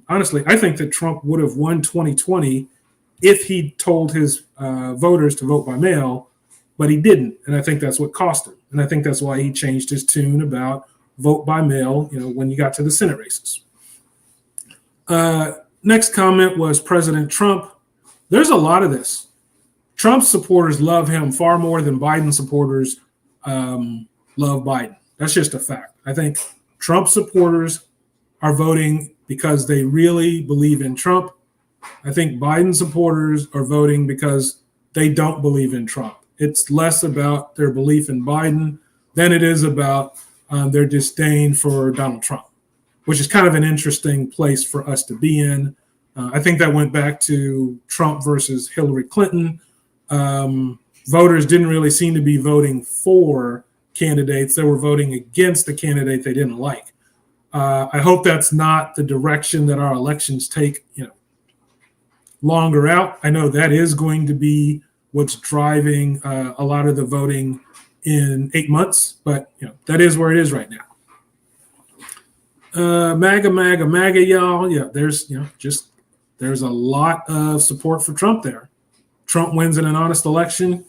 Honestly, I think that Trump would have won 2020 if he told his voters to vote by mail, but he didn't, and I think that's what cost him. And I think that's why he changed his tune about vote by mail, when you got to the Senate races. Next comment was President Trump. There's a lot of this. Trump supporters love him far more than Biden supporters love Biden. That's just a fact. I think Trump supporters are voting because they really believe in Trump. I think Biden supporters are voting because they don't believe in Trump. It's less about their belief in Biden than it is about their disdain for Donald Trump, which is kind of an interesting place for us to be in. I think that went back to Trump versus Hillary Clinton. Voters didn't really seem to be voting for candidates. They were voting against the candidate they didn't like. I hope that's not the direction that our elections take, longer out. I know that is going to be what's driving a lot of the voting in 8 months, but that is where it is right now. MAGA, y'all. Yeah, there's a lot of support for Trump there. Trump wins in an honest election.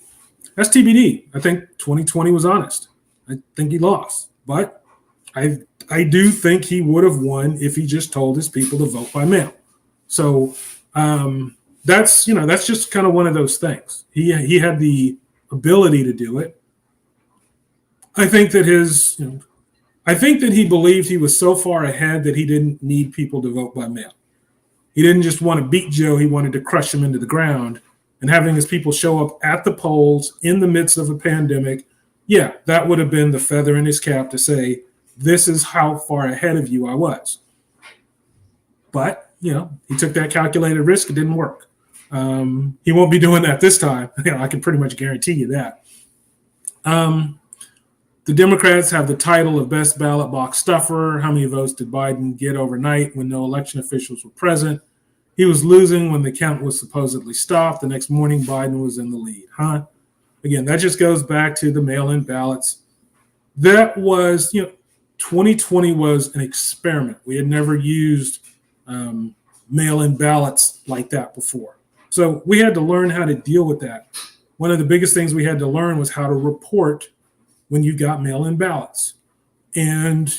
That's TBD. I think 2020 was honest. I think he lost, but I do think he would have won if he just told his people to vote by mail. So that's just kind of one of those things. He had the ability to do it. I think that he believed he was so far ahead that he didn't need people to vote by mail. He didn't just want to beat Joe. He wanted to crush him into the ground. And having his people show up at the polls in the midst of a pandemic, yeah, that would have been the feather in his cap to say, this is how far ahead of you I was. But, he took that calculated risk. It didn't work. He won't be doing that this time. I can pretty much guarantee you that. The Democrats have the title of best ballot box stuffer. How many votes did Biden get overnight when no election officials were present? He was losing when the count was supposedly stopped. The next morning, Biden was in the lead. Again, that just goes back to the mail-in ballots. That was, 2020 was an experiment. We had never used mail-in ballots like that before. So we had to learn how to deal with that. One of the biggest things we had to learn was how to report when you got mail-in ballots. And,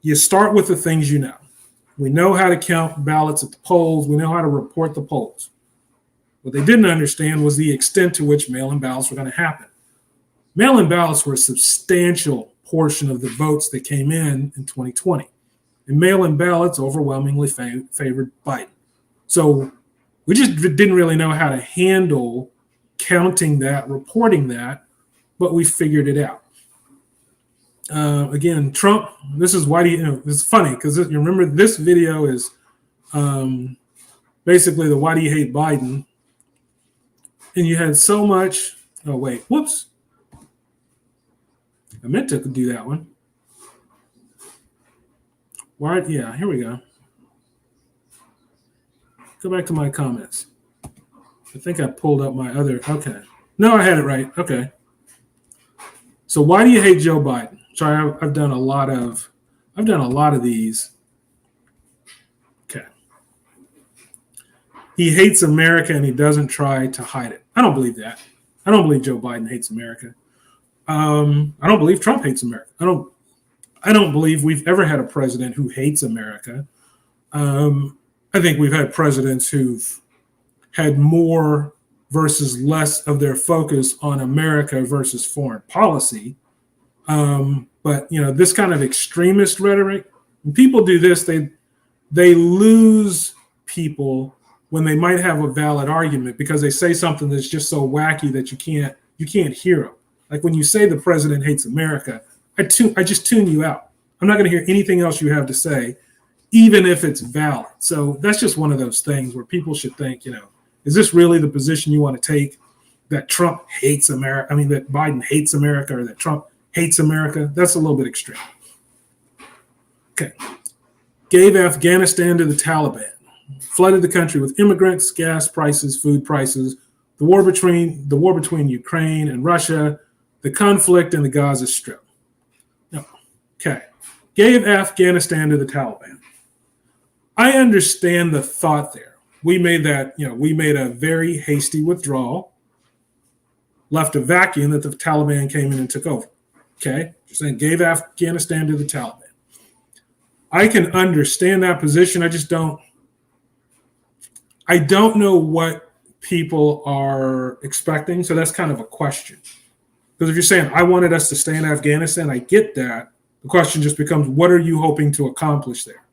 you start with the things you know. We know how to count ballots at the polls. We know how to report the polls. What they didn't understand was the extent to which mail-in ballots were going to happen. Mail-in ballots were a substantial portion of the votes that came in 2020. And mail-in ballots overwhelmingly favored Biden. So we just didn't really know how to handle counting that, reporting that, but we figured it out. Again, Trump, this is why it's funny because you remember this video is basically the why do you hate Biden? And you had so much, whoops. I meant to do that one. Why? Yeah, here we go. Go back to my comments. I think I pulled up my other, okay. No, I had it right, okay. So why do you hate Joe Biden? Sorry, I've done a lot of these. Okay. He hates America and he doesn't try to hide it. I don't believe that. I don't believe Joe Biden hates America. I don't believe Trump hates America. I don't believe we've ever had a president who hates America. I think we've had presidents who've had more versus less of their focus on America versus foreign policy. But this kind of extremist rhetoric, when people do this, they lose people when they might have a valid argument because they say something that's just so wacky that you can't hear them. Like when you say the president hates America, I just tune you out. I'm not going to hear anything else you have to say, even if it's valid. So that's just one of those things where people should think, is this really the position you want to take, that Trump hates America? I mean, that Biden hates America or that Trump hates America? That's a little bit extreme. Okay. Gave Afghanistan to the Taliban. Flooded the country with immigrants, gas prices, food prices, the war between Ukraine and Russia, the conflict in the Gaza Strip. Okay. gave Afghanistan to the Taliban. I understand the thought there. We made a very hasty withdrawal, left a vacuum that the Taliban came in and took over. Okay, just saying, gave Afghanistan to the Taliban. I can understand that position. I don't know what people are expecting. So that's kind of a question. Because if you're saying, I wanted us to stay in Afghanistan, I get that. The question just becomes, what are you hoping to accomplish there?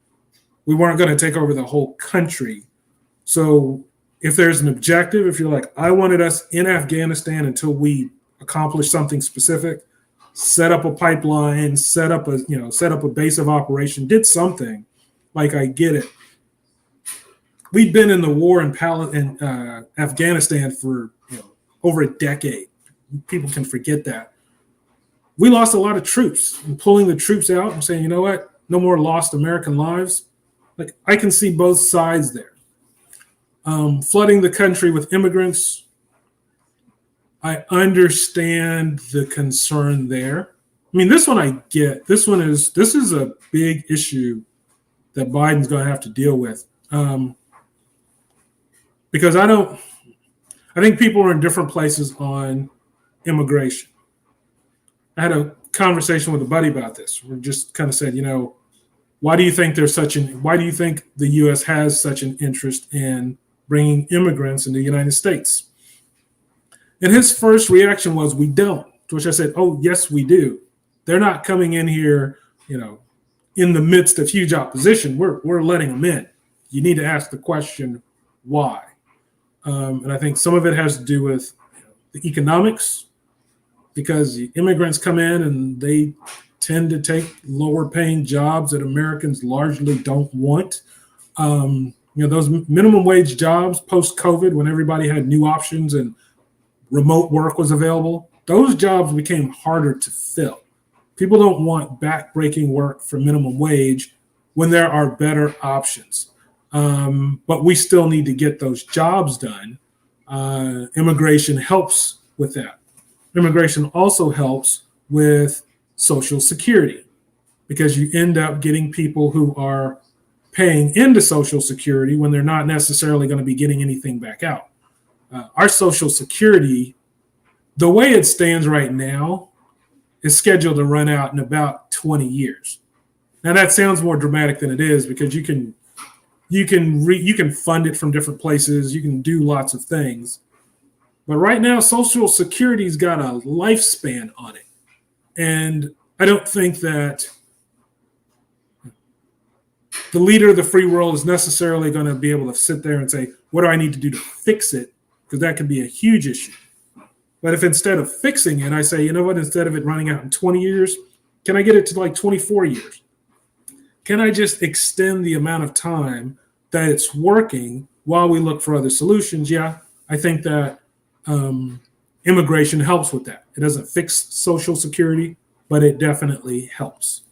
We weren't going to take over the whole country. So if there's an objective, if you're like, I wanted us in Afghanistan until we accomplish something specific, set up a pipeline, set up a base of operation, did something, like, I get it. We've been in the war in Afghanistan for over a decade. People can forget that. We lost a lot of troops. And pulling the troops out and saying, you know what, no more lost American lives. Like, I can see both sides there. Flooding the country with immigrants, I understand the concern there. I mean, this one I get. This is a big issue that Biden's going to have to deal with. Because I think people are in different places on immigration. I had a conversation with a buddy about this. We just kind of said, why do you think the U.S. has such an interest in bringing immigrants into the United States? And his first reaction was, we don't. To which I said, oh, yes, we do. They're not coming in here, in the midst of huge opposition. We're letting them in. You need to ask the question, why? And I think some of it has to do with the economics, because the immigrants come in and they tend to take lower paying jobs that Americans largely don't want. Those minimum wage jobs post-COVID, when everybody had new options and remote work was available, those jobs became harder to fill. People don't want back-breaking work for minimum wage when there are better options. But we still need to get those jobs done. Immigration helps with that. Immigration also helps with Social Security, because you end up getting people who are paying into Social Security when they're not necessarily going to be getting anything back out. Our Social Security, the way it stands right now, is scheduled to run out in about 20 years. Now, that sounds more dramatic than it is, because you can fund it from different places. You can do lots of things. But right now, Social Security's got a lifespan on it. And I don't think that the leader of the free world is necessarily going to be able to sit there and say, what do I need to do to fix it? Because that could be a huge issue. But if instead of fixing it, I say, you know what, instead of it running out in 20 years, can I get it to like 24 years? Can I just extend the amount of time that it's working while we look for other solutions? Yeah, I think that immigration helps with that. It doesn't fix Social Security, but it definitely helps.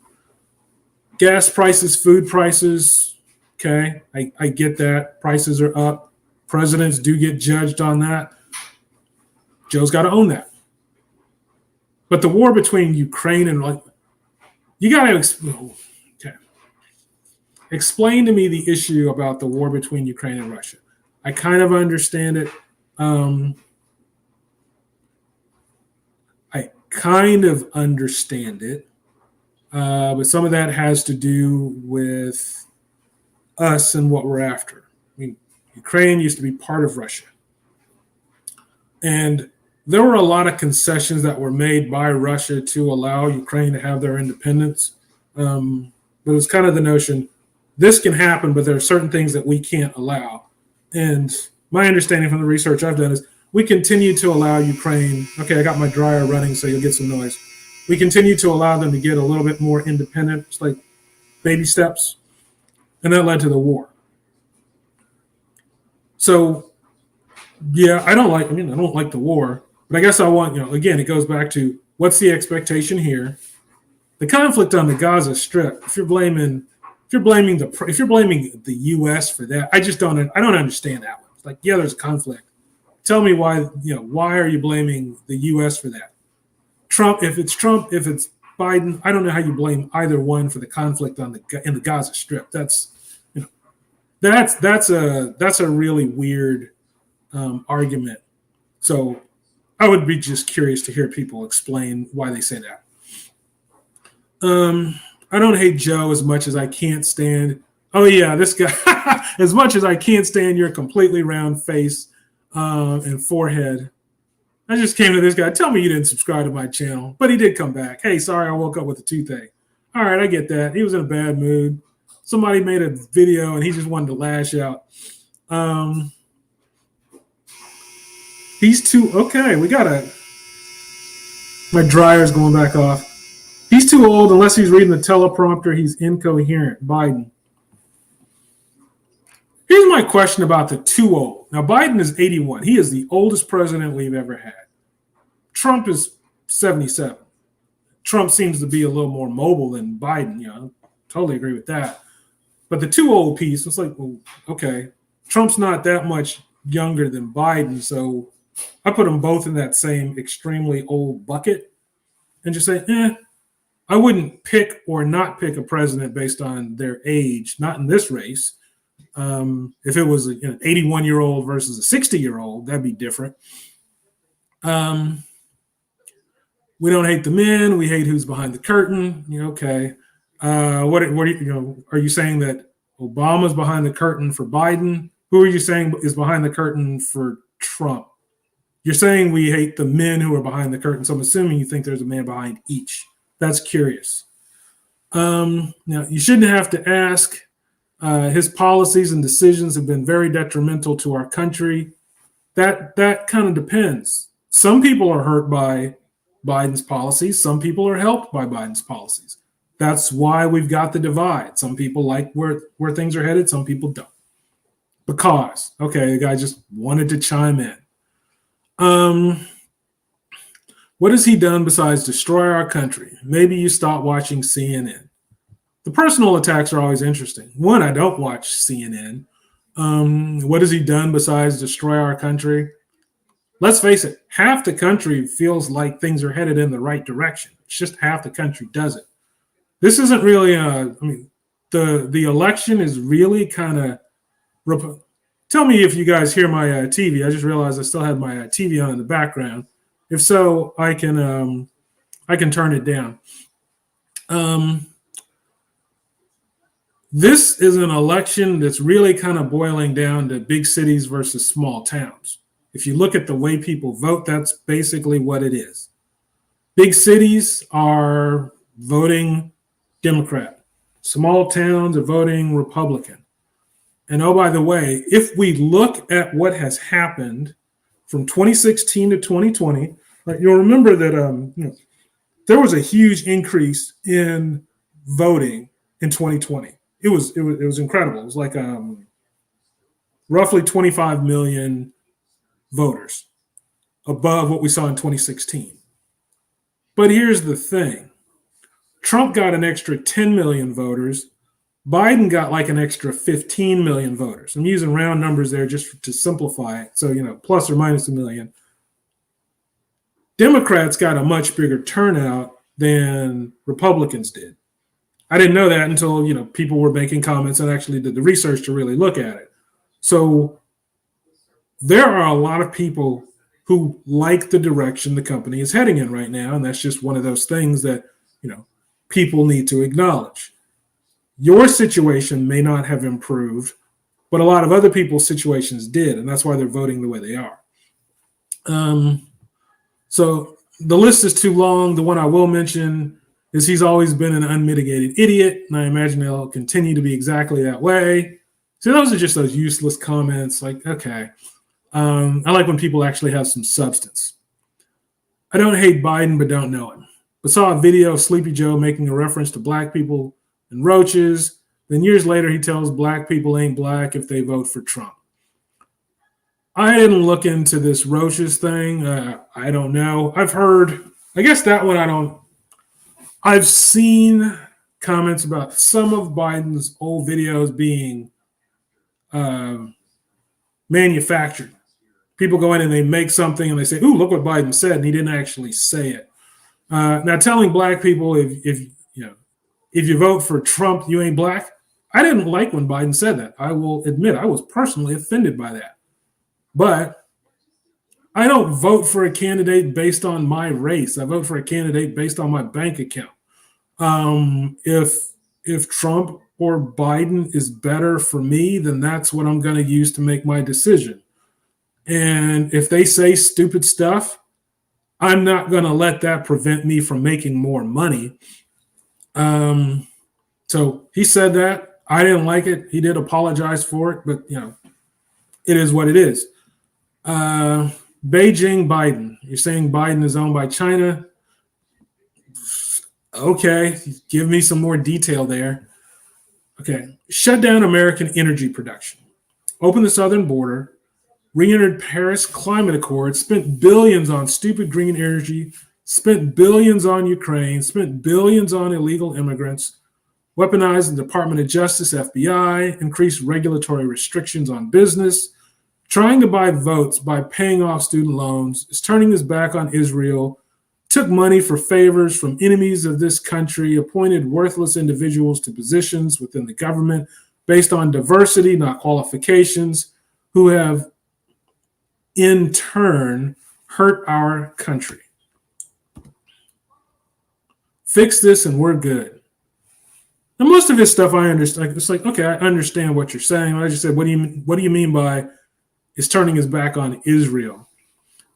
Gas prices, food prices, okay, I get that. Prices are up. Presidents do get judged on that. Joe's got to own that. But the war between Ukraine and you got to explain to me the issue about the war between Ukraine and Russia. I kind of understand it. But some of that has to do with us and what we're after. I mean, Ukraine used to be part of Russia. And there were a lot of concessions that were made by Russia to allow Ukraine to have their independence. But it was kind of the notion, this can happen, but there are certain things that we can't allow. And my understanding from the research I've done is we continue to allow Ukraine, okay, I got my dryer running, so you'll get some noise. We continue to allow them to get a little bit more independent, just like baby steps. And that led to the war. So, yeah, I don't like the war, but I guess I want, again, it goes back to what's the expectation here? The conflict on the Gaza Strip, if you're blaming the U.S. for that, I don't understand that one. It's like, yeah, there's a conflict. Tell me why are you blaming the U.S. for that? If it's Biden. I don't know how you blame either one for the conflict in the Gaza Strip. That's a really weird argument. So I would be just curious to hear people explain why they say that. I don't hate Joe as much as I can't stand. Oh yeah, this guy. As much as I can't stand your completely round face and forehead. I just came to this guy. Tell me you didn't subscribe to my channel, but he did come back. Hey, sorry, I woke up with a toothache. All right, I get that. He was in a bad mood. Somebody made a video and he just wanted to lash out. He's too okay. My dryer's going back off. He's too old unless he's reading the teleprompter. He's incoherent. Biden. Here's my question about the too old. Now, Biden is 81. He is the oldest president we've ever had. Trump is 77. Trump seems to be a little more mobile than Biden. Totally agree with that. But the too old piece, it's like, well, okay, Trump's not that much younger than Biden, so I put them both in that same extremely old bucket and just say, I wouldn't pick or not pick a president based on their age, not in this race. If it was an 81-year-old versus a 60-year-old, that'd be different. We don't hate the men. We hate who's behind the curtain. Okay. What are you saying that Obama's behind the curtain for Biden? Who are you saying is behind the curtain for Trump? You're saying we hate the men who are behind the curtain. So I'm assuming you think there's a man behind each. That's curious. Now, you shouldn't have to ask. His policies and decisions have been very detrimental to our country. That kind of depends. Some people are hurt by Biden's policies. Some people are helped by Biden's policies. That's why we've got the divide. Some people like where things are headed. Some people don't. Because, okay, the guy just wanted to chime in. What has he done besides destroy our country? Maybe you stop watching CNN. The personal attacks are always interesting. One, I don't watch CNN. What has he done besides destroy our country? Let's face it, half the country feels like things are headed in the right direction. It's just half the country does it. This isn't really the election is really kind of. Tell me if you guys hear my TV. I just realized I still had my TV on in the background. If so, I can turn it down. This is an election that's really kind of boiling down to big cities versus small towns. If you look at the way people vote, that's basically what it is. Big cities are voting Democrat. Small towns are voting Republican. And oh, by the way, if we look at what has happened from 2016 to 2020, you'll remember that there was a huge increase in voting in 2020. It was incredible. It was like roughly 25 million voters above what we saw in 2016. But here's the thing. Trump got an extra 10 million voters. Biden got like an extra 15 million voters. I'm using round numbers there just to simplify it. So, plus or minus a million. Democrats got a much bigger turnout than Republicans did. I didn't know that until, people were making comments and actually did the research to really look at it. So there are a lot of people who like the direction the company is heading in right now. And that's just one of those things that, people need to acknowledge. Your situation may not have improved, but a lot of other people's situations did. And that's why they're voting the way they are. So the list is too long. The one I will mention is he's always been an unmitigated idiot, and I imagine he'll continue to be exactly that way. So those are just those useless comments. Like, okay. I like when people actually have some substance. I don't hate Biden, but don't know him. But saw a video of Sleepy Joe making a reference to black people and roaches. Then years later, he tells black people ain't black if they vote for Trump. I didn't look into this roaches thing. I don't know. I've heard, I guess that one I've seen comments about some of Biden's old videos being manufactured. People go in and they make something and they say, ooh, look what Biden said, and he didn't actually say it. Now, telling black people if you vote for Trump, you ain't black. I didn't like when Biden said that. I will admit I was personally offended by that. But I don't vote for a candidate based on my race. I vote for a candidate based on my bank account. If Trump or Biden is better for me, then that's what I'm going to use to make my decision. And if they say stupid stuff, I'm not going to let that prevent me from making more money. So he said that. I didn't like it. He did apologize for it, but it is what it is. Beijing Biden. You're saying Biden is owned by China. Okay, give me some more detail there. Okay, shut down American energy production. Open the southern border. Re-entered Paris Climate Accord. Spent billions on stupid green energy. Spent billions on Ukraine. Spent billions on illegal immigrants. Weaponized the Department of Justice, FBI, increased regulatory restrictions on business, trying to buy votes by paying off student loans, is turning his back on Israel, took money for favors from enemies of this country, appointed worthless individuals to positions within the government based on diversity, not qualifications, who have in turn hurt our country. Fix this and we're good. And most of his stuff I understand. It's like, okay, I understand what you're saying. I just said, what do you mean by is turning his back on Israel?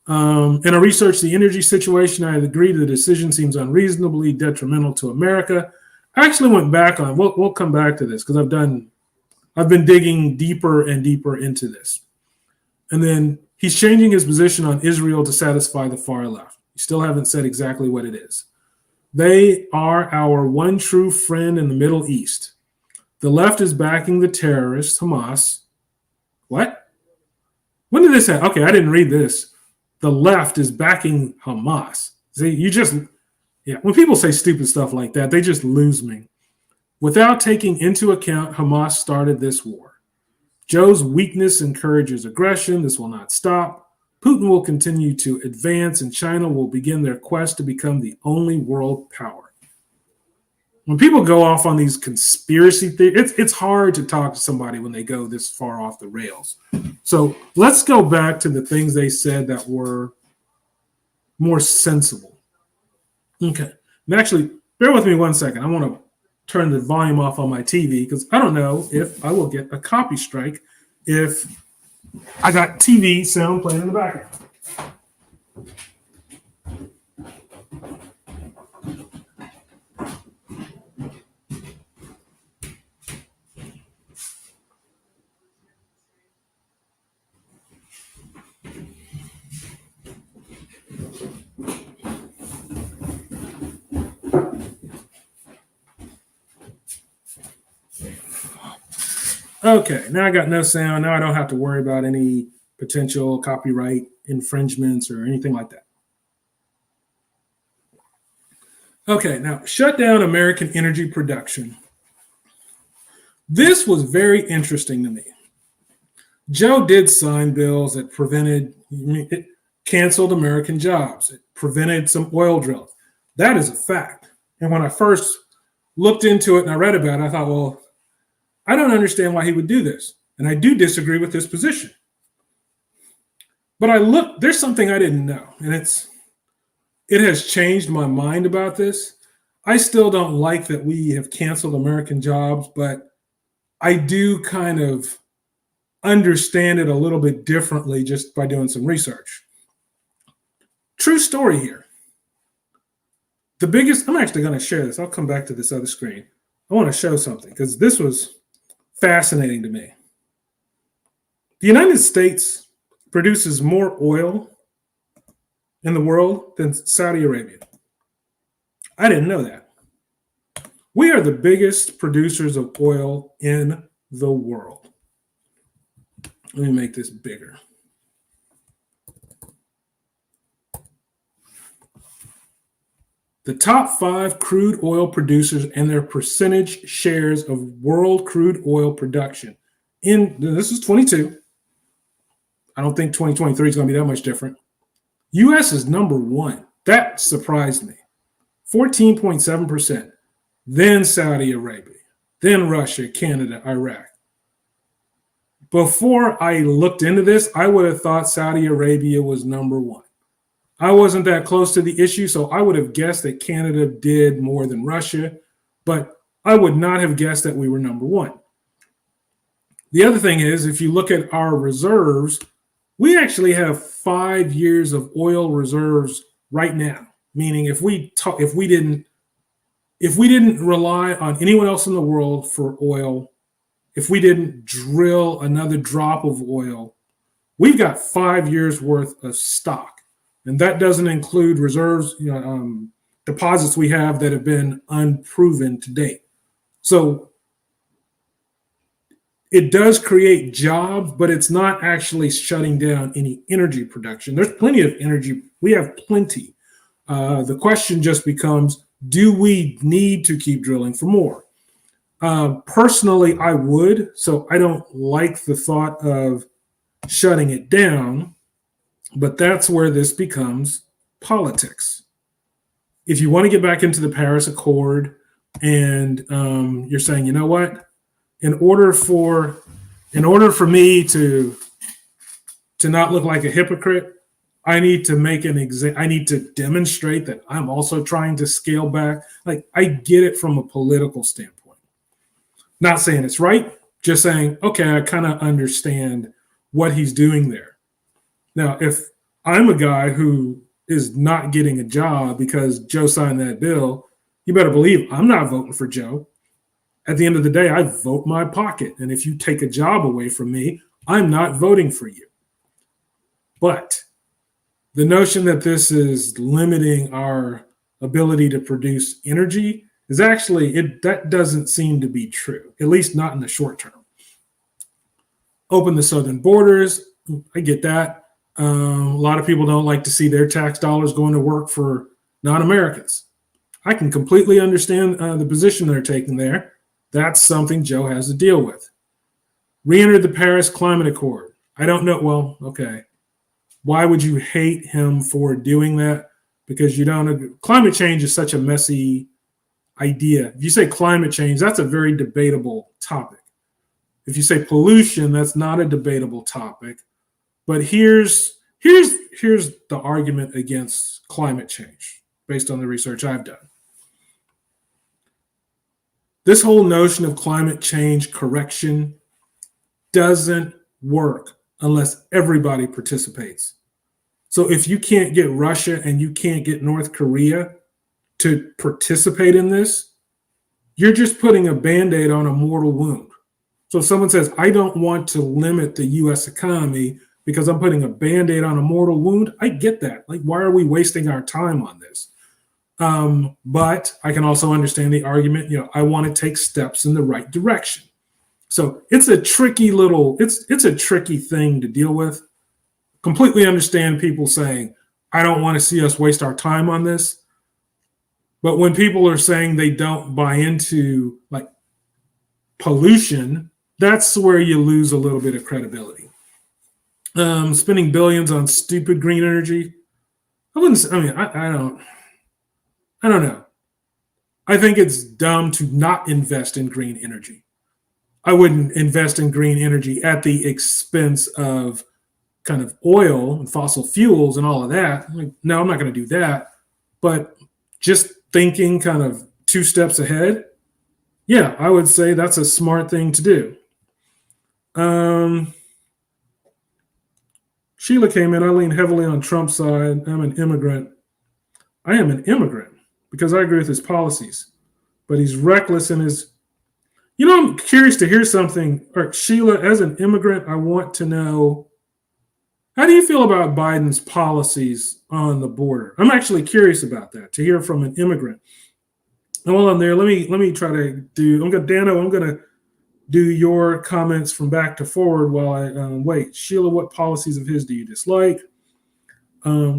And I researched the energy situation. I agree the decision seems unreasonably detrimental to America. I actually went back on. We'll come back to this because I've been digging deeper and deeper into this. And then he's changing his position on Israel to satisfy the far left. You still haven't said exactly what it is. They are our one true friend in the Middle East. The left is backing the terrorists, Hamas. What? When did this happen? Okay, I didn't read this. The left is backing Hamas. See, when people say stupid stuff like that, they just lose me. Without taking into account Hamas started this war. Joe's weakness encourages aggression. This will not stop. Putin will continue to advance, and China will begin their quest to become the only world power. When people go off on these conspiracy theories, it's hard to talk to somebody when they go this far off the rails. So let's go back to the things they said that were more sensible. Okay. And actually, bear with me 1 second. I want to turn the volume off on my TV because I don't know if I will get a copy strike if I got TV sound playing in the background. Okay, now I got no sound. Now I don't have to worry about any potential copyright infringements or anything like that. Okay, now shut down American energy production. This was very interesting to me. Joe did sign bills that it canceled American jobs. It prevented some oil drilling. That is a fact. And when I first looked into it and I read about it, I thought, well, I don't understand why he would do this. And I do disagree with his position. But there's something I didn't know. And it has changed my mind about this. I still don't like that we have canceled American jobs, but I do kind of understand it a little bit differently just by doing some research. True story here. I'm actually going to share this. I'll come back to this other screen. I want to show something because this was fascinating to me. The United States produces more oil in the world than Saudi Arabia. I didn't know that. We are the biggest producers of oil in the world. Let me make this bigger. The top 5 crude oil producers and their percentage shares of world crude oil production. This is 22. I don't think 2023 is going to be that much different. U.S. is number 1. That surprised me. 14.7%. Then Saudi Arabia, then Russia, Canada, Iraq. Before I looked into this, I would have thought Saudi Arabia was number one. I wasn't that close to the issue, so I would have guessed that Canada did more than Russia, but I would not have guessed that we were number one. The other thing is, if you look at our reserves, we actually have 5 years of oil reserves right now. Meaning, if we didn't rely on anyone else in the world for oil, if we didn't drill another drop of oil, we've got 5 years worth of stock, and that doesn't include reserves, deposits we have that have been unproven to date. So it does create jobs, but it's not actually shutting down any energy production. There's plenty of energy. We have plenty. The question just becomes, do we need to keep drilling for more? Personally, I would. So I don't like the thought of shutting it down, but that's where this becomes politics. If you want to get back into the Paris Accord and you're saying, you know what, in order for me to not look like a hypocrite, I need to make I need to demonstrate that I'm also trying to scale back. Like, I get it from a political standpoint. Not saying it's right, just saying, okay, I kind of understand what he's doing there. Now, if I'm a guy who is not getting a job because Joe signed that bill, you better believe I'm not voting for Joe. At the end of the day, I vote my pocket. And if you take a job away from me, I'm not voting for you. But the notion that this is limiting our ability to produce energy is actually, that doesn't seem to be true, at least not in the short term. Open the southern borders, I get that. A lot of people don't like to see their tax dollars going to work for non-Americans. I can completely understand the position they're taking there. That's something Joe has to deal with. Re-enter the Paris Climate Accord. I don't know. Well, okay. Why would you hate him for doing that? Because you don't agree. Climate change is such a messy idea. If you say climate change, that's a very debatable topic. If you say pollution, that's not a debatable topic. But here's the argument against climate change based on the research I've done. This whole notion of climate change correction doesn't work unless everybody participates. So if you can't get Russia and you can't get North Korea to participate in this, you're just putting a Band-Aid on a mortal wound. So if someone says, I don't want to limit the U.S. economy because I'm putting a Band-Aid on a mortal wound, I get that. Like, why are we wasting our time on this? But I can also understand the argument, I want to take steps in the right direction. So it's a tricky it's a tricky thing to deal with. Completely understand people saying, I don't want to see us waste our time on this. But when people are saying they don't buy into like pollution, that's where you lose a little bit of credibility. Spending billions on stupid green energy. I don't know. I think it's dumb to not invest in green energy. I wouldn't invest in green energy at the expense of kind of oil and fossil fuels and all of that. Like, no, I'm not going to do that. But just thinking kind of 2 steps ahead, yeah, I would say that's a smart thing to do. Sheila came in. I lean heavily on Trump's side. I'm an immigrant. I am an immigrant because I agree with his policies, but he's reckless in his. I'm curious to hear something. Or Sheila, as an immigrant, I want to know, how do you feel about Biden's policies on the border? I'm actually curious about that, to hear from an immigrant. And while I'm there, let me try to do. I'm going to do your comments from back to forward while I wait. Sheila, what policies of his do you dislike?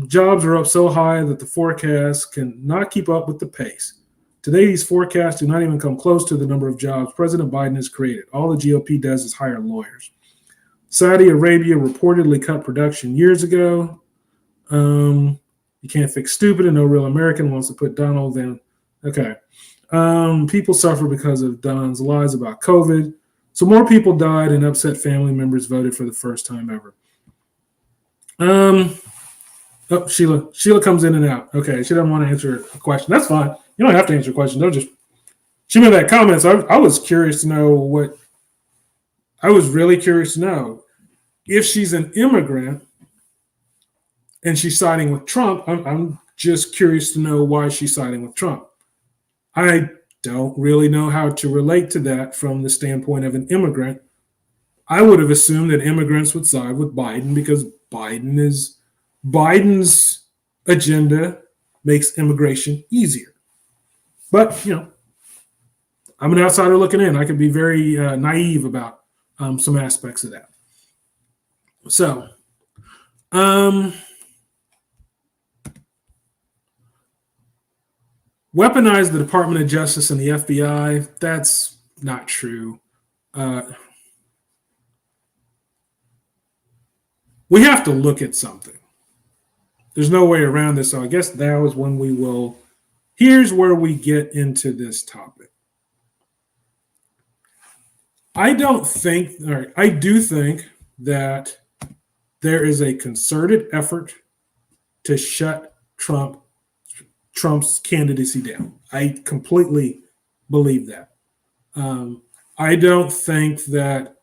Jobs are up so high that the forecasts cannot keep up with the pace. Today's forecasts do not even come close to the number of jobs President Biden has created. All the GOP does is hire lawyers. Saudi Arabia reportedly cut production years ago. You can't fix stupid, and no real American wants to put Donald in. Okay. People suffer because of Don's lies about COVID. So more people died and upset family members voted for the first time ever. Sheila comes in and out. Okay, she doesn't want to answer a question. That's fine. You don't have to answer a question. Don't just. She made that comment. So I was curious to know what. I was really curious to know if she's an immigrant and she's siding with Trump. I'm just curious to know why she's siding with Trump. I don't really know how to relate to that from the standpoint of an immigrant. I would have assumed that immigrants would side with Biden because Biden's agenda makes immigration easier. But, I'm an outsider looking in. I could be very naive about some aspects of that. So, weaponize the Department of Justice and the FBI. That's not true. We have to look at something. There's no way around this. So I guess that was when we will. Here's where we get into this topic. I do think that there is a concerted effort to shut Trump's candidacy down. I completely believe that. I don't think that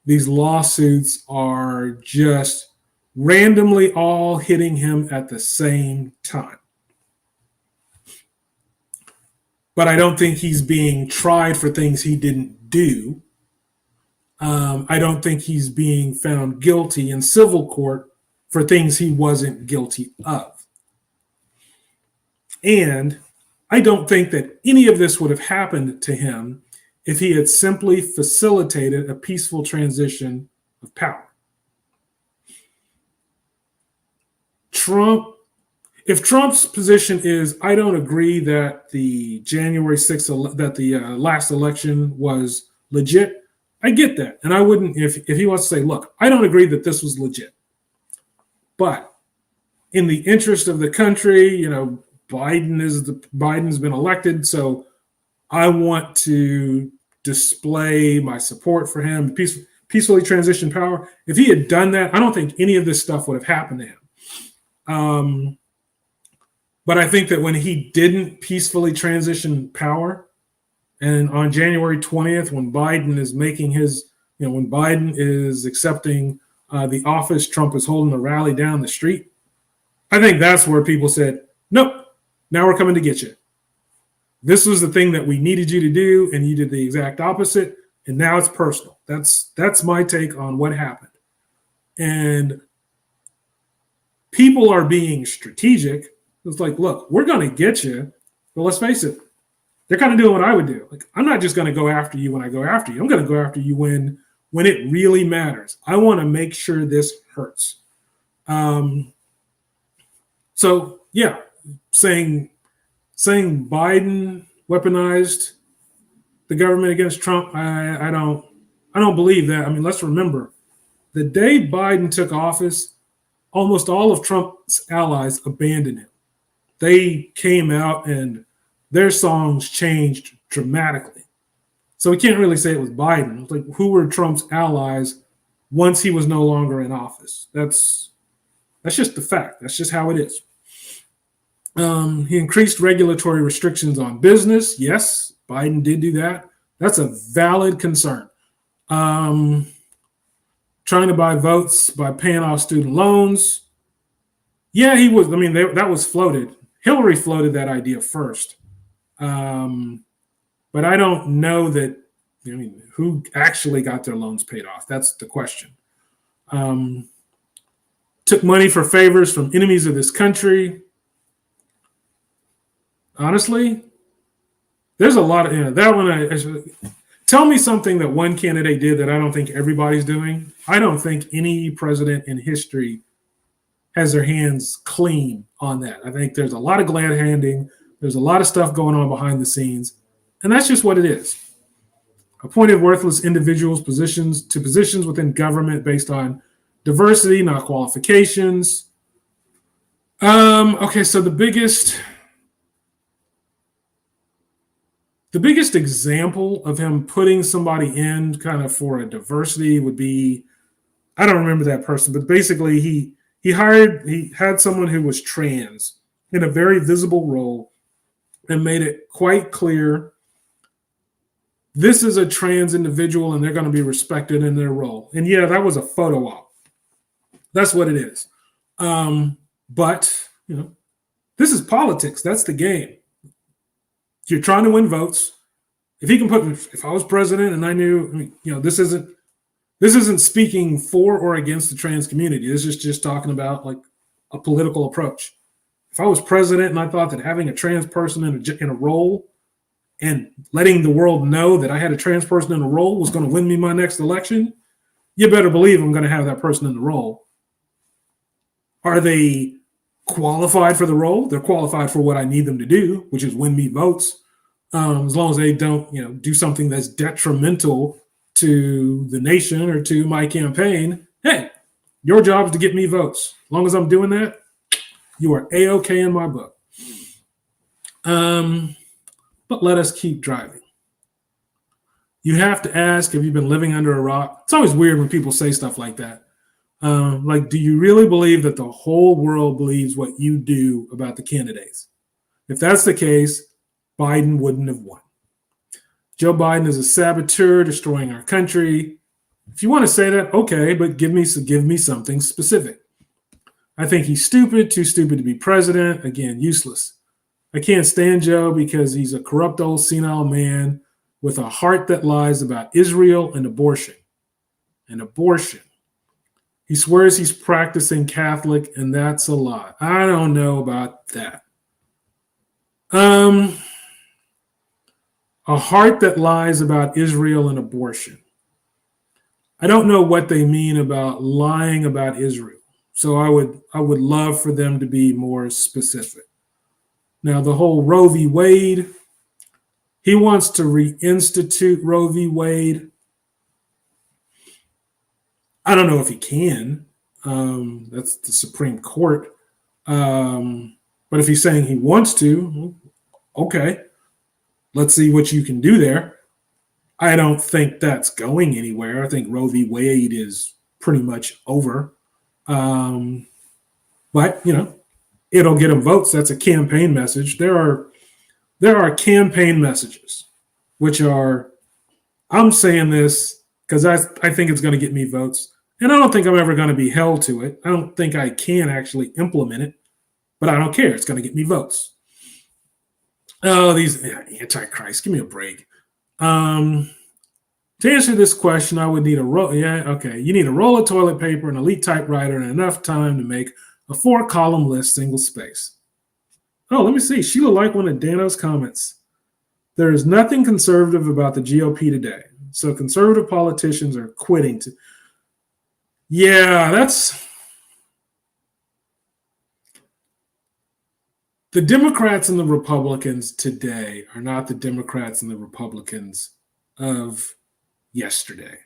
these lawsuits are just randomly all hitting him at the same time. But I don't think he's being tried for things he didn't do. I don't think he's being found guilty in civil court for things he wasn't guilty of. And I don't think that any of this would have happened to him if he had simply facilitated a peaceful transition of power. If Trump's position is, I don't agree that the January 6th, that the last election was legit, I get that. And I wouldn't, if he wants to say, look, I don't agree that this was legit. But in the interest of the country, Biden's been elected, so I want to display my support for him, peacefully transition power. If he had done that, I don't think any of this stuff would have happened to him. But I think that when he didn't peacefully transition power, and on January 20th, when Biden is making his, when Biden is accepting the office, Trump is holding a rally down the street, I think that's where people said, nope, now we're coming to get you. This was the thing that we needed you to do, and you did the exact opposite, and now it's personal. That's my take on what happened. And people are being strategic. It's like, look, we're going to get you, but let's face it, they're kind of doing what I would do. Like, I'm not just going to go after you when I go after you. I'm going to go after you when it really matters. I want to make sure this hurts. So yeah, saying Biden weaponized the government against Trump, I don't believe that. I mean, let's remember, the day Biden took office, almost all of Trump's allies abandoned him. They came out and their songs changed dramatically. So we can't really say it was Biden. It's like, who were Trump's allies once he was no longer in office? That's just the fact. That's just how it is. He increased regulatory restrictions on business. Yes, Biden did do that. That's a valid concern. Trying to buy votes by paying off student loans. Yeah, he was. I mean, that was floated. Hillary floated that idea first. But I don't know that, who actually got their loans paid off. That's the question. Took money for favors from enemies of this country. Honestly, there's a lot of, that one. Tell me something that one candidate did that I don't think everybody's doing. I don't think any president in history has their hands clean on that. I think there's a lot of glad handing. There's a lot of stuff going on behind the scenes, and that's just what it is. Appointed worthless individuals to positions within government based on diversity, not qualifications. Okay, so the biggest example of him putting somebody in kind of for a diversity would be, I don't remember that person, but basically he had someone who was trans in a very visible role and made it quite clear this is a trans individual and they're going to be respected in their role. And yeah, that was a photo op. That's what it is. But this is politics. That's the game. You're trying to win votes. If he can put, if I was president and I knew, this isn't speaking for or against the trans community. This is just talking about like a political approach. If I was president and I thought that having a trans person in a role and letting the world know that I had a trans person in a role was going to win me my next election, you better believe I'm going to have that person in the role. Are they qualified for the role? They're qualified for what I need them to do, which is win me votes. As long as they don't, do something that's detrimental to the nation or to my campaign. Hey, your job is to get me votes. As long as I'm doing that, you are A-OK in my book. But let us keep driving. You have to ask, have you been living under a rock? It's always weird when people say stuff like that. Do you really believe that the whole world believes what you do about the candidates? If that's the case, Biden wouldn't have won. Joe Biden is a saboteur destroying our country. If you want to say that, okay, but give me something specific. I think he's stupid, too stupid to be president. Again, useless. I can't stand Joe because he's a corrupt old senile man with a heart that lies about Israel and abortion. He swears he's practicing Catholic, and that's a lie. I don't know about that. A heart that lies about Israel and abortion. I don't know what they mean about lying about Israel. So I would love for them to be more specific. Now, the whole Roe v. Wade, he wants to reinstitute Roe v. Wade. I don't know if he can. That's the Supreme Court. But if he's saying he wants to, okay, let's see what you can do there. I don't think that's going anywhere. I think Roe v. Wade is pretty much over. But, it'll get him votes. That's a campaign message. There are campaign messages, which are, I'm saying this because I think it's going to get me votes. And I don't think I'm ever going to be held to it. I don't think I can actually implement it, but I don't care. It's going to get me votes. Oh, these antichrists, give me a break. To answer this question, I would need a roll. Yeah, okay. You need a roll of toilet paper, an elite typewriter, and enough time to make a 4-column list, single space. Oh, let me see. Sheila liked one of Dano's comments. There is nothing conservative about the GOP today. So conservative politicians are quitting. Yeah, the Democrats and the Republicans today are not the Democrats and the Republicans of yesterday.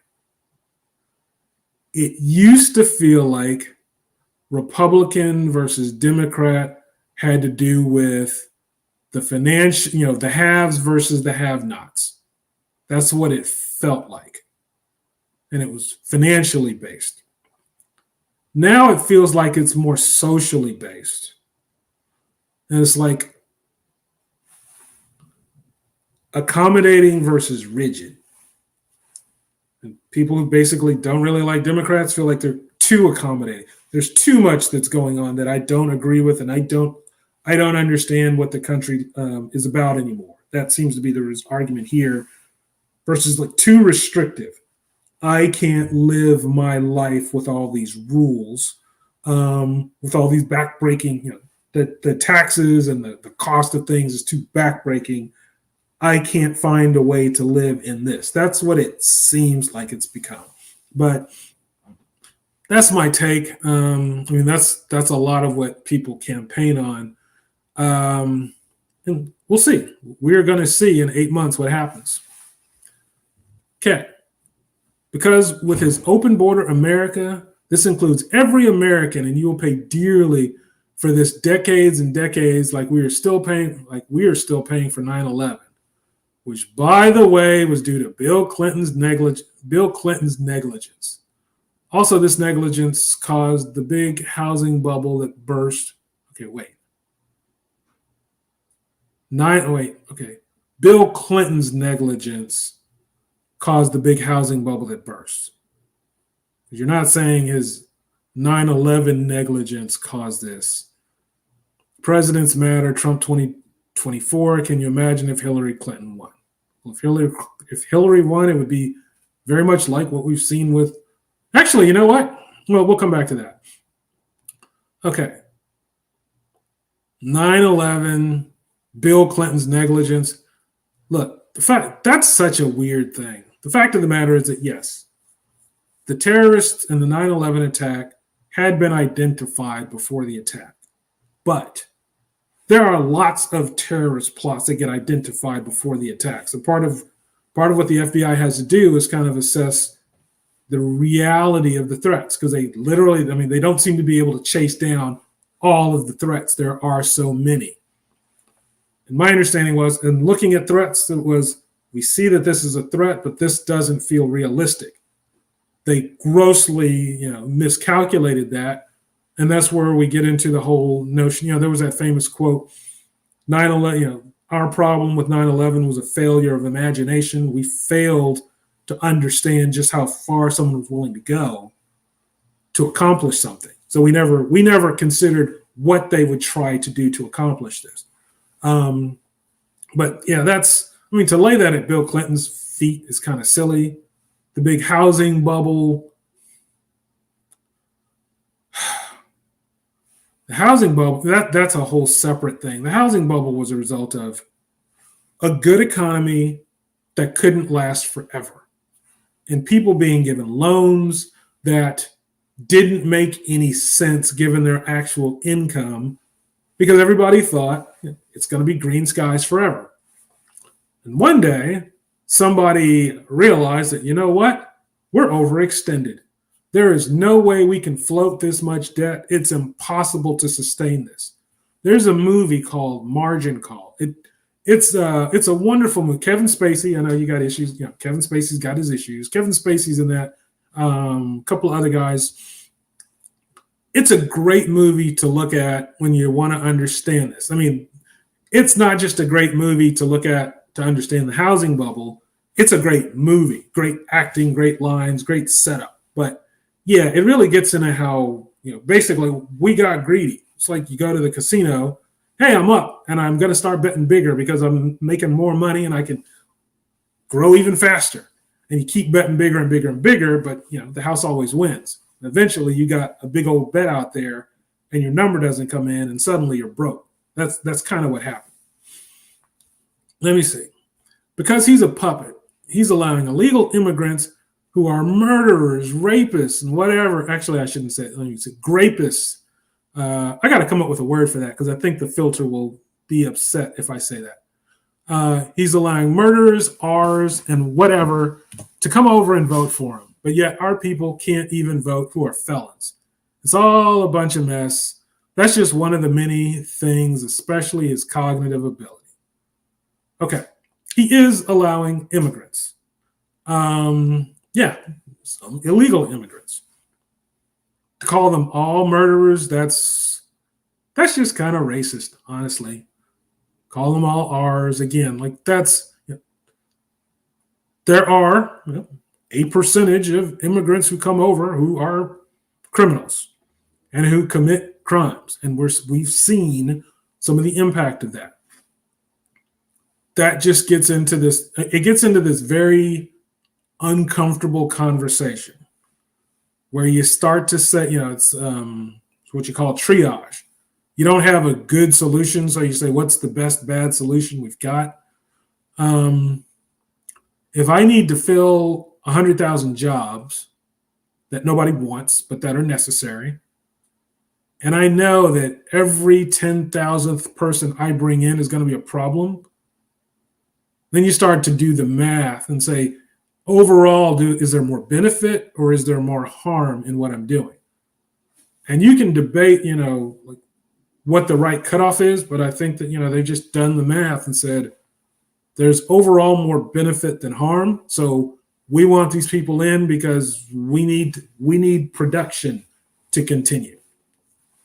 It used to feel like Republican versus Democrat had to do with the financial, the haves versus the have-nots. That's what it felt like. And it was financially based. Now it feels like it's more socially based. And it's like accommodating versus rigid. And people who basically don't really like Democrats feel like they're too accommodating. There's too much that's going on that I don't agree with, and I don't understand what the country is about anymore. That seems to be the argument here versus like too restrictive. I can't live my life with all these rules, with all these backbreaking, the taxes and the cost of things is too backbreaking. I can't find a way to live in this. That's what it seems like it's become. But that's my take. That's a lot of what people campaign on. And we'll see. We're going to see in 8 months what happens. Okay. Because with his open border America, this includes every American, and you will pay dearly for this decades and decades, like we are still paying for 9/11, which, by the way, was due to Bill Clinton's negligence. Also, this negligence caused the big housing bubble that burst. Okay, wait. Bill Clinton's negligence caused the big housing bubble that burst. You're not saying his 9/11 negligence caused this. Presidents matter, Trump 2024. Can you imagine if Hillary Clinton won? Well, if Hillary won, it would be very much like what we've seen with. Actually, you know what? Well, we'll come back to that. Okay. 9/11, Bill Clinton's negligence. Look, that's such a weird thing. The fact of the matter is that, yes, the terrorists in the 9/11 attack had been identified before the attack. But there are lots of terrorist plots that get identified before the attack. So part of what the FBI has to do is kind of assess the reality of the threats, because they don't seem to be able to chase down all of the threats. There are so many. And my understanding was, in looking at threats, we see that this is a threat, but this doesn't feel realistic. They grossly, miscalculated that. And that's where we get into the whole notion. There was that famous quote, 9/11, our problem with 9/11 was a failure of imagination. We failed to understand just how far someone was willing to go to accomplish something. So we never considered what they would try to do to accomplish this. But yeah, to lay that at Bill Clinton's feet is kind of silly. The big housing bubble. The housing bubble, that's a whole separate thing. The housing bubble was a result of a good economy that couldn't last forever, and people being given loans that didn't make any sense given their actual income, because everybody thought it's going to be green skies forever. And one day, somebody realized that, you know what? We're overextended. There is no way we can float this much debt. It's impossible to sustain this. There's a movie called Margin Call. It's a wonderful movie. Kevin Spacey, I know you got issues. Kevin Spacey's got his issues. Kevin Spacey's in that. A couple other guys. It's a great movie to look at when you want to understand this. It's not just a great movie to look at to understand the housing bubble. It's a great movie, great acting, great lines, great setup. But yeah, it really gets into how, basically we got greedy. It's like you go to the casino, hey, I'm up and I'm going to start betting bigger because I'm making more money and I can grow even faster. And you keep betting bigger and bigger and bigger, but the house always wins. And eventually you got a big old bet out there and your number doesn't come in and suddenly you're broke. That's kind of what happened. Let me see. Because he's a puppet, he's allowing illegal immigrants who are murderers, rapists, and whatever. Actually, I shouldn't say it. Let me say grapists. I got to come up with a word for that because I think the filter will be upset if I say that. He's allowing murderers, R's, and whatever to come over and vote for him. But yet our people can't even vote who are felons. It's all a bunch of mess. That's just one of the many things, especially his cognitive ability. Okay. He is allowing immigrants. Some illegal immigrants. To call them all murderers, that's just kind of racist, honestly. Call them all R's again. There are a percentage of immigrants who come over who are criminals and who commit crimes, and we've seen some of the impact of that. That just gets into this. It gets into this very uncomfortable conversation where you start to say, it's what you call triage. You don't have a good solution, so you say, what's the best bad solution we've got? If I need to fill 100,000 jobs that nobody wants but that are necessary, and I know that every 10,000th person I bring in is going to be a problem, then you start to do the math and say, overall, is there more benefit or is there more harm in what I'm doing? And you can debate, what the right cutoff is, but I think that, they've just done the math and said there's overall more benefit than harm. So we want these people in because we need production to continue.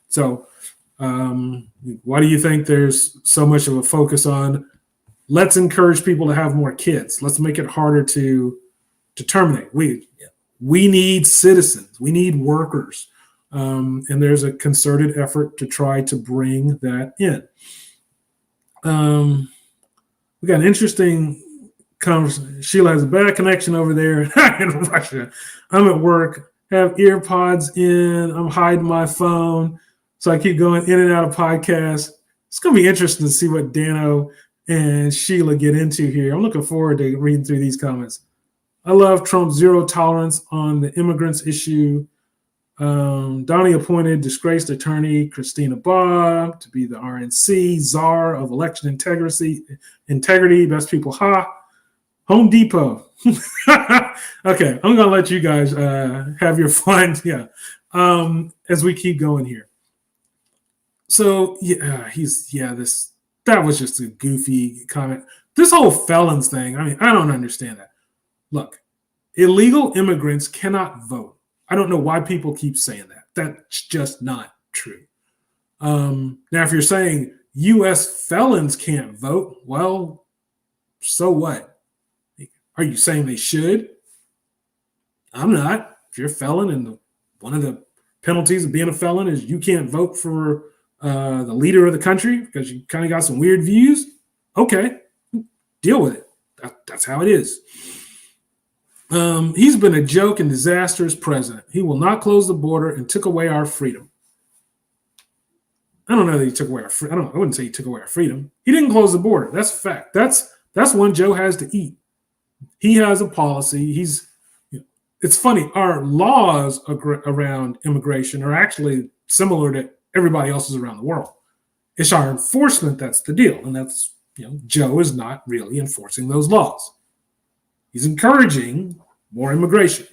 So why do you think there's so much of a focus on let's encourage people to have more kids? Let's make it harder to terminate. We need citizens. We need workers. And there's a concerted effort to try to bring that in. We got an interesting conversation. Sheila has a bad connection over there in Russia. I'm at work, have ear pods in. I'm hiding my phone. So I keep going in and out of podcasts. It's going to be interesting to see what Dano and Sheila get into here. I'm looking forward to reading through these comments. I love Trump's zero tolerance on the immigrants issue. Donnie appointed disgraced attorney Christina Bobb to be the RNC czar of election integrity. Best people, Home Depot. Okay, I'm gonna let you guys have your fun. Yeah, as we keep going here. So that was just a goofy comment. This whole felons thing. I mean, I don't understand that. Look, illegal immigrants cannot vote. I don't know why people keep saying that. That's just not true. Now, if you're saying U.S. felons can't vote, well, so what? Are you saying they should? I'm not. If you're a felon and one of the penalties of being a felon is you can't vote for the leader of the country because you kind of got some weird views, okay, deal with it. That's how it is. He's been a joke and disaster as president. He will not close the border and took away our freedom. I don't know that he took away our freedom. I wouldn't say he took away our freedom. He didn't close the border. That's a fact. That's one Joe has to eat. He has a policy. It's funny. Our laws around immigration are actually similar to everybody else's around the world. It's our enforcement that's the deal. And that's, Joe is not really enforcing those laws. He's encouraging more immigration.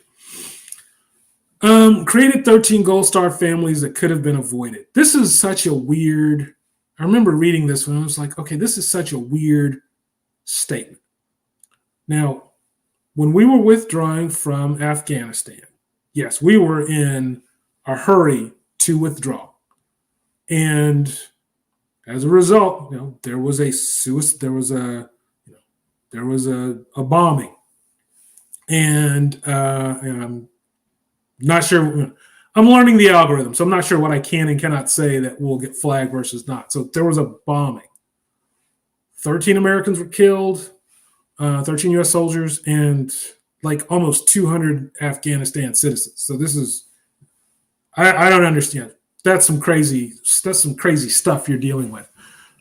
Created 13 Gold Star families that could have been avoided. This is such a weird, I remember reading this when I was like, okay, this is such a weird statement. Now, when we were withdrawing from Afghanistan, yes, we were in a hurry to withdraw. And as a result, there was a bombing. And I'm not sure. I'm learning the algorithm, so I'm not sure what I can and cannot say that will get flagged versus not. So there was a bombing. 13 Americans were killed, 13 U.S. soldiers, and like almost 200 Afghanistan citizens. So this is, I don't understand. That's some crazy stuff you're dealing with.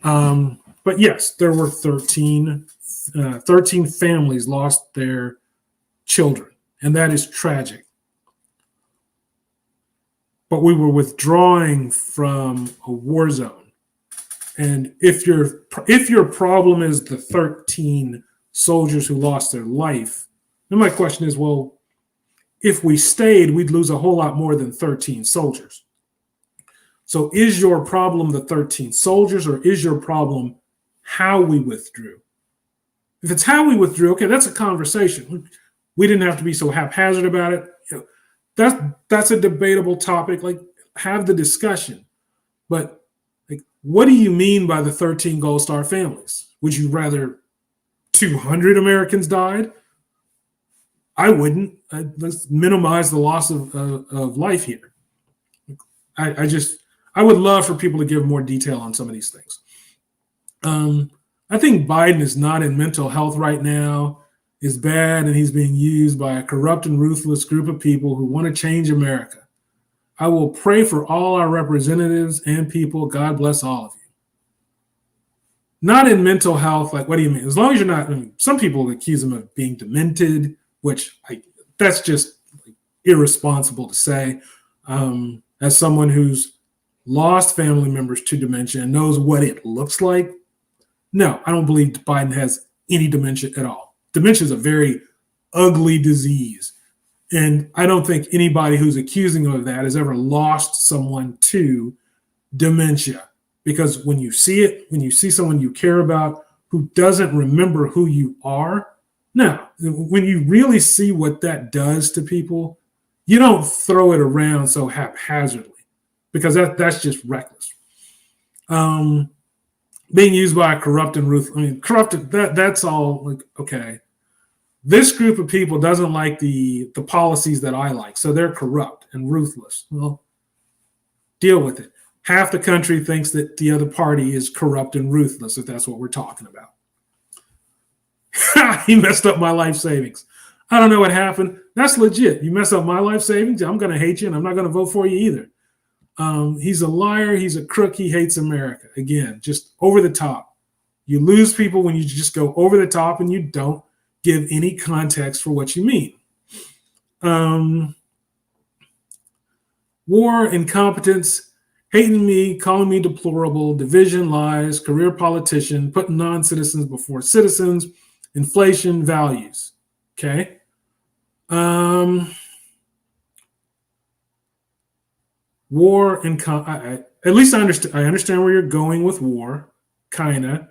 But yes, there were 13 families lost their children, and that is tragic. But we were withdrawing from a war zone, and if your problem is the 13 soldiers who lost their life, then my question is, well, if we stayed, we'd lose a whole lot more than 13 soldiers. So is your problem the 13 soldiers, or is your problem how we withdrew? If it's how we withdrew, okay, that's a conversation. We didn't have to be so haphazard about it. That's a debatable topic. Like, have the discussion. But what do you mean by the 13 Gold Star families? Would you rather 200 Americans died? I wouldn't. Let's minimize the loss of life here. I would love for people to give more detail on some of these things. I think Biden is not in mental health right now. Is bad, and he's being used by a corrupt and ruthless group of people who want to change America. I will pray for all our representatives and people. God bless all of you. Not in mental health. Like, what do you mean? As long as you're not, some people accuse him of being demented, which that's just irresponsible to say. As someone who's lost family members to dementia and knows what it looks like, no, I don't believe Biden has any dementia at all. Dementia is a very ugly disease. And I don't think anybody who's accusing him of that has ever lost someone to dementia. Because when you see it, when you see someone you care about who doesn't remember who you are, now, when you really see what that does to people, you don't throw it around so haphazardly because that's just reckless. Being used by a corrupt and corrupted, that's all like, okay. This group of people doesn't like the policies that I like, so they're corrupt and ruthless. Well, deal with it. Half the country thinks that the other party is corrupt and ruthless, if that's what we're talking about. He messed up my life savings. I don't know what happened. That's legit. You mess up my life savings, I'm going to hate you, and I'm not going to vote for you either. He's a liar. He's a crook. He hates America. Again, just over the top. You lose people when you just go over the top and you don't give any context for what you mean. War, incompetence, hating me, calling me deplorable, division, lies, career politician, putting non-citizens before citizens, inflation, values. Okay. War and at least I understand where you're going with war, kind of.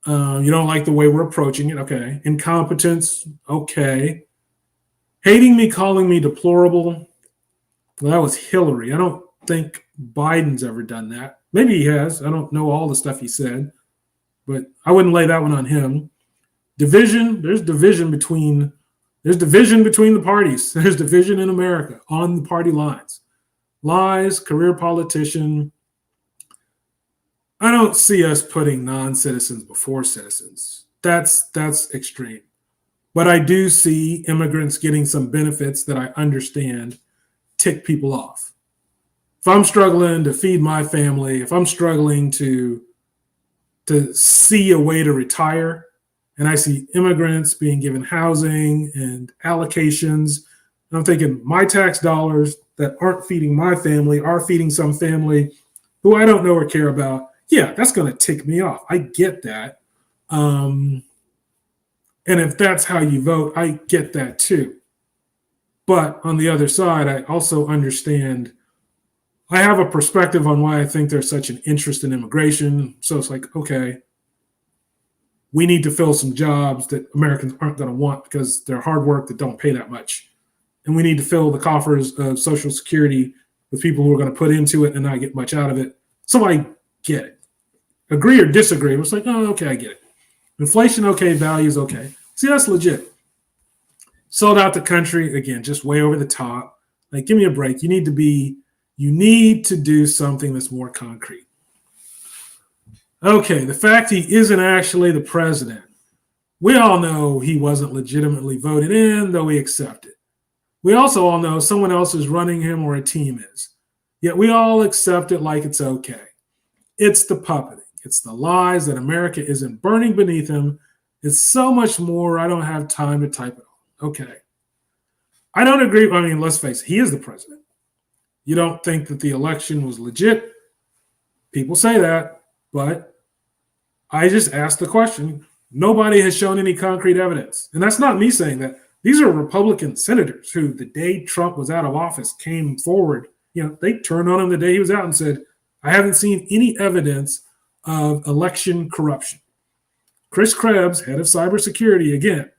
You don't like the way we're approaching it. Okay. Incompetence. Okay. Hating me, calling me deplorable. Well, that was Hillary. I don't think Biden's ever done that. Maybe he has. I don't know all the stuff he said, but I wouldn't lay that one on him. Division. There's division between the parties. There's division in America on the party lines. Lies, career politician. I don't see us putting non-citizens before citizens. That's extreme. But I do see immigrants getting some benefits that I understand tick people off. If I'm struggling to feed my family, if I'm struggling to see a way to retire, and I see immigrants being given housing and allocations, and I'm thinking my tax dollars that aren't feeding my family are feeding some family who I don't know or care about. Yeah, that's going to tick me off. I get that. And if that's how you vote, I get that too. But on the other side, I also understand, I have a perspective on why I think there's such an interest in immigration. So it's like, okay, we need to fill some jobs that Americans aren't going to want because they're hard work that don't pay that much. And we need to fill the coffers of Social Security with people who are going to put into it and not get much out of it. So I get it. Agree or disagree. It's like, oh, okay, I get it. Inflation, okay. Values, okay. See, that's legit. Sold out the country, again, just way over the top. Like, give me a break. You need to do something that's more concrete. Okay, the fact he isn't actually the president. We all know he wasn't legitimately voted in, though we accept it. We also all know someone else is running him or a team is. Yet we all accept it like it's okay. It's the puppeting. It's the lies that America isn't burning beneath him. It's so much more. I don't have time to type it all. Okay. I don't agree. I mean, let's face it. He is the president. You don't think that the election was legit? People say that, but I just asked the question. Nobody has shown any concrete evidence. And that's not me saying that. These are Republican senators who, the day Trump was out of office, came forward. They turned on him the day he was out and said, I haven't seen any evidence of election corruption. Chris Krebs, head of cybersecurity, again,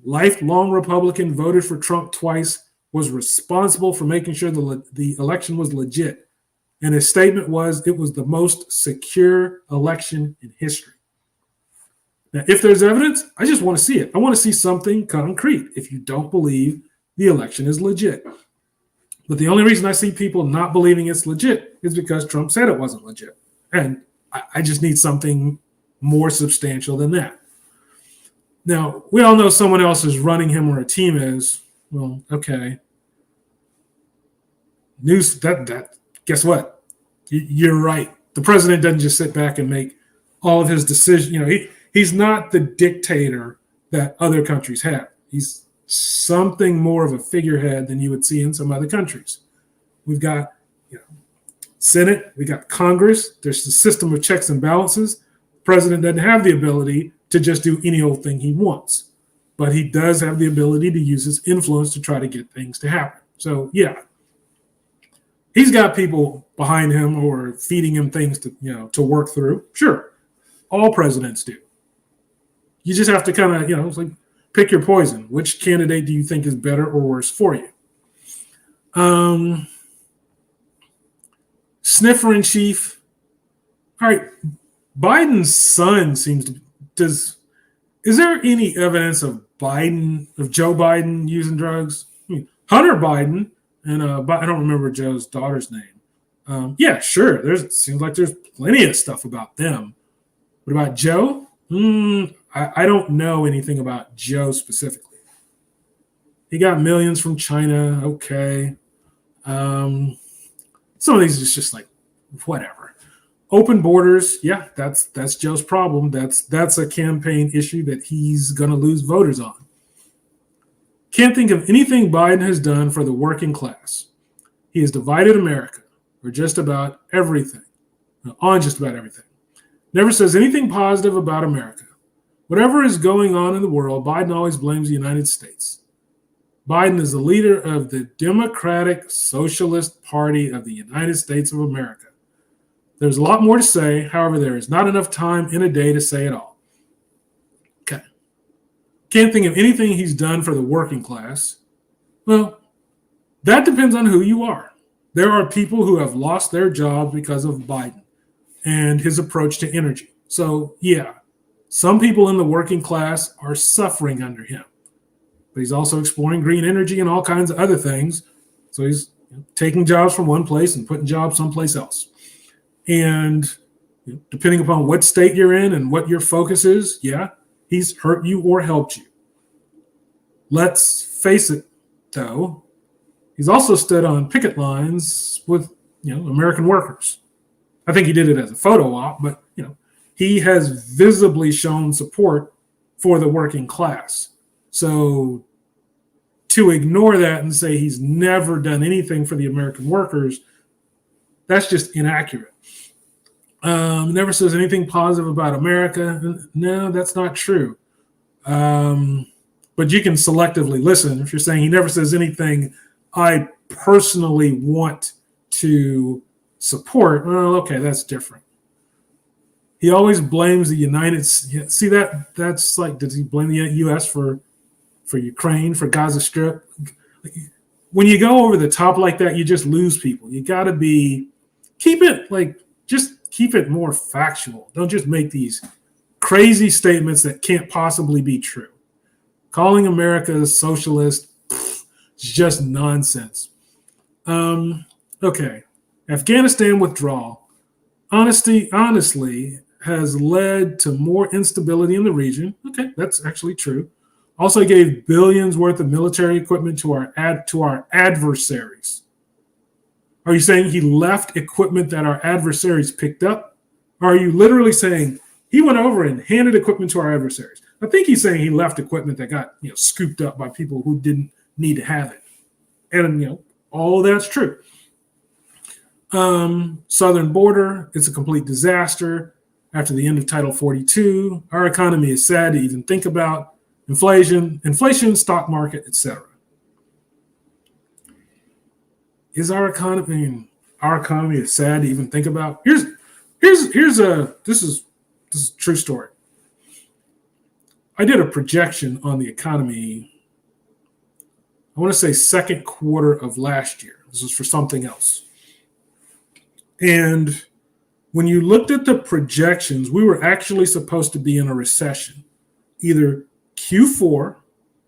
lifelong Republican, voted for Trump twice, was responsible for making sure the election was legit. And his statement was, it was the most secure election in history. Now, if there's evidence, I just want to see it. I want to see something concrete if you don't believe the election is legit. But the only reason I see people not believing it's legit is because Trump said it wasn't legit. And I just need something more substantial than that. Now, we all know someone else is running him or a team is. Well, okay. News that guess what? You're right. The president doesn't just sit back and make all of his decisions. He's not the dictator that other countries have. He's something more of a figurehead than you would see in some other countries. We've got Senate, we got Congress. There's a system of checks and balances. The president doesn't have the ability to just do any old thing he wants, but he does have the ability to use his influence to try to get things to happen. So, yeah, he's got people behind him or feeding him things to work through. Sure, all presidents do. You just have to kind of, it's like pick your poison. Which candidate do you think is better or worse for you? Sniffer in chief. All right, Biden's son seems to is there any evidence of Joe Biden using drugs? I mean, Hunter Biden and I don't remember Joe's daughter's name. Yeah, sure. Seems like there's plenty of stuff about them. What about Joe? I don't know anything about Joe specifically. He got millions from China. Okay. Some of these is just like whatever. Open borders, yeah, that's Joe's problem. That's a campaign issue that he's going to lose voters on. Can't think of anything Biden has done for the working class. He has divided America for just about everything, on just about everything. Never says anything positive about America. Whatever is going on in the world, Biden always blames the United States. Biden is the leader of the Democratic Socialist Party of the United States of America. There's a lot more to say. However, there is not enough time in a day to say it all. Okay. Can't think of anything he's done for the working class. Well, that depends on who you are. There are people who have lost their jobs because of Biden and his approach to energy. So, yeah, some people in the working class are suffering under him. But he's also exploring green energy and all kinds of other things. So he's taking jobs from one place and putting jobs someplace else. And depending upon what state you're in and what your focus is, yeah, he's hurt you or helped you. Let's face it, though, he's also stood on picket lines with, American workers. I think he did it as a photo op, but, he has visibly shown support for the working class. So to ignore that and say he's never done anything for the American workers, that's just inaccurate. Never says anything positive about America. No, that's not true. But you can selectively listen. If you're saying he never says anything I personally want to support, well, okay, that's different. He always blames the United States. See, that's like, does he blame the U.S. for Ukraine, for Gaza Strip? When you go over the top like that, you just lose people. You got to keep it more factual. Don't just make these crazy statements that can't possibly be true. Calling America a socialist is just nonsense. Okay. Afghanistan withdrawal honestly has led to more instability in the region. Okay, that's actually true. Also gave billions worth of military equipment to our adversaries. Are you saying he left equipment that our adversaries picked up? Or are you literally saying he went over and handed equipment to our adversaries? I think he's saying he left equipment that got scooped up by people who didn't need to have it. And all of that's true. Southern border, it's a complete disaster. After the end of Title 42, our economy is sad to even think about. Inflation, stock market, etc. Is our economy is sad to even think about? This is a true story. I did a projection on the economy. I want to say second quarter of last year. This is for something else. And when you looked at the projections, we were actually supposed to be in a recession, either Q4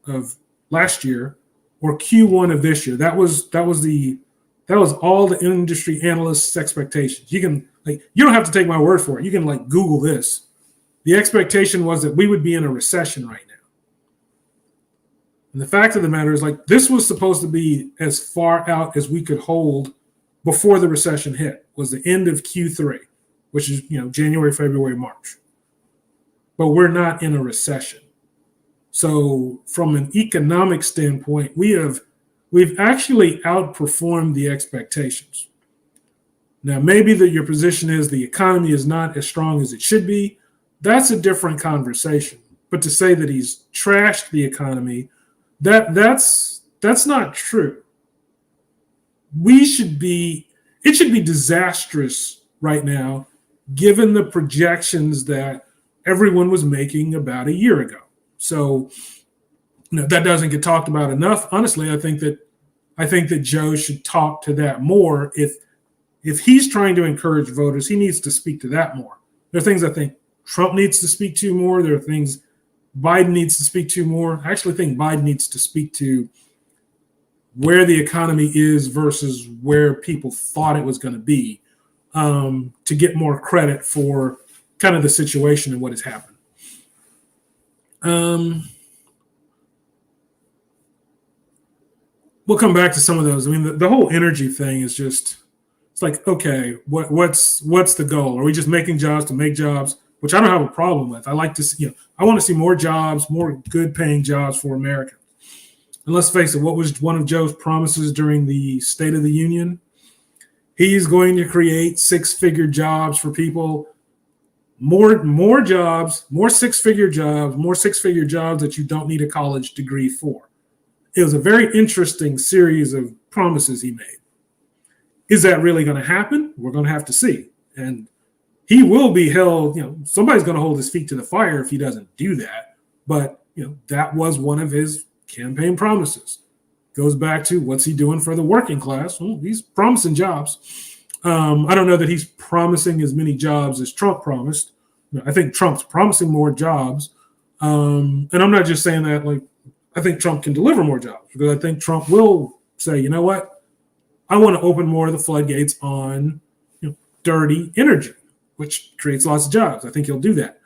of last year or Q1 of this year. That was all the industry analysts' expectations. You don't have to take my word for it. You can Google this. The expectation was that we would be in a recession right now. And the fact of the matter is this was supposed to be as far out as we could hold before the recession hit, was the end of Q3, which is, January, February, March. But we're not in a recession. So from an economic standpoint, we've actually outperformed the expectations. Now, maybe your position is the economy is not as strong as it should be. That's a different conversation. But to say that he's trashed the economy, that's not true. We should be, it should be disastrous right now, given the projections that everyone was making about a year ago. So, that doesn't get talked about enough. Honestly, I think that Joe should talk to that more. If he's trying to encourage voters, he needs to speak to that more. There are things I think Trump needs to speak to more. There are things Biden needs to speak to more. I actually think Biden needs to speak to where the economy is versus where people thought it was going to be, to get more credit for kind of the situation and what has happened. We'll come back to some of those. I mean, the whole energy thing is just, it's like, okay, what's the goal? Are we just making jobs to make jobs? Which I don't have a problem with. I like to see, I want to see more jobs, more good paying jobs for Americans. And let's face it, what was one of Joe's promises during the State of the Union? He's going to create 6-figure jobs for people, more jobs, more 6-figure jobs that you don't need a college degree for. It was a very interesting series of promises he made. Is that really going to happen? We're going to have to see. And he will be held, somebody's going to hold his feet to the fire if he doesn't do that. But, that was one of his campaign promises. Goes back to what's he doing for the working class? Well, he's promising jobs. I don't know that he's promising as many jobs as Trump promised. I think Trump's promising more jobs. And I'm not just saying that, I think Trump can deliver more jobs, because I think Trump will say, you know what? I want to open more of the floodgates on dirty energy, which creates lots of jobs. I think he'll do that.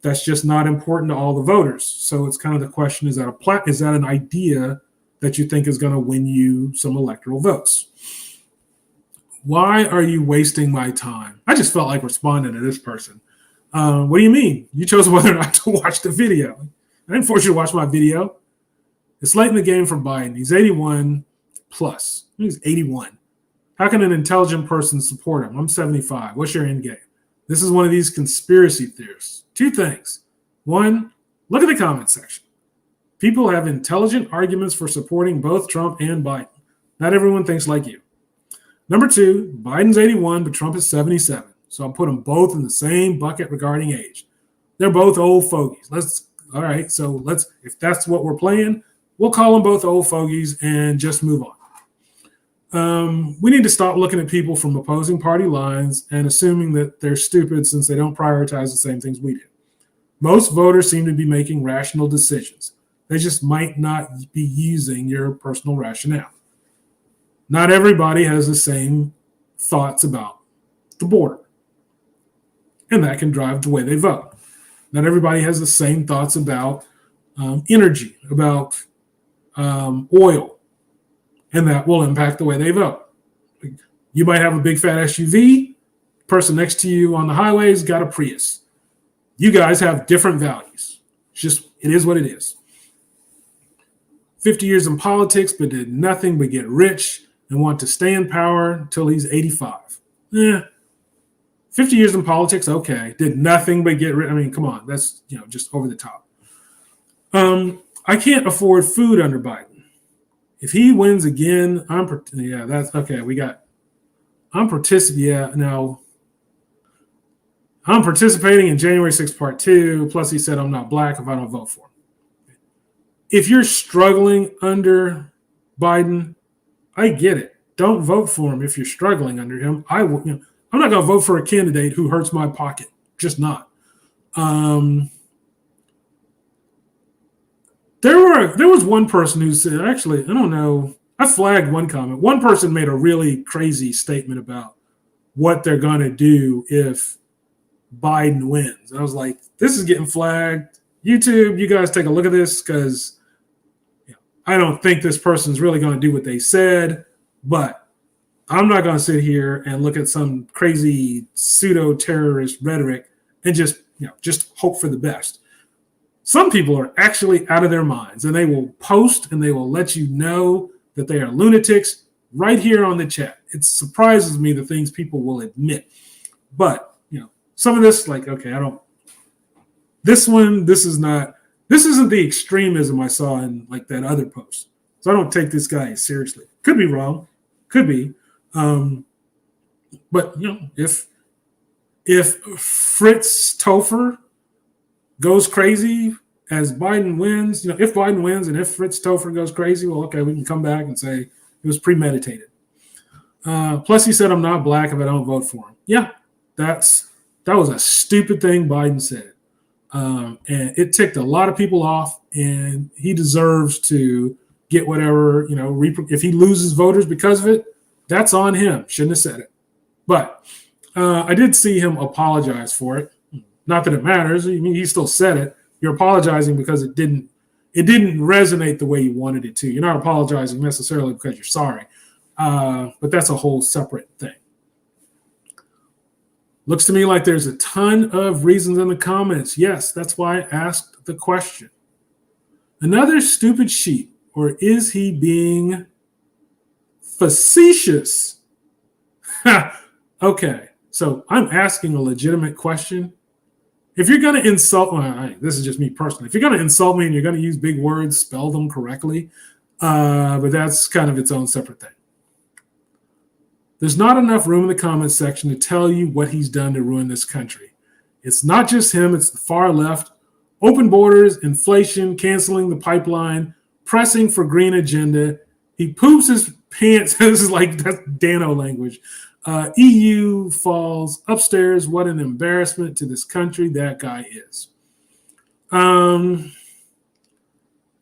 That's just not important to all the voters. So it's kind of the question, is that an idea that you think is going to win you some electoral votes? Why are you wasting my time? I just felt like responding to this person. What do you mean? You chose whether or not to watch the video. I didn't force you to watch my video. It's late in the game for Biden. He's 81 plus. He's 81. How can an intelligent person support him? I'm 75. What's your end game? This is one of these conspiracy theorists. 2 things. 1, look at the comment section. People have intelligent arguments for supporting both Trump and Biden. Not everyone thinks like you. Number 2, Biden's 81, but Trump is 77. So I'll put them both in the same bucket regarding age. They're both old fogies. If that's what we're playing, we'll call them both old fogies and just move on. We need to stop looking at people from opposing party lines and assuming that they're stupid since they don't prioritize the same things we do. Most voters seem to be making rational decisions. They just might not be using your personal rationale. Not everybody has the same thoughts about the border, and that can drive the way they vote. Not everybody has the same thoughts about energy, about oil, and that will impact the way they vote. You might have a big fat SUV. Person next to you on the highway's got a Prius. You guys have different values. It is what it is. 50 years in politics, but did nothing but get rich and want to stay in power until he's 85. 50 years in politics, okay. Did nothing but get rich. I mean, come on. That's, just over the top. I can't afford food under Biden. If he wins again, that's okay. I'm participating in January 6th Part 2. Plus, he said I'm not black if I don't vote for him. If you're struggling under Biden, I get it. Don't vote for him if you're struggling under him. I'm not going to vote for a candidate who hurts my pocket. Just not. There was one person who said, actually, I don't know. I flagged one comment. One person made a really crazy statement about what they're going to do if Biden wins. And I was like, this is getting flagged. YouTube, you guys take a look at this, because I don't think this person's really going to do what they said, but I'm not going to sit here and look at some crazy pseudo-terrorist rhetoric and just hope for the best. Some people are actually out of their minds, and they will post and they will let you know that they are lunatics right here on the chat. It surprises me the things people will admit. But, some of this, this isn't the extremism I saw in that other post. So I don't take this guy seriously. Could be wrong. Could be. But if Fritz Topher goes crazy as Biden wins, if Biden wins and if Fritz Topher goes crazy, well, okay, we can come back and say it was premeditated. Plus, he said, I'm not black if I don't vote for him. Yeah, that was a stupid thing Biden said. And it ticked a lot of people off, and he deserves to get whatever, if he loses voters because of it, that's on him. Shouldn't have said it. But I did see him apologize for it. Not that it matters. I mean, he still said it. You're apologizing because it didn't resonate the way you wanted it to. You're not apologizing necessarily because you're sorry. But that's a whole separate thing. Looks to me like there's a ton of reasons in the comments. Yes, that's why I asked the question. Another stupid sheep, or is he being facetious? Okay, so I'm asking a legitimate question. If you're going to insult, this is just me personally. If you're going to insult me and you're going to use big words, spell them correctly, but that's kind of its own separate thing. There's not enough room in the comments section to tell you what he's done to ruin this country. It's not just him, it's the far left. Open borders, inflation, canceling the pipeline, pressing for green agenda. He poops his pants. This is that's Dano language. EU falls upstairs. What an embarrassment to this country that guy is.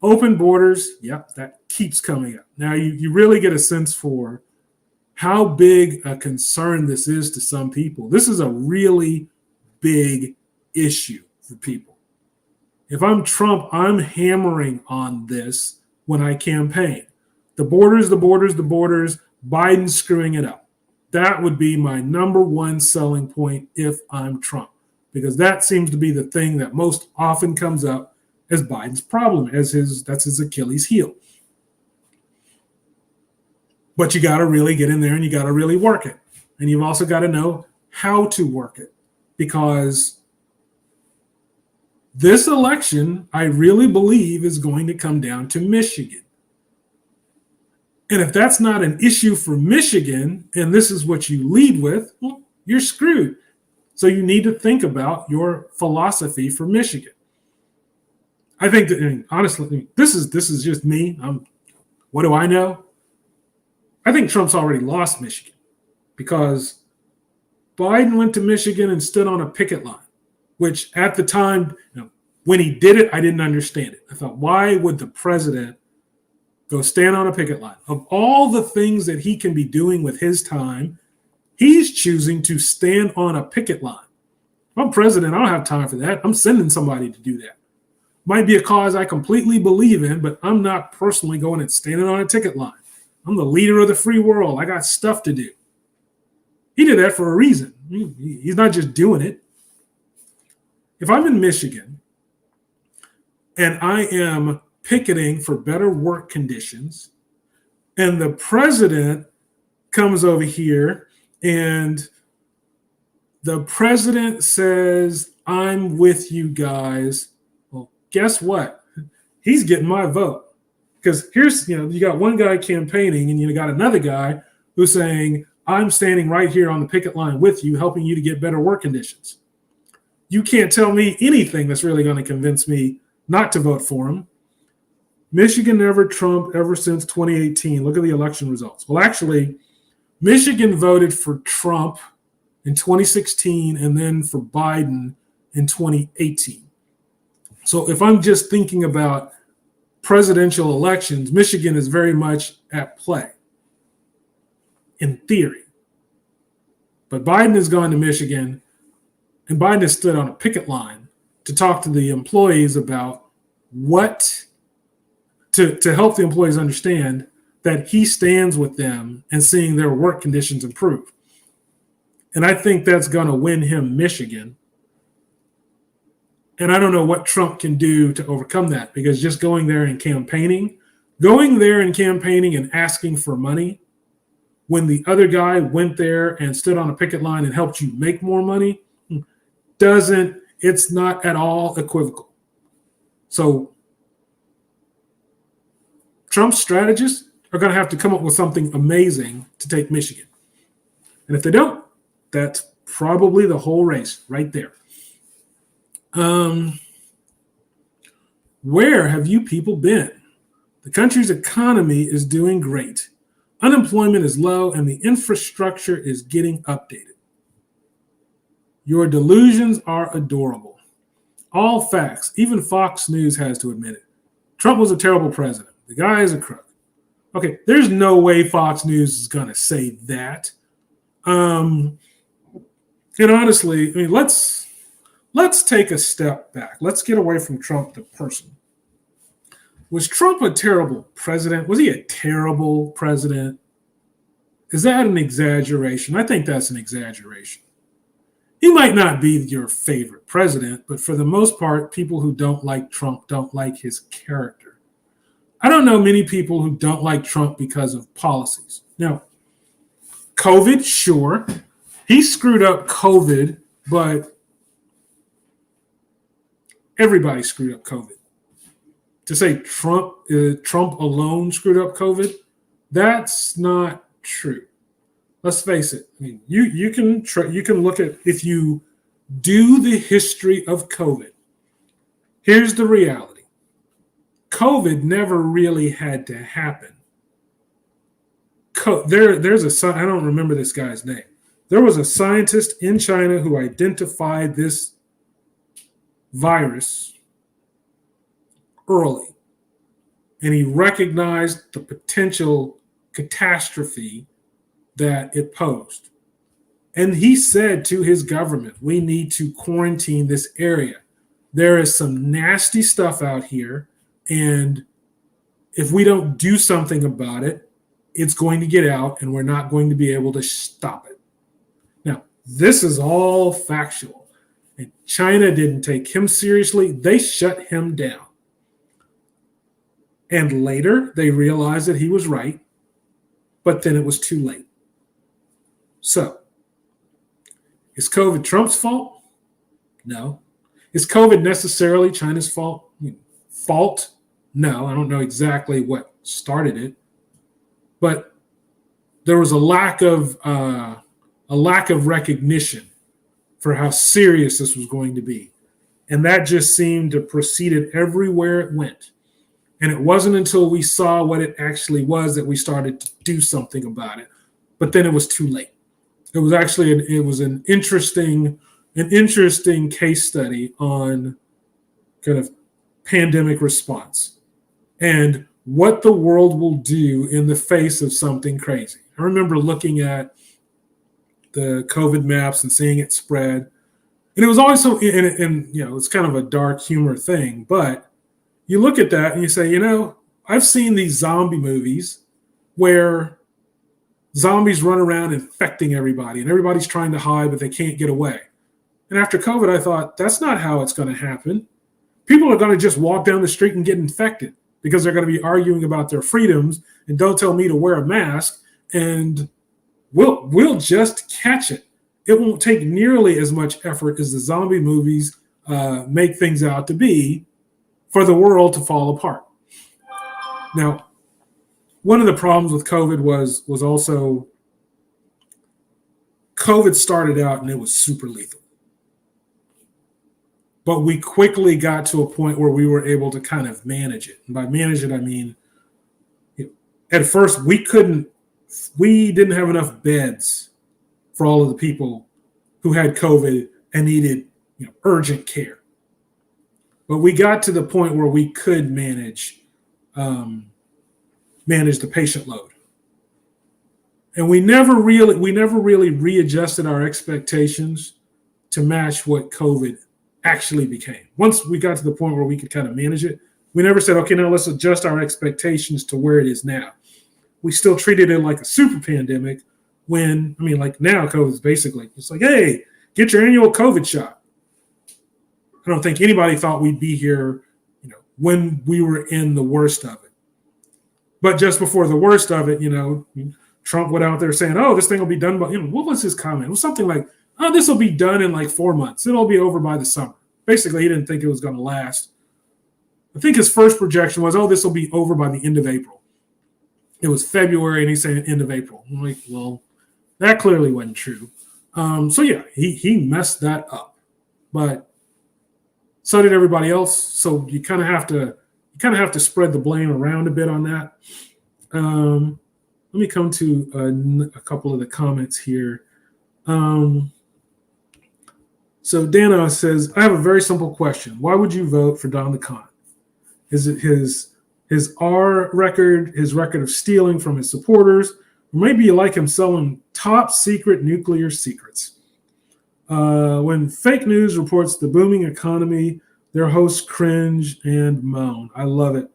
Open borders. Yep, that keeps coming up. Now you really get a sense for how big a concern this is to some people. This is a really big issue for people. If I'm Trump, I'm hammering on this when I campaign. The borders, Biden screwing it up. That would be my number one selling point if I'm Trump, because that seems to be the thing that most often comes up as Biden's problem, that's his Achilles heel. But you got to really get in there and you got to really work it. And you've also got to know how to work it, because this election, I really believe, is going to come down to Michigan. And if that's not an issue for Michigan, and this is what you lead with, well, you're screwed. So you need to think about your philosophy for Michigan. I think that, and honestly, this is just me. What do I know? I think Trump's already lost Michigan, because Biden went to Michigan and stood on a picket line, which at the time, when he did it, I didn't understand it. I thought, why would the president go stand on a picket line? Of all the things that he can be doing with his time, he's choosing to stand on a picket line. If I'm president, I don't have time for that. I'm sending somebody to do that. Might be a cause I completely believe in, but I'm not personally going and standing on a ticket line. I'm the leader of the free world. I got stuff to do. He did that for a reason. He's not just doing it. If I'm in Michigan and I am picketing for better work conditions, and the president comes over here and the president says, I'm with you guys, well, guess what? He's getting my vote. Because here's, you got one guy campaigning and you got another guy who's saying, I'm standing right here on the picket line with you, helping you to get better work conditions. You can't tell me anything that's really going to convince me not to vote for him. Michigan never Trump ever since 2018. Look at the election results. Well, actually, Michigan voted for Trump in 2016 and then for Biden in 2018. So if I'm just thinking about presidential elections, Michigan is very much at play in theory. But Biden has gone to Michigan, and Biden has stood on a picket line to talk to the employees about what to help the employees understand that he stands with them and seeing their work conditions improve. And I think that's going to win him Michigan. And I don't know what Trump can do to overcome that, because just going there and campaigning and asking for money when the other guy went there and stood on a picket line and helped you make more money, it's not at all equivocal. So Trump's strategists are going to have to come up with something amazing to take Michigan. And if they don't, That's probably the whole race right there. Where have you people been? The country's economy is doing great. Unemployment is low and the infrastructure is getting updated. Your delusions are adorable. All facts. Even Fox News has to admit it. Trump was a terrible president. The guy is a crook. Okay, there's no way Fox News is going to say that. And honestly, I mean, let's take a step back. Let's get away from Trump the person. Was Trump a terrible president? Was he a terrible president? Is that an exaggeration? I think that's an exaggeration. He might not be your favorite president, but for the most part, people who don't like Trump don't like his character. I don't know many people who don't like Trump because of policies. Now, COVID, sure. He screwed up COVID, but everybody screwed up COVID. To say Trump alone screwed up COVID, that's not true. Let's face it. I mean, you can look at, if you do the history of COVID. Here's the reality: COVID never really had to happen. There's I don't remember this guy's name. There was a scientist in China who identified this virus early, and he recognized the potential catastrophe that it posed. And he said to his government, we need to quarantine this area. There is some nasty stuff out here, and if we don't do something about it, it's going to get out and we're not going to be able to stop it. Now, this is all factual. And China didn't take him seriously. They shut him down. And later, they realized that he was right, but then it was too late. So, is COVID Trump's fault? No. Is COVID necessarily China's fault? No, I don't know exactly what started it, but there was a lack of recognition for how serious this was going to be, and that just seemed to precede it everywhere it went. And it wasn't until we saw what it actually was that we started to do something about it. But then it was too late. It was actually an interesting case study on kind of pandemic response and what the world will do in the face of something crazy. I remember looking at the COVID maps and seeing it spread, and it was always so. And it's kind of a dark humor thing, but you look at that and you say, I've seen these zombie movies where zombies run around infecting everybody and everybody's trying to hide, but they can't get away. And after COVID, I thought, that's not how it's going to happen. People are going to just walk down the street and get infected because they're going to be arguing about their freedoms and don't tell me to wear a mask, and we'll just catch it. It won't take nearly as much effort as the zombie movies make things out to be for the world to fall apart. Now, one of the problems with COVID was also COVID started out and it was super lethal. But we quickly got to a point where we were able to kind of manage it. And by manage it, I mean, at first we didn't have enough beds for all of the people who had COVID and needed urgent care. But we got to the point where we could manage the patient load, and we never really readjusted our expectations to match what COVID actually became. Once we got to the point where we could kind of manage it, we never said, okay, now let's adjust our expectations to where it is now. We still treated it like a super pandemic when, like now COVID is basically, it's like, hey, get your annual COVID shot. I don't think anybody thought we'd be here, when we were in the worst of it. But just before the worst of it, Trump went out there saying, oh, this thing will be done by, what was his comment? It was something like, oh, this will be done in like 4 months. It'll be over by the summer. Basically, he didn't think it was going to last. I think his first projection was, oh, this will be over by the end of April. It was February, and he's saying end of April. I'm like, well, that clearly wasn't true. So yeah, he messed that up, but so did everybody else. So you kind of have to spread the blame around a bit on that. Let me come to a couple of the comments here. So Dana says, I have a very simple question. Why would you vote for Don the Con? Is it his R record, his record of stealing from his supporters? Or maybe you like him selling top secret nuclear secrets. When fake news reports the booming economy, their hosts cringe and moan. I love it.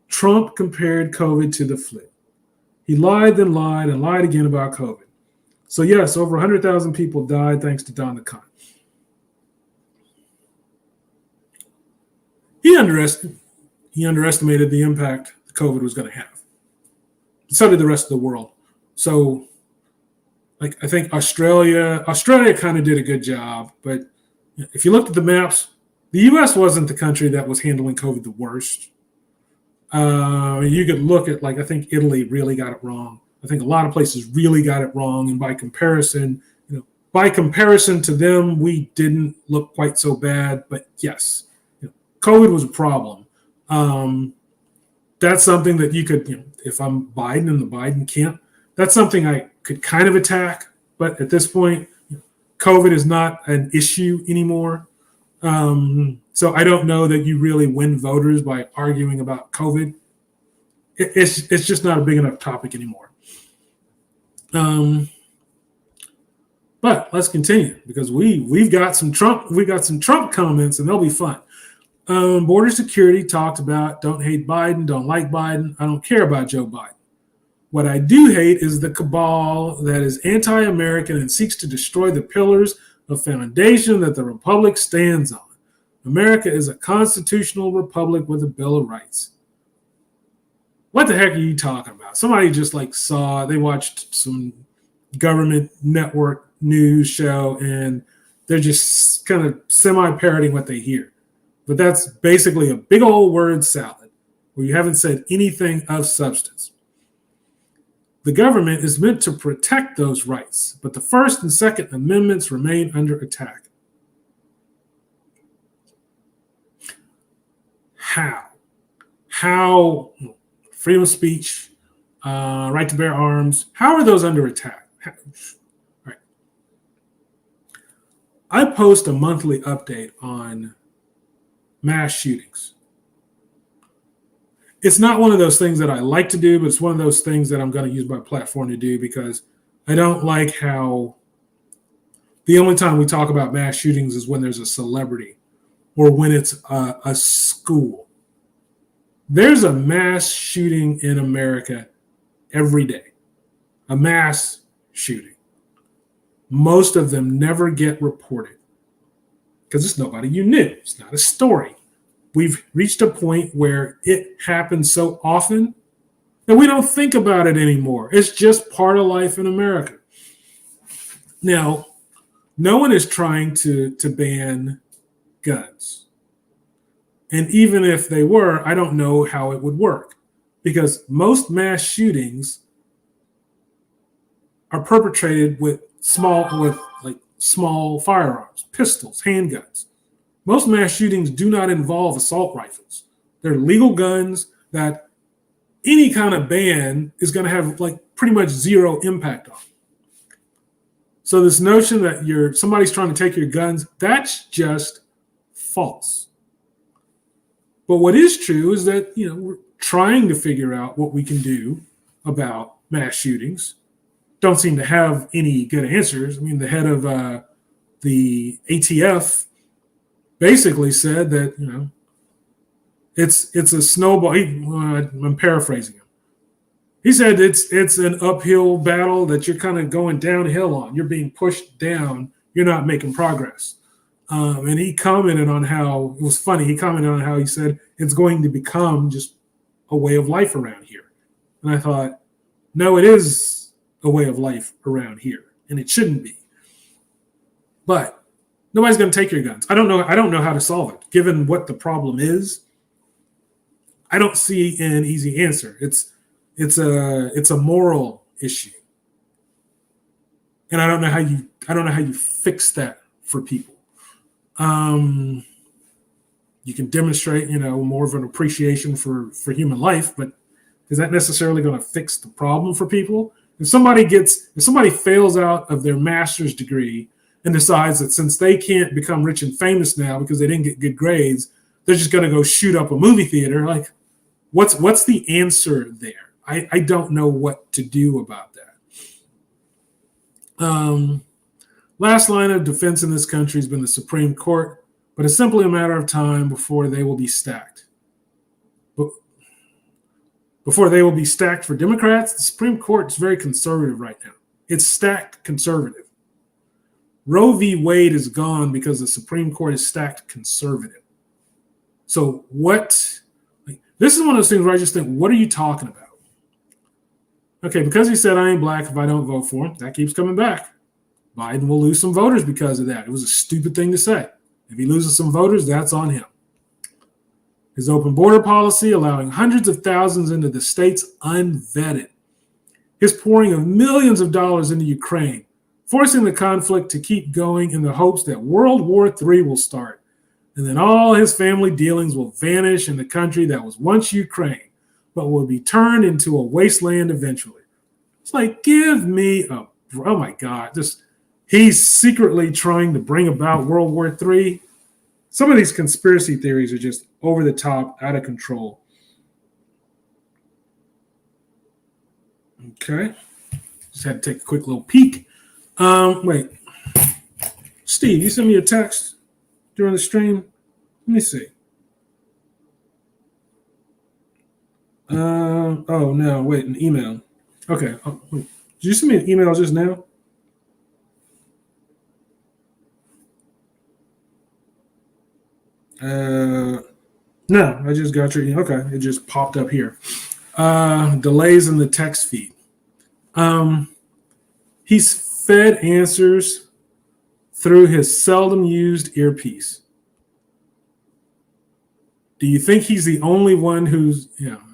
Trump compared COVID to the flu. He lied, then lied, and lied again about COVID. So yes, over 100,000 people died thanks to Don the Con. He underestimated the impact COVID was going to have. So did the rest of the world. So, like, I think Australia kind of did a good job. But if you looked at the maps, the U.S. wasn't the country that was handling COVID the worst. You could look at, like, I think Italy really got it wrong. I think a lot of places really got it wrong. And by comparison to them, we didn't look quite so bad. But yes, COVID was a problem. That's something that you could, if I'm Biden in the Biden camp, that's something I could kind of attack. But at this point, COVID is not an issue anymore. So I don't know that you really win voters by arguing about COVID. It's just not a big enough topic anymore. But let's continue because we've got some Trump comments and they'll be fun. Border security talked about don't hate Biden, don't like Biden. I don't care about Joe Biden. What I do hate is the cabal that is anti-American and seeks to destroy the pillars of foundation that the republic stands on. America is a constitutional republic with a Bill of Rights. What the heck are you talking about? Somebody just they watched some government network news show and they're just kind of semi-parroting what they hear. But that's basically a big old word salad where you haven't said anything of substance. The government is meant to protect those rights, but the First and Second Amendments remain under attack. How freedom of speech, right to bear arms, how are those under attack? Right. I post a monthly update on mass shootings. It's not one of those things that I like to do, but it's one of those things that I'm going to use my platform to do because I don't like how the only time we talk about mass shootings is when there's a celebrity or when it's a school. There's a mass shooting in America every day, a mass shooting. Most of them never get reported because it's nobody you knew. It's not a story. We've reached a point where it happens so often that we don't think about it anymore. It's just part of life in America. Now, no one is trying to ban guns. And even if they were, I don't know how it would work because most mass shootings are perpetrated with small firearms, pistols, handguns. Most mass shootings do not involve assault rifles. They're legal guns that any kind of ban is going to have pretty much zero impact on. So this notion that somebody's trying to take your guns, that's just false. But what is true is that we're trying to figure out what we can do about mass shootings. Don't seem to have any good answers. I mean, the head of the ATF basically said that it's a snowball. I'm paraphrasing him. He said it's an uphill battle that you're kind of going downhill on. You're being pushed down. You're not making progress. And he commented on how it was funny. He commented on how he said it's going to become just a way of life around here. And I thought, no, it is a way of life around here, and it shouldn't be. But nobody's going to take your guns. I don't know how to solve it. Given what the problem is, I don't see an easy answer. It's a moral issue. and I don't know how you fix that for people. You can demonstrate, more of an appreciation for human life, but is that necessarily going to fix the problem for people? If somebody fails out of their master's degree and decides that since they can't become rich and famous now because they didn't get good grades, they're just going to go shoot up a movie theater, like what's the answer there? I don't know what to do about that. Last line of defense in this country has been the Supreme Court, but it's simply a matter of time before they will be stacked. Before they will be stacked for Democrats, the Supreme Court is very conservative right now. It's stacked conservative. Roe v. Wade is gone because the Supreme Court is stacked conservative. So this is one of those things where I just think, what are you talking about? Okay, because he said I ain't black if I don't vote for him, that keeps coming back. Biden will lose some voters because of that. It was a stupid thing to say. If he loses some voters, that's on him. His open border policy, allowing hundreds of thousands into the states unvetted. His pouring of millions of dollars into Ukraine, forcing the conflict to keep going in the hopes that World War III will start. And then all his family dealings will vanish in the country that was once Ukraine, but will be turned into a wasteland eventually. It's like, give me a, oh my God, he's secretly trying to bring about World War III. Some of these conspiracy theories are just over the top, out of control. Okay. Just had to take a quick little peek. Wait. Steve, you sent me a text during the stream? Let me see. Oh, no, wait, an email. Okay. Wait. Did you send me an email just now? No, I just got your email. Okay, it just popped up here. Delays in the text feed. He's fed answers through his seldom used earpiece. Do you think he's the only one who's,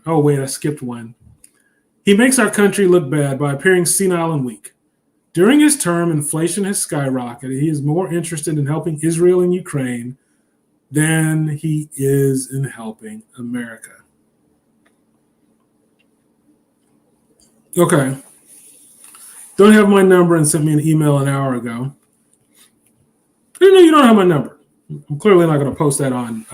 oh, wait, I skipped one. He makes our country look bad by appearing senile and weak. During his term, inflation has skyrocketed. He is more interested in helping Israel and Ukraine than he is in helping America. Okay. Don't have my number and sent me an email an hour ago. You don't have my number. I'm clearly not going to post that on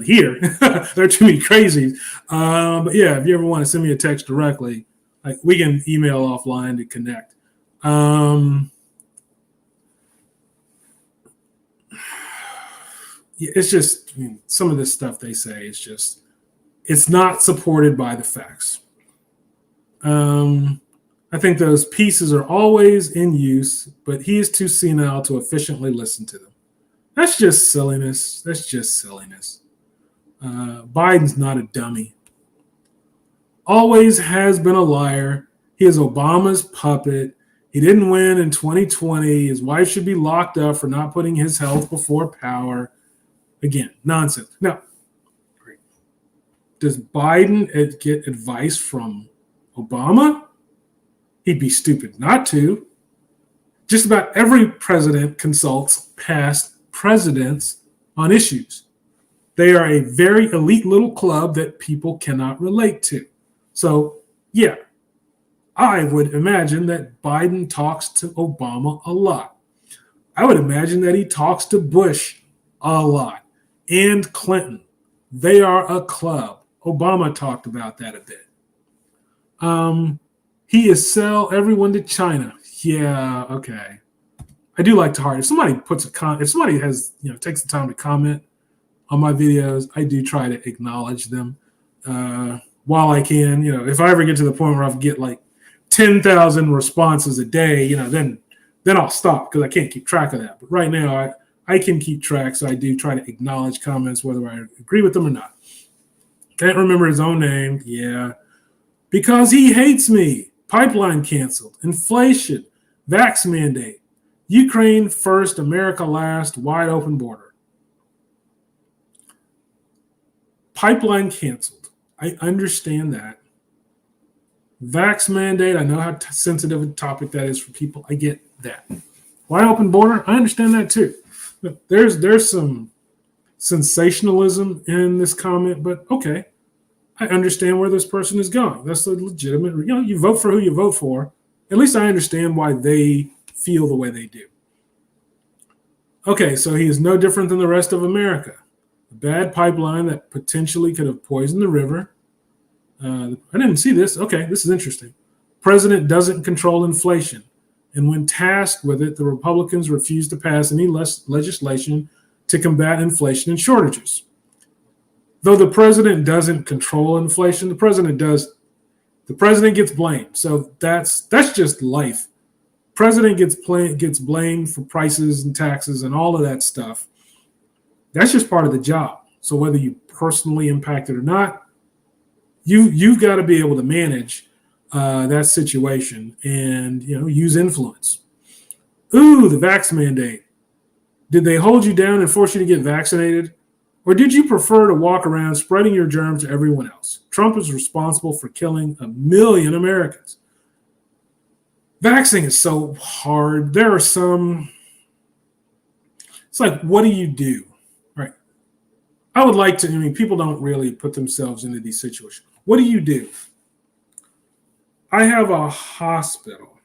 here. There are too many crazies. But yeah, if you ever want to send me a text directly, like we can email offline to connect. It's just, some of this stuff they say is just, it's not supported by the facts. I think those pieces are always in use, but he is too senile to efficiently listen to them. That's just silliness. Biden's not a dummy. Always has been a liar. He is Obama's puppet. He didn't win in 2020. His wife should be locked up for not putting his health before power. Again, nonsense. Now, does Biden get advice from Obama? He'd be stupid not to. Just about every president consults past presidents on issues. They are a very elite little club that people cannot relate to. So, yeah, I would imagine that Biden talks to Obama a lot. I would imagine that he talks to Bush a lot and Clinton. They are a club. Obama talked about that a bit. He is sell everyone to China. Yeah, okay. I do like to heart. If somebody if somebody has, takes the time to comment on my videos, I do try to acknowledge them while I can. If I ever get to the point where I get like 10,000 responses a day, then I'll stop because I can't keep track of that. But right now, I can keep track, so I do try to acknowledge comments whether I agree with them or not. Can't remember his own name. Yeah. Because he hates me. Pipeline canceled. Inflation. Vax mandate. Ukraine first, America last. Wide open border. Pipeline canceled. I understand that. Vax mandate. I know how sensitive a topic that is for people. I get that. Why open border? I understand that too. But there's some sensationalism in this comment, but okay, I understand where this person is going. That's a legitimate, you vote for who you vote for. At least I understand why they feel the way they do. Okay, so he is no different than the rest of America. A bad pipeline that potentially could have poisoned the river. I didn't see this. Okay, this is interesting. President doesn't control inflation. And when tasked with it, the Republicans refused to pass any legislation to combat inflation and shortages. Though the president doesn't control inflation, the president does. The president gets blamed. So that's just life. President gets blamed for prices and taxes and all of that stuff. That's just part of the job. So whether you personally impact it or not, you've got to be able to manage that situation and use influence. Ooh, the vax mandate. Did they hold you down and force you to get vaccinated? Or did you prefer to walk around spreading your germs to everyone else? Trump is responsible for killing 1 million Americans. Vaccine is so hard. There are some, it's like, what do you do? Right. I would like to, people don't really put themselves into these situations. What do you do? I have a hospital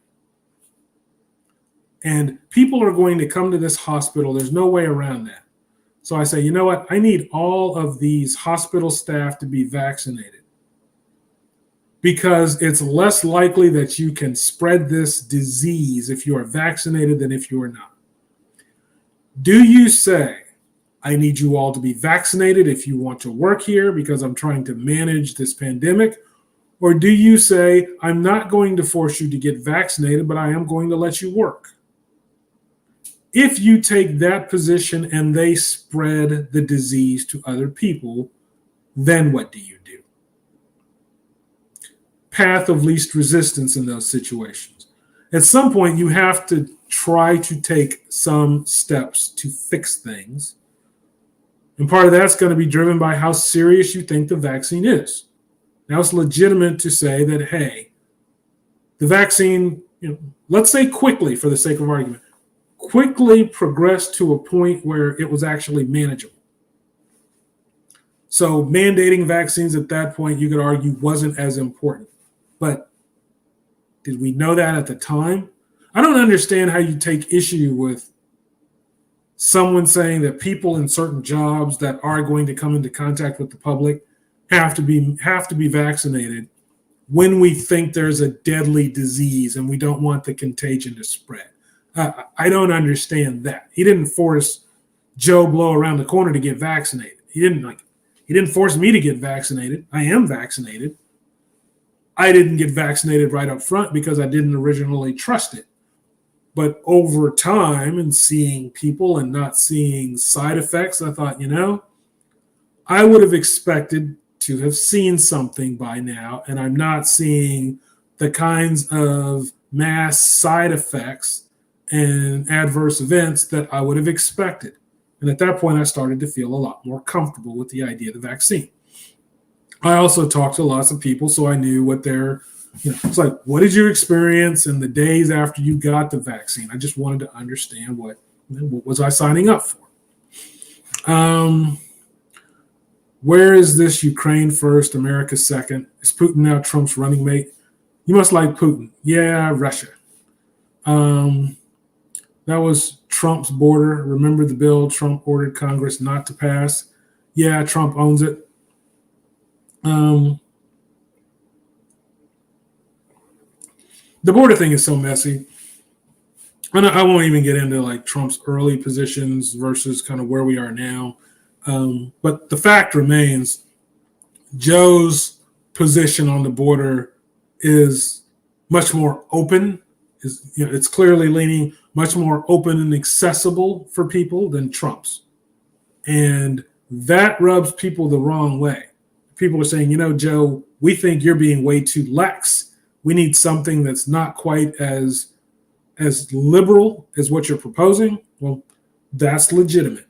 and people are going to come to this hospital. There's no way around that. So I say, you know what? I need all of these hospital staff to be vaccinated because it's less likely that you can spread this disease if you are vaccinated than if you are not. Do you say, I need you all to be vaccinated if you want to work here because I'm trying to manage this pandemic? Or do you say, I'm not going to force you to get vaccinated, but I am going to let you work? If you take that position and they spread the disease to other people, then what do you do? Path of least resistance in those situations. At some point, you have to try to take some steps to fix things. And part of that's going to be driven by how serious you think the vaccine is. Now, it's legitimate to say that, hey, the vaccine, let's say quickly, for the sake of argument, quickly progressed to a point where it was actually manageable. So mandating vaccines at that point, you could argue, wasn't as important. But did we know that at the time? I don't understand how you take issue with someone saying that people in certain jobs that are going to come into contact with the public have to be vaccinated when we think there's a deadly disease and we don't want the contagion to spread. I don't understand that. He didn't force Joe Blow around the corner to get vaccinated. He didn't force me to get vaccinated. I am vaccinated. I didn't get vaccinated right up front because I didn't originally trust it. But over time and seeing people and not seeing side effects, I thought, I would have expected to have seen something by now, and I'm not seeing the kinds of mass side effects and adverse events that I would have expected. And at that point, I started to feel a lot more comfortable with the idea of the vaccine. I also talked to lots of people, so I knew what it's like, what did you experience in the days after you got the vaccine? I just wanted to understand what was I signing up for. Where is this Ukraine first, America second? Is Putin now Trump's running mate? You must like Putin. Yeah, Russia. That was Trump's border. Remember the bill Trump ordered Congress not to pass? Yeah, Trump owns it. The border thing is so messy. And I won't even get into like Trump's early positions versus kind of where we are now. But the fact remains, Joe's position on the border is much more open. It's clearly leaning much more open and accessible for people than Trump's. And that rubs people the wrong way. People are saying, Joe, we think you're being way too lax. We need something that's not quite as liberal as what you're proposing. Well, that's legitimate.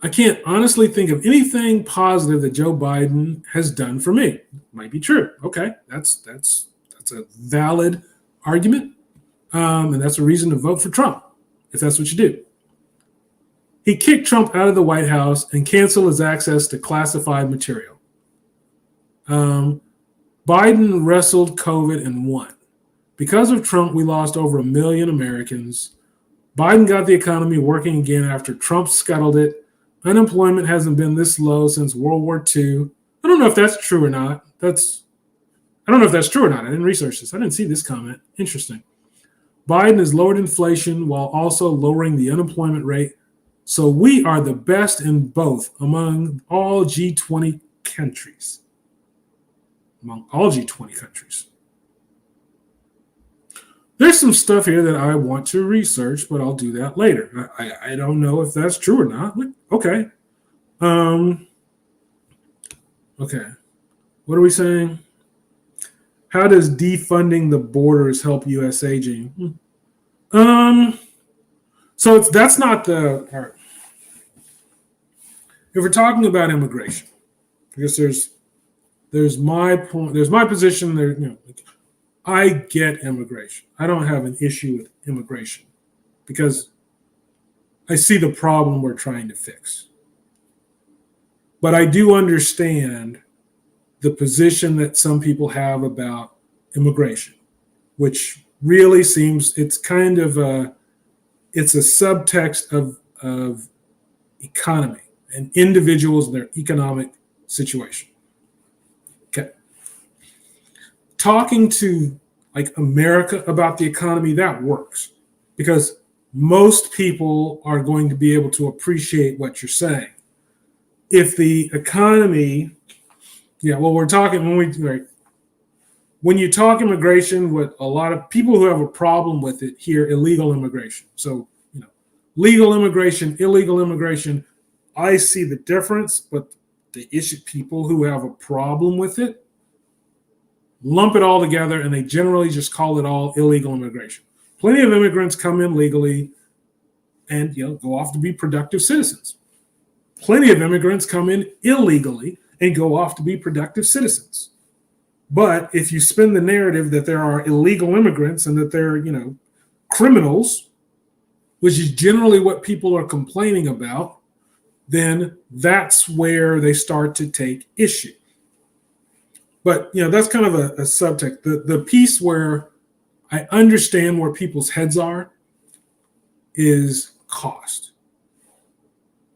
I can't honestly think of anything positive that Joe Biden has done for me. Might be true. Okay, that's a valid argument. And that's a reason to vote for Trump, if that's what you do. He kicked Trump out of the White House and canceled his access to classified material. Biden wrestled COVID and won. Because of Trump, we lost over 1 million Americans. Biden got the economy working again after Trump scuttled it. Unemployment hasn't been this low since World War II. I don't know if that's true or not. I don't know if that's true or not. I didn't research this. I didn't see this comment. Interesting. Biden has lowered inflation while also lowering the unemployment rate. So we are the best in both among all G20 countries. Among all G20 countries. There's some stuff here that I want to research, but I'll do that later. I don't know if that's true or not. Okay. Okay. What are we saying? How does defunding the borders help U.S. aging? So that's not the part. If we're talking about immigration, because there's my point, there's my position there. I get immigration. I don't have an issue with immigration because I see the problem we're trying to fix. But I do understand the position that some people have about immigration, which really seems it's kind of it's a subtext of economy and individuals and their economic situation. Okay. Talking to like America about the economy, that works because most people are going to be able to appreciate what you're saying. If the economy, we're talking when you talk immigration, with a lot of people who have a problem with it here, illegal immigration. So, legal immigration, illegal immigration, I see the difference, but the issue, people who have a problem with it, lump it all together, and they generally just call it all illegal immigration. Plenty of immigrants come in legally and go off to be productive citizens. Plenty of immigrants come in illegally and go off to be productive citizens. But if you spin the narrative that there are illegal immigrants and that they're, criminals, which is generally what people are complaining about, then that's where they start to take issue. But, that's kind of a subtext. The piece where I understand where people's heads are is cost.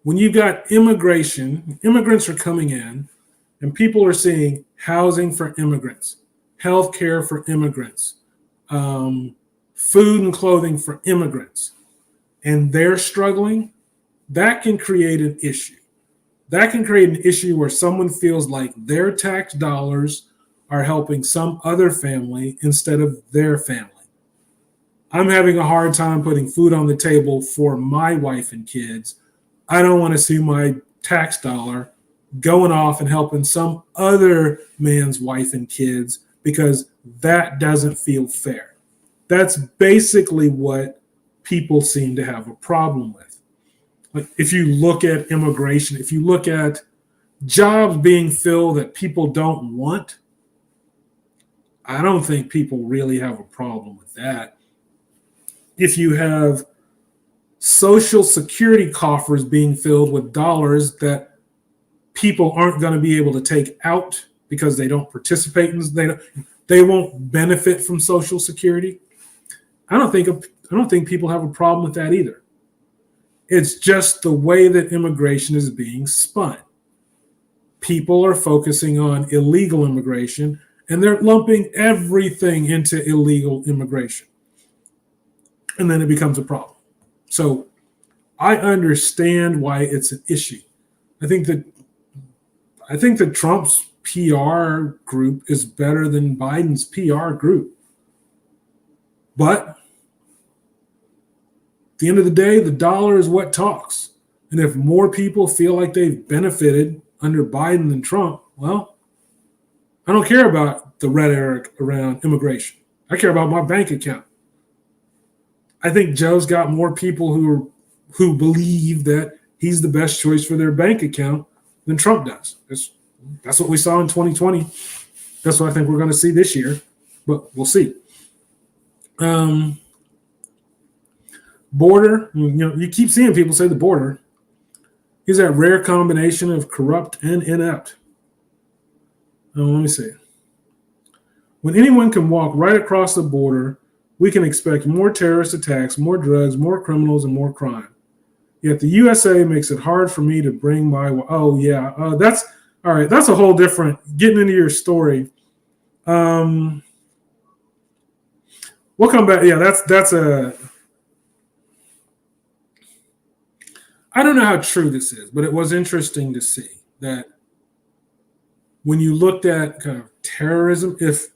When you've got immigration, immigrants are coming in, and people are seeing housing for immigrants, healthcare for immigrants, food and clothing for immigrants, and they're struggling, that can create an issue. That can create an issue where someone feels like their tax dollars are helping some other family instead of their family. I'm having a hard time putting food on the table for my wife and kids. I don't want to see my tax dollar going off and helping some other man's wife and kids because that doesn't feel fair. That's basically what people seem to have a problem with. Like if you look at immigration, if you look at jobs being filled that people don't want, I don't think people really have a problem with that. If you have Social Security coffers being filled with dollars that people aren't going to be able to take out because they don't participate in, they won't benefit from Social Security. I don't think people have a problem with that either. It's just the way that immigration is being spun. People are focusing on illegal immigration, and they're lumping everything into illegal immigration. And then it becomes a problem. So I understand why it's an issue. I think that Trump's PR group is better than Biden's PR group. But at the end of the day, the dollar is what talks. And if more people feel like they've benefited under Biden than Trump, well, I don't care about the rhetoric around immigration. I care about my bank account. I think Joe's got more people who believe that he's the best choice for their bank account than Trump does. That's what we saw in 2020. That's what I think we're going to see this year, but we'll see. Border, you keep seeing people say the border is that rare combination of corrupt and inept. Let me see. When anyone can walk right across the border, we can expect more terrorist attacks, more drugs, more criminals, and more crime. Yet the USA makes it hard for me to bring my. Oh yeah, that's all right. That's a whole different. Getting into your story. We'll come back. Yeah, that's a. I don't know how true this is, but it was interesting to see that when you looked at kind of terrorism, if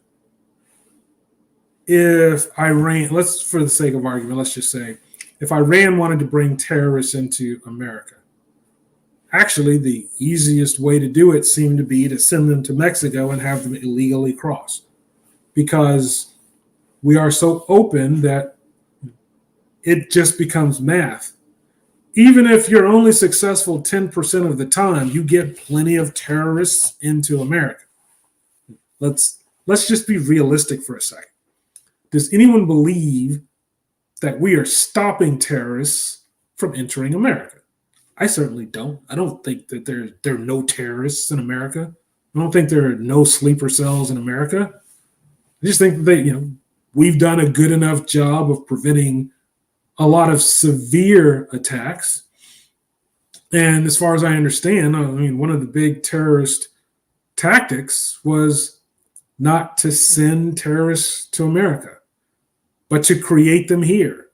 Iran, let's for the sake of argument, let's just say, if Iran wanted to bring terrorists into America, actually the easiest way to do it seemed to be to send them to Mexico and have them illegally cross, because we are so open that it just becomes math. Even if you're only successful 10% of the time, you get plenty of terrorists into America. Let's just be realistic for a second. Does anyone believe that we are stopping terrorists from entering America? I certainly don't. I don't think that there are no terrorists in America. I don't think there are no sleeper cells in America. I just think that we've done a good enough job of preventing a lot of severe attacks. And as far as I understand, one of the big terrorist tactics was not to send terrorists to America, but to create them here.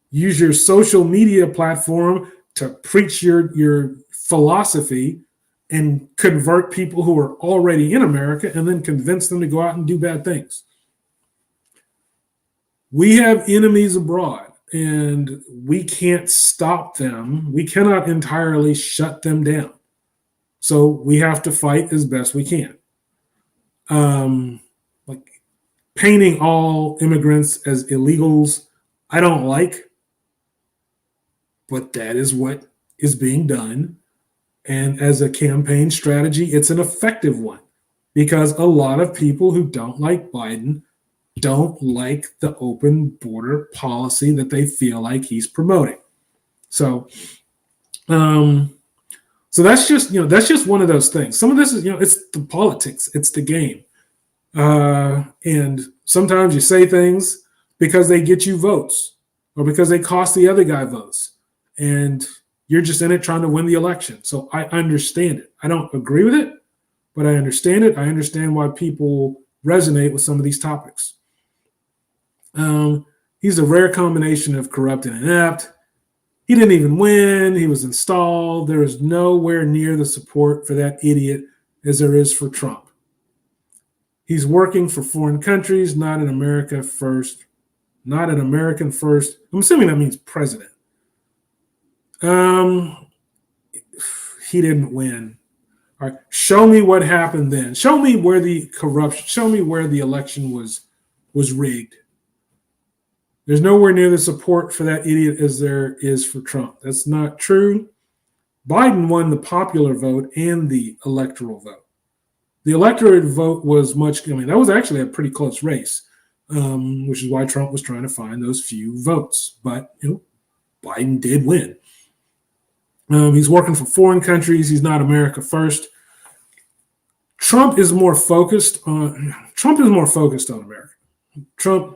Use your social media platform to preach your philosophy and convert people who are already in America and then convince them to go out and do bad things. We have enemies abroad, and we can't stop them. We cannot entirely shut them down. So we have to fight as best we can. Like painting all immigrants as illegals, I don't like, but that is what is being done. And as a campaign strategy, it's an effective one, because a lot of people who don't like Biden don't like the open border policy that they feel like he's promoting. So that's just one of those things. Some of this is, it's the politics, it's the game. And sometimes you say things because they get you votes or because they cost the other guy votes, and you're just in it trying to win the election. So I understand it. I don't agree with it, but I understand it. I understand why people resonate with some of these topics. He's a rare combination of corrupt and inept. He didn't even win. He was installed. There is nowhere near the support for that idiot as there is for Trump. He's working for foreign countries, not an America first, not an American first. I'm assuming that means president. He didn't win. All right, show me what happened then. Show me where the corruption. Show me where the election was rigged. There's nowhere near the support for that idiot as there is for Trump. That's not true. Biden won the popular vote and the electoral vote. The electorate vote was that was actually a pretty close race, which is why Trump was trying to find those few votes. But, Biden did win. He's working for foreign countries. He's not America first. Trump is more focused on America. Trump,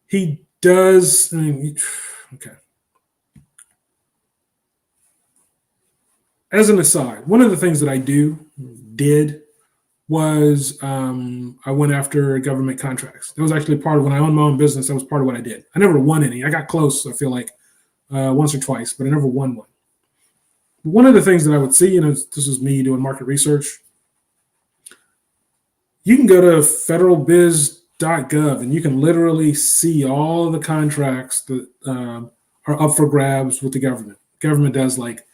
he does. Okay. As an aside, one of the things that I did was I went after government contracts. That was actually part of when I owned my own business. That was part of what I did. I never won any. I got close, I feel like, once or twice, but I never won one. But one of the things that I would see, this is me doing market research. You can go to federalbiz.gov and you can literally see all of the contracts that are up for grabs with the government. The government does like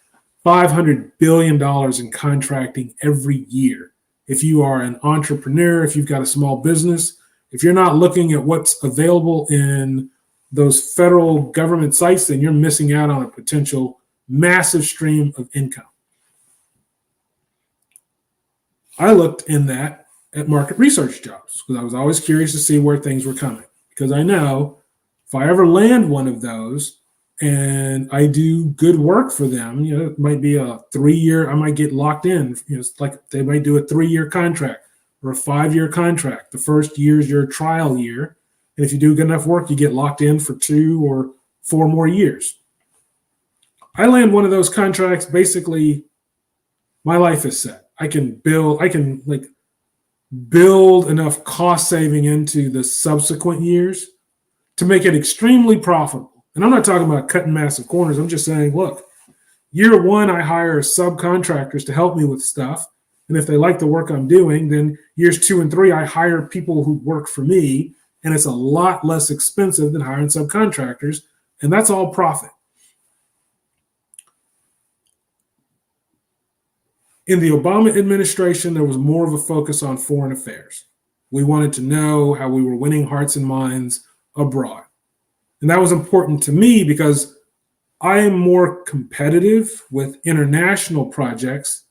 $500 billion in contracting every year. If you are an entrepreneur, if you've got a small business, if you're not looking at what's available in those federal government sites, then you're missing out on a potential massive stream of income. I looked in that at market research jobs because I was always curious to see where things were coming, because I know If I ever land one of those and I do good work for them, it might be a 3-year, I might get locked in. It's like they might do a 3-year contract or a 5-year contract. The first year is your trial year. And if you do good enough work, you get locked in for 2 or 4 more years. I land one of those contracts, basically my life is set. I can build enough cost saving into the subsequent years to make it extremely profitable. And I'm not talking about cutting massive corners. I'm just saying, look, year 1, I hire subcontractors to help me with stuff. And if they like the work I'm doing, then years 2 and 3, I hire people who work for me. And it's a lot less expensive than hiring subcontractors. And that's all profit. In the Obama administration, there was more of a focus on foreign affairs. We wanted to know how we were winning hearts and minds abroad. And that was important to me because I am more competitive with international projects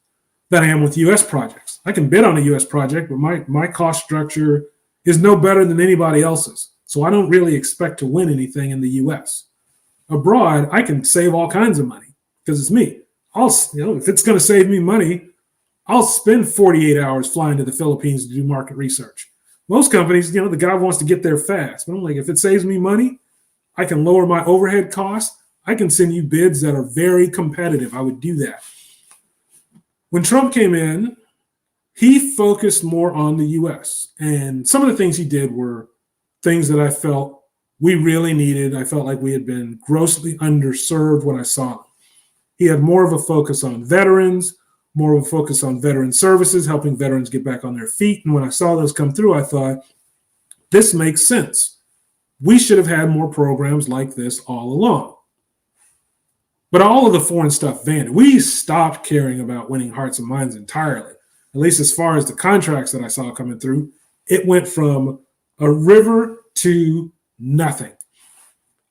than I am with U.S. projects. I can bid on a U.S. project, but my cost structure is no better than anybody else's. So I don't really expect to win anything in the U.S. Abroad, I can save all kinds of money because it's me. If it's going to save me money, I'll spend 48 hours flying to the Philippines to do market research. Most companies, the guy wants to get there fast. But I'm like, if it saves me money, I can lower my overhead costs. I can send you bids that are very competitive. I would do that. When Trump came in, he focused more on the U.S. And some of the things he did were things that I felt we really needed. I felt like we had been grossly underserved when I saw them. He had more of a focus on veterans, more of a focus on veteran services, helping veterans get back on their feet. And when I saw those come through, I thought, this makes sense. We should have had more programs like this all along. But all of the foreign stuff vanished. We stopped caring about winning hearts and minds entirely, at least as far as the contracts that I saw coming through. It went from a river to nothing.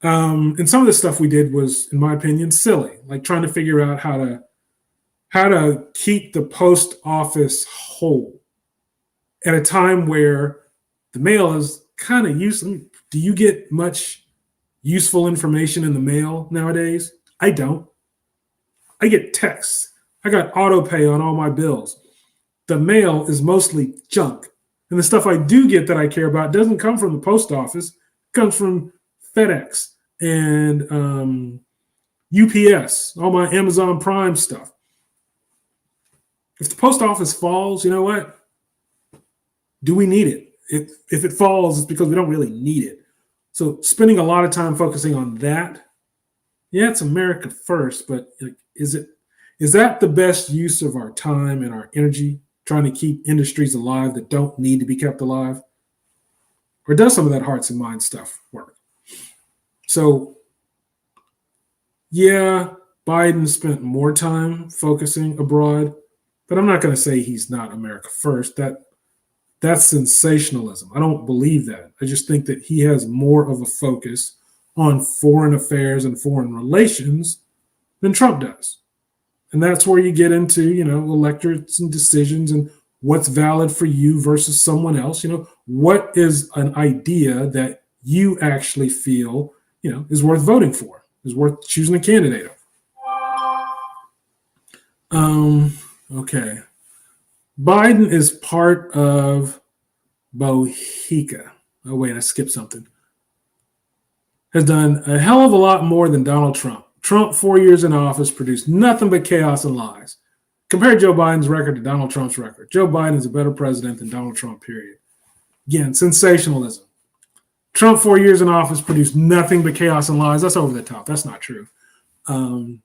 And some of the stuff we did was, in my opinion, silly, like trying to figure out how to keep the post office whole at a time where the mail is kind of useless. Do you get much useful information in the mail nowadays? I don't. I get texts. I got auto pay on all my bills. The mail is mostly junk. And the stuff I do get that I care about doesn't come from the post office. It comes from FedEx and UPS, all my Amazon Prime stuff. If the post office falls, you know what? Do we need it? If it falls, it's because we don't really need it. So spending a lot of time focusing on that, yeah, it's America first, but is that the best use of our time and our energy, trying to keep industries alive that don't need to be kept alive? Or does some of that hearts and minds stuff work? So, yeah, Biden spent more time focusing abroad, but I'm not going to say he's not America first. That's sensationalism. I don't believe that. I just think that he has more of a focus on foreign affairs and foreign relations than Trump does. And that's where you get into, electorates and decisions and what's valid for you versus someone else. What is an idea that you actually feel, is worth voting for, is worth choosing a candidate of. Okay. Biden is part of Bohica. Oh, wait, I skipped something. Has done a hell of a lot more than Donald Trump. Trump, 4 years in office, produced nothing but chaos and lies. Compare Joe Biden's record to Donald Trump's record. Joe Biden is a better president than Donald Trump, period. Again, sensationalism. Trump, 4 years in office, produced nothing but chaos and lies. That's over the top. That's not true. I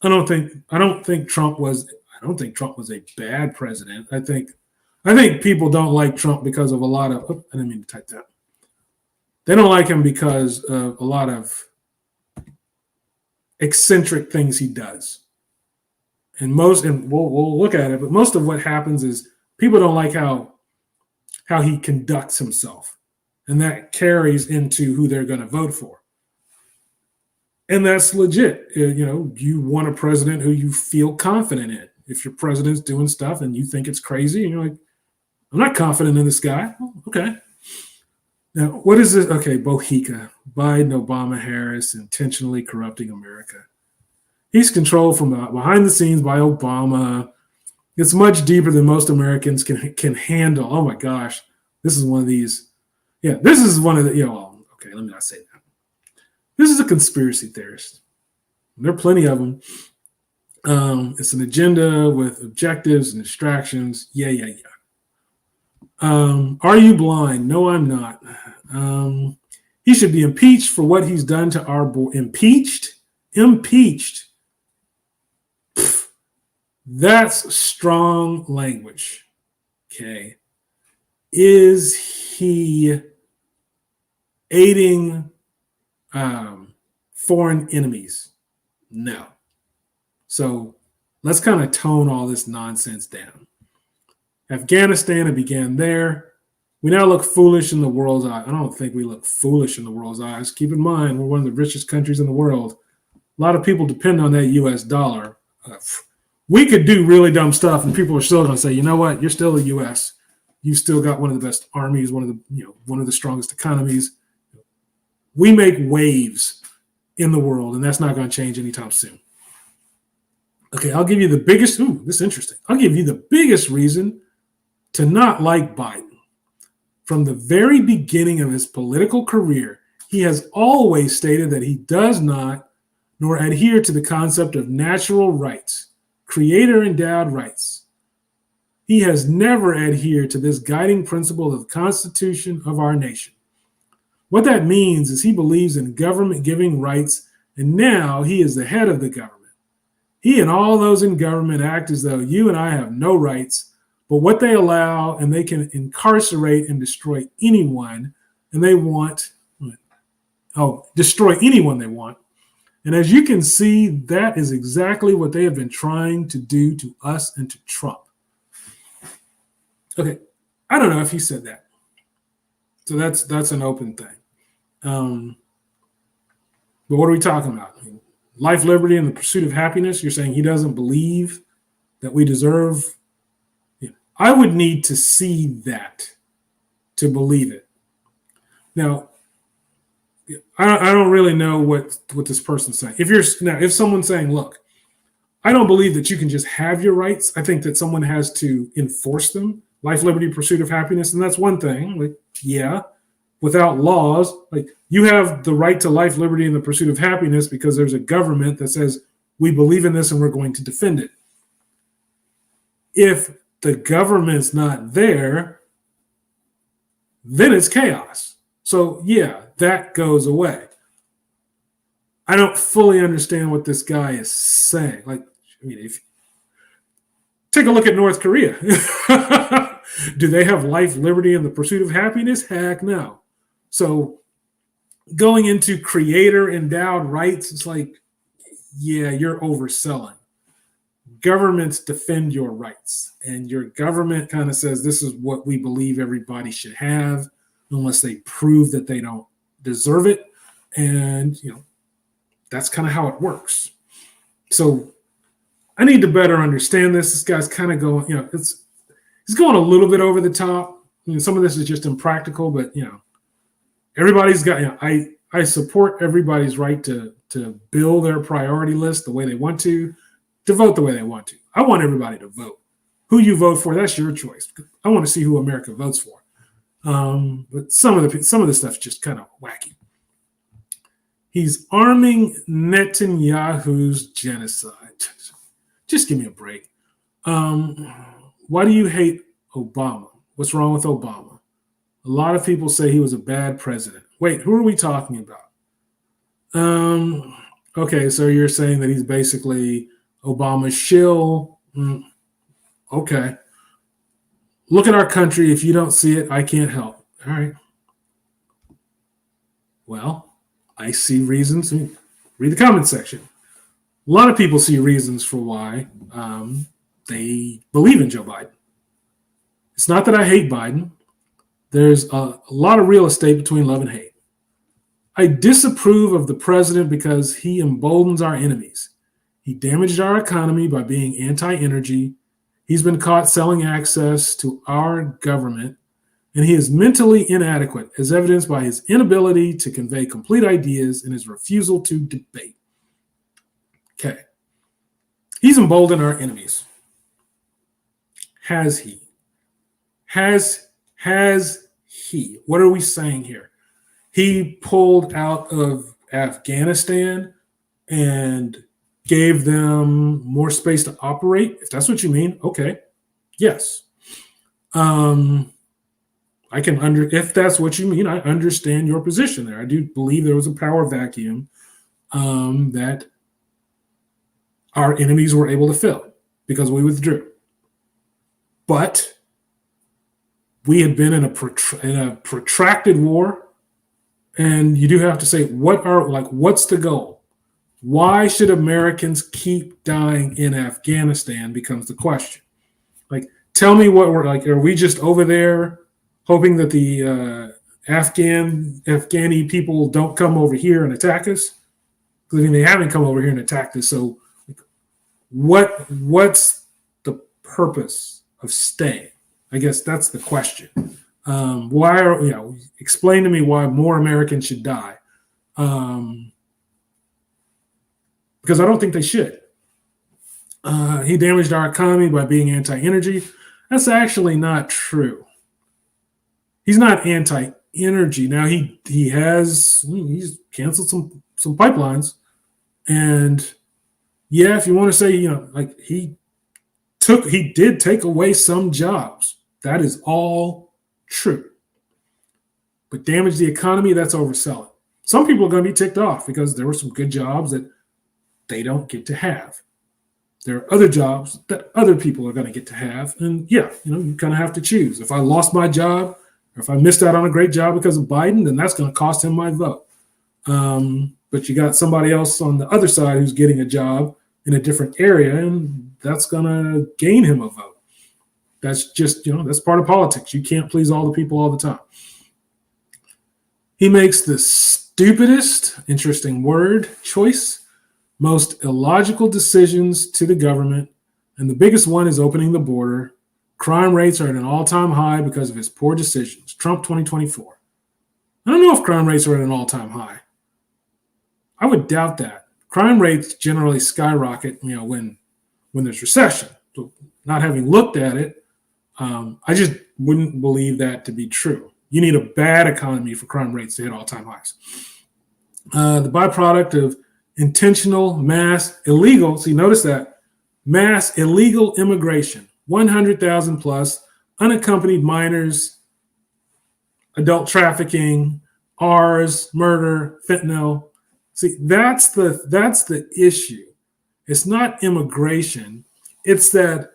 don't think Trump was a bad president. I think people don't like Trump because of a lot of. I didn't mean to type that. They don't like him because of a lot of eccentric things he does. And we'll look at it, but most of what happens is people don't like how he conducts himself. And that carries into who they're going to vote for. And that's legit. You want a president who you feel confident in. If your president's doing stuff and you think it's crazy, and you're like, I'm not confident in this guy. Oh, okay. Now, what is this? Okay, Bohica. Biden, Obama, Harris intentionally corrupting America. He's controlled from behind the scenes by Obama. It's much deeper than most Americans can handle. Oh my gosh, this is one of these. Yeah, this is one of the. Okay, let me not say that. This is a conspiracy theorist. There are plenty of them. It's an agenda with objectives and distractions. Yeah. Are you blind? No, I'm not. He should be impeached for what he's done to our board. Impeached. Pfft, that's strong language. Okay. Is he aiding foreign enemies? No. So let's kind of tone all this nonsense down. Afghanistan, it began there. We now look foolish in the world's eyes. I don't think we look foolish in the world's eyes. Keep in mind, we're one of the richest countries in the world. A lot of people depend on that U.S. dollar. We could do really dumb stuff, and people are still going to say, you know what? You're still the U.S. You've still got one of the best armies, one of the strongest economies. We make waves in the world, and that's not going to change anytime soon. Okay, I'll give you the biggest. This is interesting. I'll give you the biggest reason to not like Biden. From the very beginning of his political career, he has always stated that he does not nor adhere to the concept of natural rights, creator-endowed rights. He has never adhered to this guiding principle of the Constitution of our nation. What that means is he believes in government giving rights, and now he is the head of the government. He and all those in government act as though you and I have no rights, but what they allow, and they can incarcerate and destroy anyone, and they want, destroy anyone they want. And as you can see, that is exactly what they have been trying to do to us and to Trump. Okay, I don't know if he said that. So that's an open thing. But what are we talking about? Life, liberty, and the pursuit of happiness. You're saying he doesn't believe that we deserve. I would need to see that to believe it. Now, I don't really know what this person's saying. If someone's saying, look, I don't believe that you can just have your rights. I think that someone has to enforce them. Life, liberty, pursuit of happiness. And that's one thing. Without laws, you have the right to life, liberty, and the pursuit of happiness because there's a government that says we believe in this and we're going to defend it. If the government's not there, then it's chaos. So yeah, that goes away. I don't fully understand what this guy is saying. If take a look at North Korea. Do they have life, liberty, and the pursuit of happiness? Heck no. So going into creator-endowed rights, it's you're overselling. Governments defend your rights, and your government kind of says this is what we believe everybody should have unless they prove that they don't deserve it. And, that's kind of how it works. So I need to better understand this. This guy's kind of going, he's going a little bit over the top. Some of this is just impractical, but, everybody's got, I support everybody's right to build their priority list the way they want to vote the way they want to. I want everybody to vote. Who you vote for, that's your choice. I want to see who America votes for. But some of the stuff's just kind of wacky. He's arming Netanyahu's genocide. Just give me a break. Why do you hate Obama? What's wrong with Obama? A lot of people say he was a bad president. Wait, who are we talking about? Okay, so you're saying that he's basically Obama's shill. Okay. Look at our country. If you don't see it, I can't help. All right. Well, I see reasons. Read the comment section. A lot of people see reasons for why they believe in Joe Biden. It's not that I hate Biden. There's a lot of real estate between love and hate. I disapprove of the president because he emboldens our enemies. He damaged our economy by being anti-energy. He's been caught selling access to our government, and he is mentally inadequate, as evidenced by his inability to convey complete ideas and his refusal to debate. Okay. He's emboldened our enemies. Has he? Has he? What are we saying here? He pulled out of Afghanistan and gave them more space to operate. If that's what you mean, okay. Yes. I can if that's what you mean, I understand your position there. I do believe there was a power vacuum that our enemies were able to fill because we withdrew. But we had been in a protracted war, and you do have to say, what's the goal? Why should Americans keep dying in Afghanistan becomes the question. Like, tell me what we're like. Are we just over there hoping that the Afghani people don't come over here and attack us? Because I mean, they haven't come over here and attacked us. So, what's the purpose of staying? I guess that's the question. Why are explain to me why more Americans should die? Because I don't think they should. He damaged our economy by being anti-energy. That's actually not true. He's not anti-energy. Now he's canceled some pipelines, and yeah, if you want to say like he did take away some jobs. That is all true. But damage the economy, that's overselling. Some people are going to be ticked off because there were some good jobs that they don't get to have. There are other jobs that other people are going to get to have. And yeah, you kind of have to choose. If I lost my job or if I missed out on a great job because of Biden, then that's going to cost him my vote. But you got somebody else on the other side who's getting a job in a different area, and that's going to gain him a vote. That's just, that's part of politics. You can't please all the people all the time. He makes the stupidest, interesting word choice, most illogical decisions to the government, and the biggest one is opening the border. Crime rates are at an all-time high because of his poor decisions. Trump 2024. I don't know if crime rates are at an all-time high. I would doubt that. Crime rates generally skyrocket, when there's recession. So not having looked at it, I just wouldn't believe that to be true. You need a bad economy for crime rates to hit all-time highs. The byproduct of intentional mass illegal, notice that, mass illegal immigration, 100,000 plus, unaccompanied minors, adult trafficking, ARS, murder, fentanyl. See, that's the issue. It's not immigration. It's that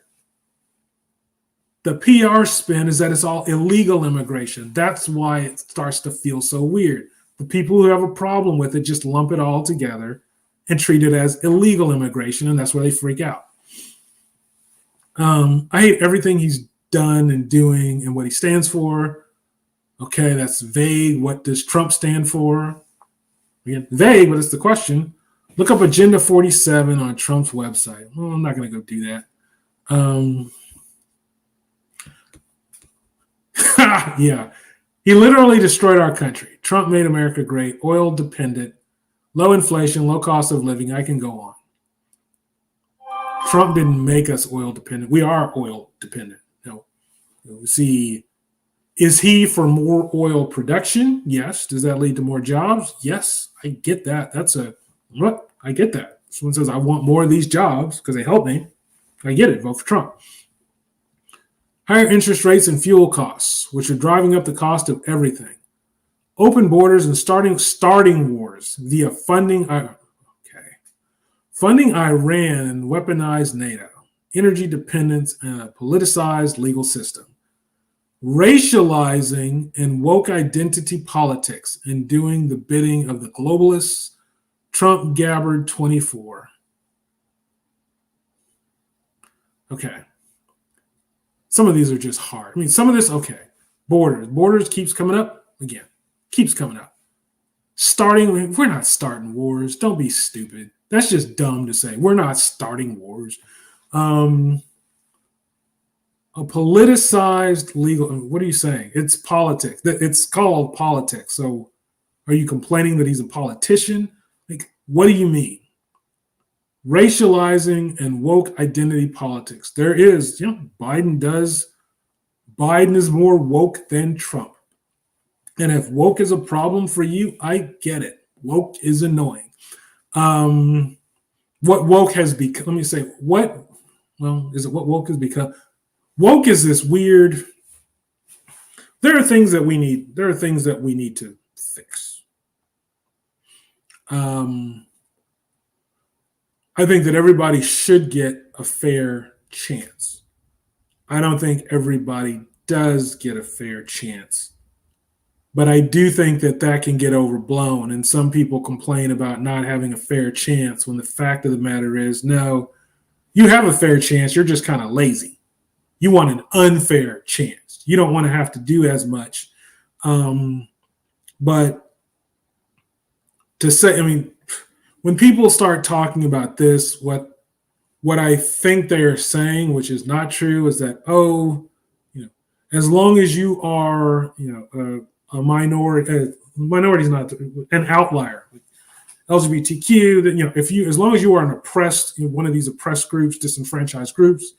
the PR spin is that it's all illegal immigration. That's why it starts to feel so weird. The people who have a problem with it just lump it all together and treat it as illegal immigration, and that's where they freak out. I hate everything he's done and doing and what he stands for. Okay, that's vague. What does Trump stand for? Again, vague, but it's the question. Look up Agenda 47 on Trump's website. Well, I'm not going to go do that. Yeah, he literally destroyed our country. Trump made America great, oil dependent, low inflation, low cost of living. I can go on. Trump didn't make us oil dependent. We are oil dependent. See, is he for more oil production? Yes. Does that lead to more jobs? Yes. I get that. I get that. Someone says, I want more of these jobs because they help me. I get it. Vote for Trump. Higher interest rates and fuel costs, which are driving up the cost of everything. Open borders and starting wars via funding Iran and weaponized NATO, energy dependence, and a politicized legal system. Racializing and woke identity politics and doing the bidding of the globalists. Trump Gabbard 24. Okay. Some of these are just hard. I mean, some of this, okay. Borders keeps coming up again. Keeps coming up. We're not starting wars. Don't be stupid. That's just dumb to say. We're not starting wars. A politicized legal. What are you saying? It's politics. It's called politics. So, are you complaining that he's a politician? Like, what do you mean? Racializing and woke identity politics. There is, Biden is more woke than Trump. And if woke is a problem for you, I get it. Woke is annoying. What woke has become, let me say, is it what woke has become? Woke is this weird, there are things that we need to fix. I think that everybody should get a fair chance. I don't think everybody does get a fair chance. But I do think that can get overblown. And some people complain about not having a fair chance when the fact of the matter is, no, you have a fair chance. You're just kind of lazy. You want an unfair chance. You don't want to have to do as much. But to say, when people start talking about this, what I think they're saying, which is not true, is that, as long as you are, a minority, minority is not an outlier, LGBTQ, that, as long as you are an oppressed, one of these oppressed groups, disenfranchised groups,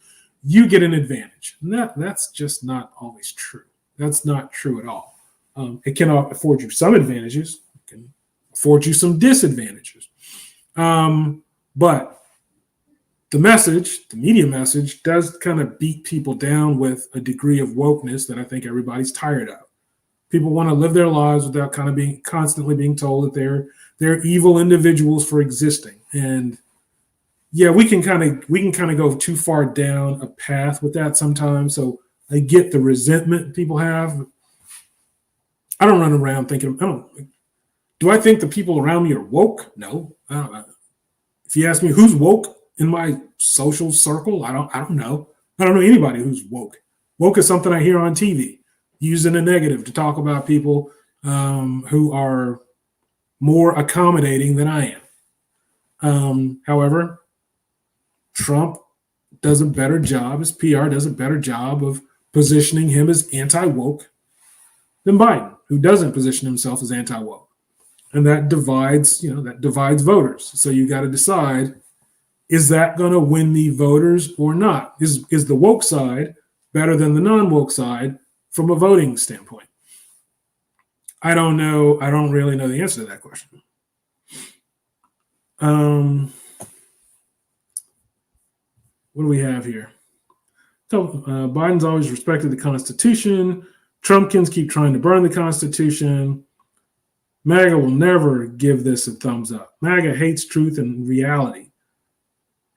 you get an advantage. And that's just not always true. That's not true at all. It can afford you some advantages. It can afford you some disadvantages. But the media message does kind of beat people down with a degree of wokeness that I think everybody's tired of. People want to live their lives without kind of constantly being told that they're evil individuals for existing. And yeah, we can kind of go too far down a path with that sometimes. So I get the resentment people have. I don't run around thinking, do I think the people around me are woke? No. I don't. If you ask me who's woke in my social circle, I don't know. I don't know anybody who's woke. Woke is something I hear on TV, used in a negative to talk about people who are more accommodating than I am. However, Trump does a better job, his PR does a better job of positioning him as anti-woke than Biden, who doesn't position himself as anti-woke. And that divides voters. So you got to decide, is that going to win the voters or not? Is the woke side better than the non-woke side from a voting standpoint? I don't know. I don't really know the answer to that question. What do we have here? So Biden's always respected the Constitution. Trumpkins keep trying to burn the Constitution. MAGA will never give this a thumbs up. MAGA hates truth and reality.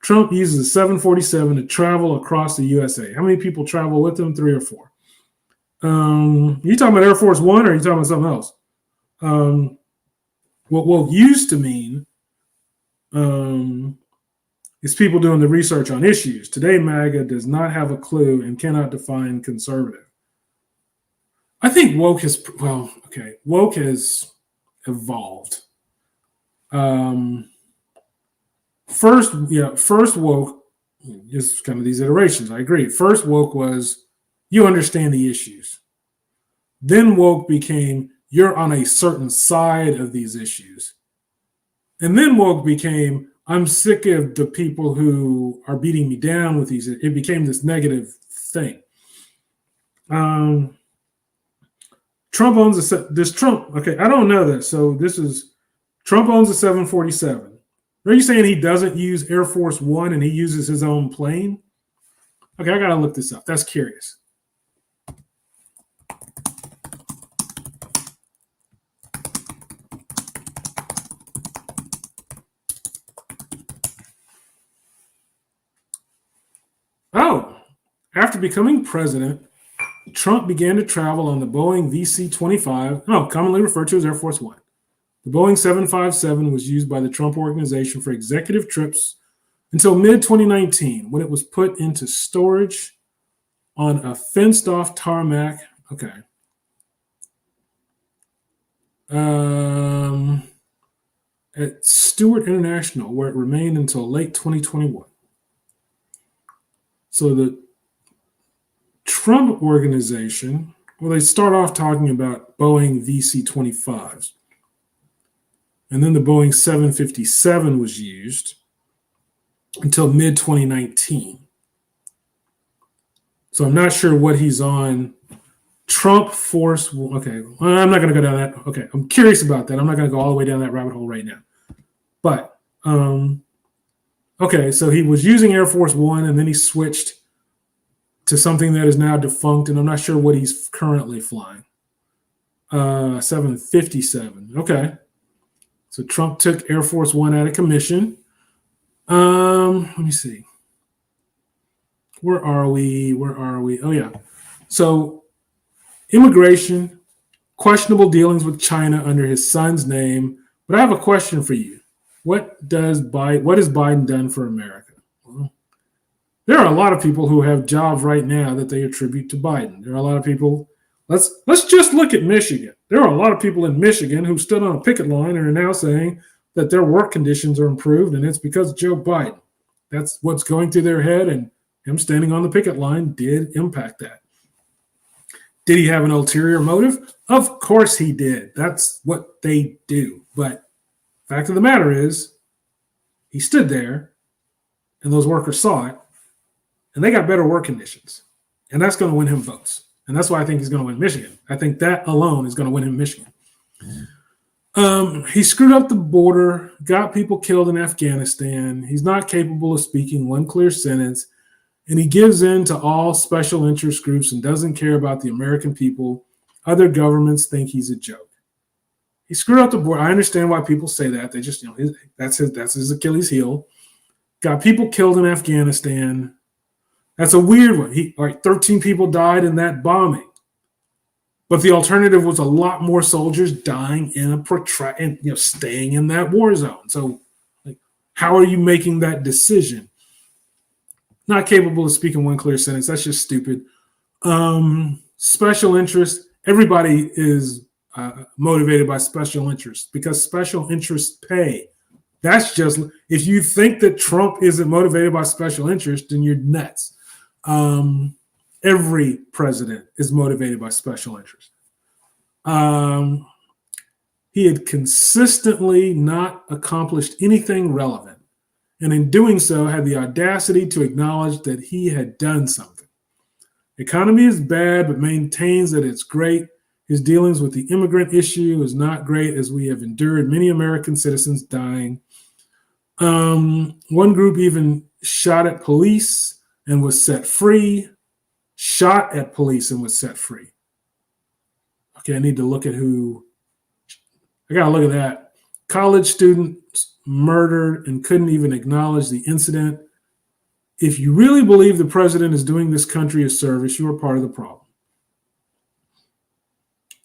Trump uses a 747 to travel across the USA. How many people travel with him? 3 or 4. You talking about Air Force One, or are you talking about something else? What used to mean is people doing the research on issues. Today, MAGA does not have a clue and cannot define conservative. I think woke has evolved. First woke is kind of these iterations. I agree. First woke was you understand the issues. Then woke became you're on a certain side of these issues. And then woke became I'm sick of the people who are beating me down with these. It became this negative thing. Trump owns Trump. Okay, I don't know this. So this is Trump owns a 747. Are you saying he doesn't use Air Force One and he uses his own plane? Okay, I got to look this up. That's curious. Oh, after becoming president, Trump began to travel on the Boeing VC-25, commonly referred to as Air Force One. The Boeing 757 was used by the Trump Organization for executive trips until mid-2019, when it was put into storage on a fenced-off tarmac. Okay. At Stewart International, where it remained until late 2021. So Trump Organization, well, they start off talking about Boeing VC-25s. And then the Boeing 757 was used until mid-2019. So I'm not sure what he's on. Trump Force, okay, I'm not going to go down that. Okay, I'm curious about that. I'm not going to go all the way down that rabbit hole right now. But, okay, so he was using Air Force One, and then he switched to something that is now defunct, and I'm not sure what he's currently flying. 757. Okay. So Trump took Air Force One out of commission. Let me see. Where are we? Oh, yeah. So immigration, questionable dealings with China under his son's name. But I have a question for you. What has Biden done for America? Well, there are a lot of people who have jobs right now that they attribute to Biden. There are a lot of people. Let's just look at Michigan. There are a lot of people in Michigan who stood on a picket line and are now saying that their work conditions are improved, and it's because of Joe Biden. That's what's going through their head, and him standing on the picket line did impact that. Did he have an ulterior motive? Of course he did. That's what they do. But fact of the matter is, he stood there, and those workers saw it, and they got better work conditions. And that's going to win him votes. And that's why I think he's going to win Michigan. I think that alone is going to win him Michigan. He screwed up the border, got people killed in Afghanistan. He's not capable of speaking one clear sentence. And he gives in to all special interest groups and doesn't care about the American people. Other governments think he's a joke. He screwed up the border. I understand why people say that. They just, that's his Achilles heel. Got people killed in Afghanistan. That's a weird one. 13 people died in that bombing. But the alternative was a lot more soldiers dying in staying in that war zone. So, how are you making that decision? Not capable of speaking one clear sentence. That's just stupid. Special interest. Everybody is motivated by special interest because special interests pay. That's just, if you think that Trump isn't motivated by special interest, then you're nuts. Every president is motivated by special interest. He had consistently not accomplished anything relevant, and in doing so had the audacity to acknowledge that he had done something. The economy is bad, but maintains that it's great. His dealings with the immigrant issue is not great, as we have endured many American citizens dying. One group even shot at police and was set free. Shot at police and was set free. Okay, I need to look at I got to look at that. College students murdered and couldn't even acknowledge the incident. If you really believe the president is doing this country a service, you are part of the problem.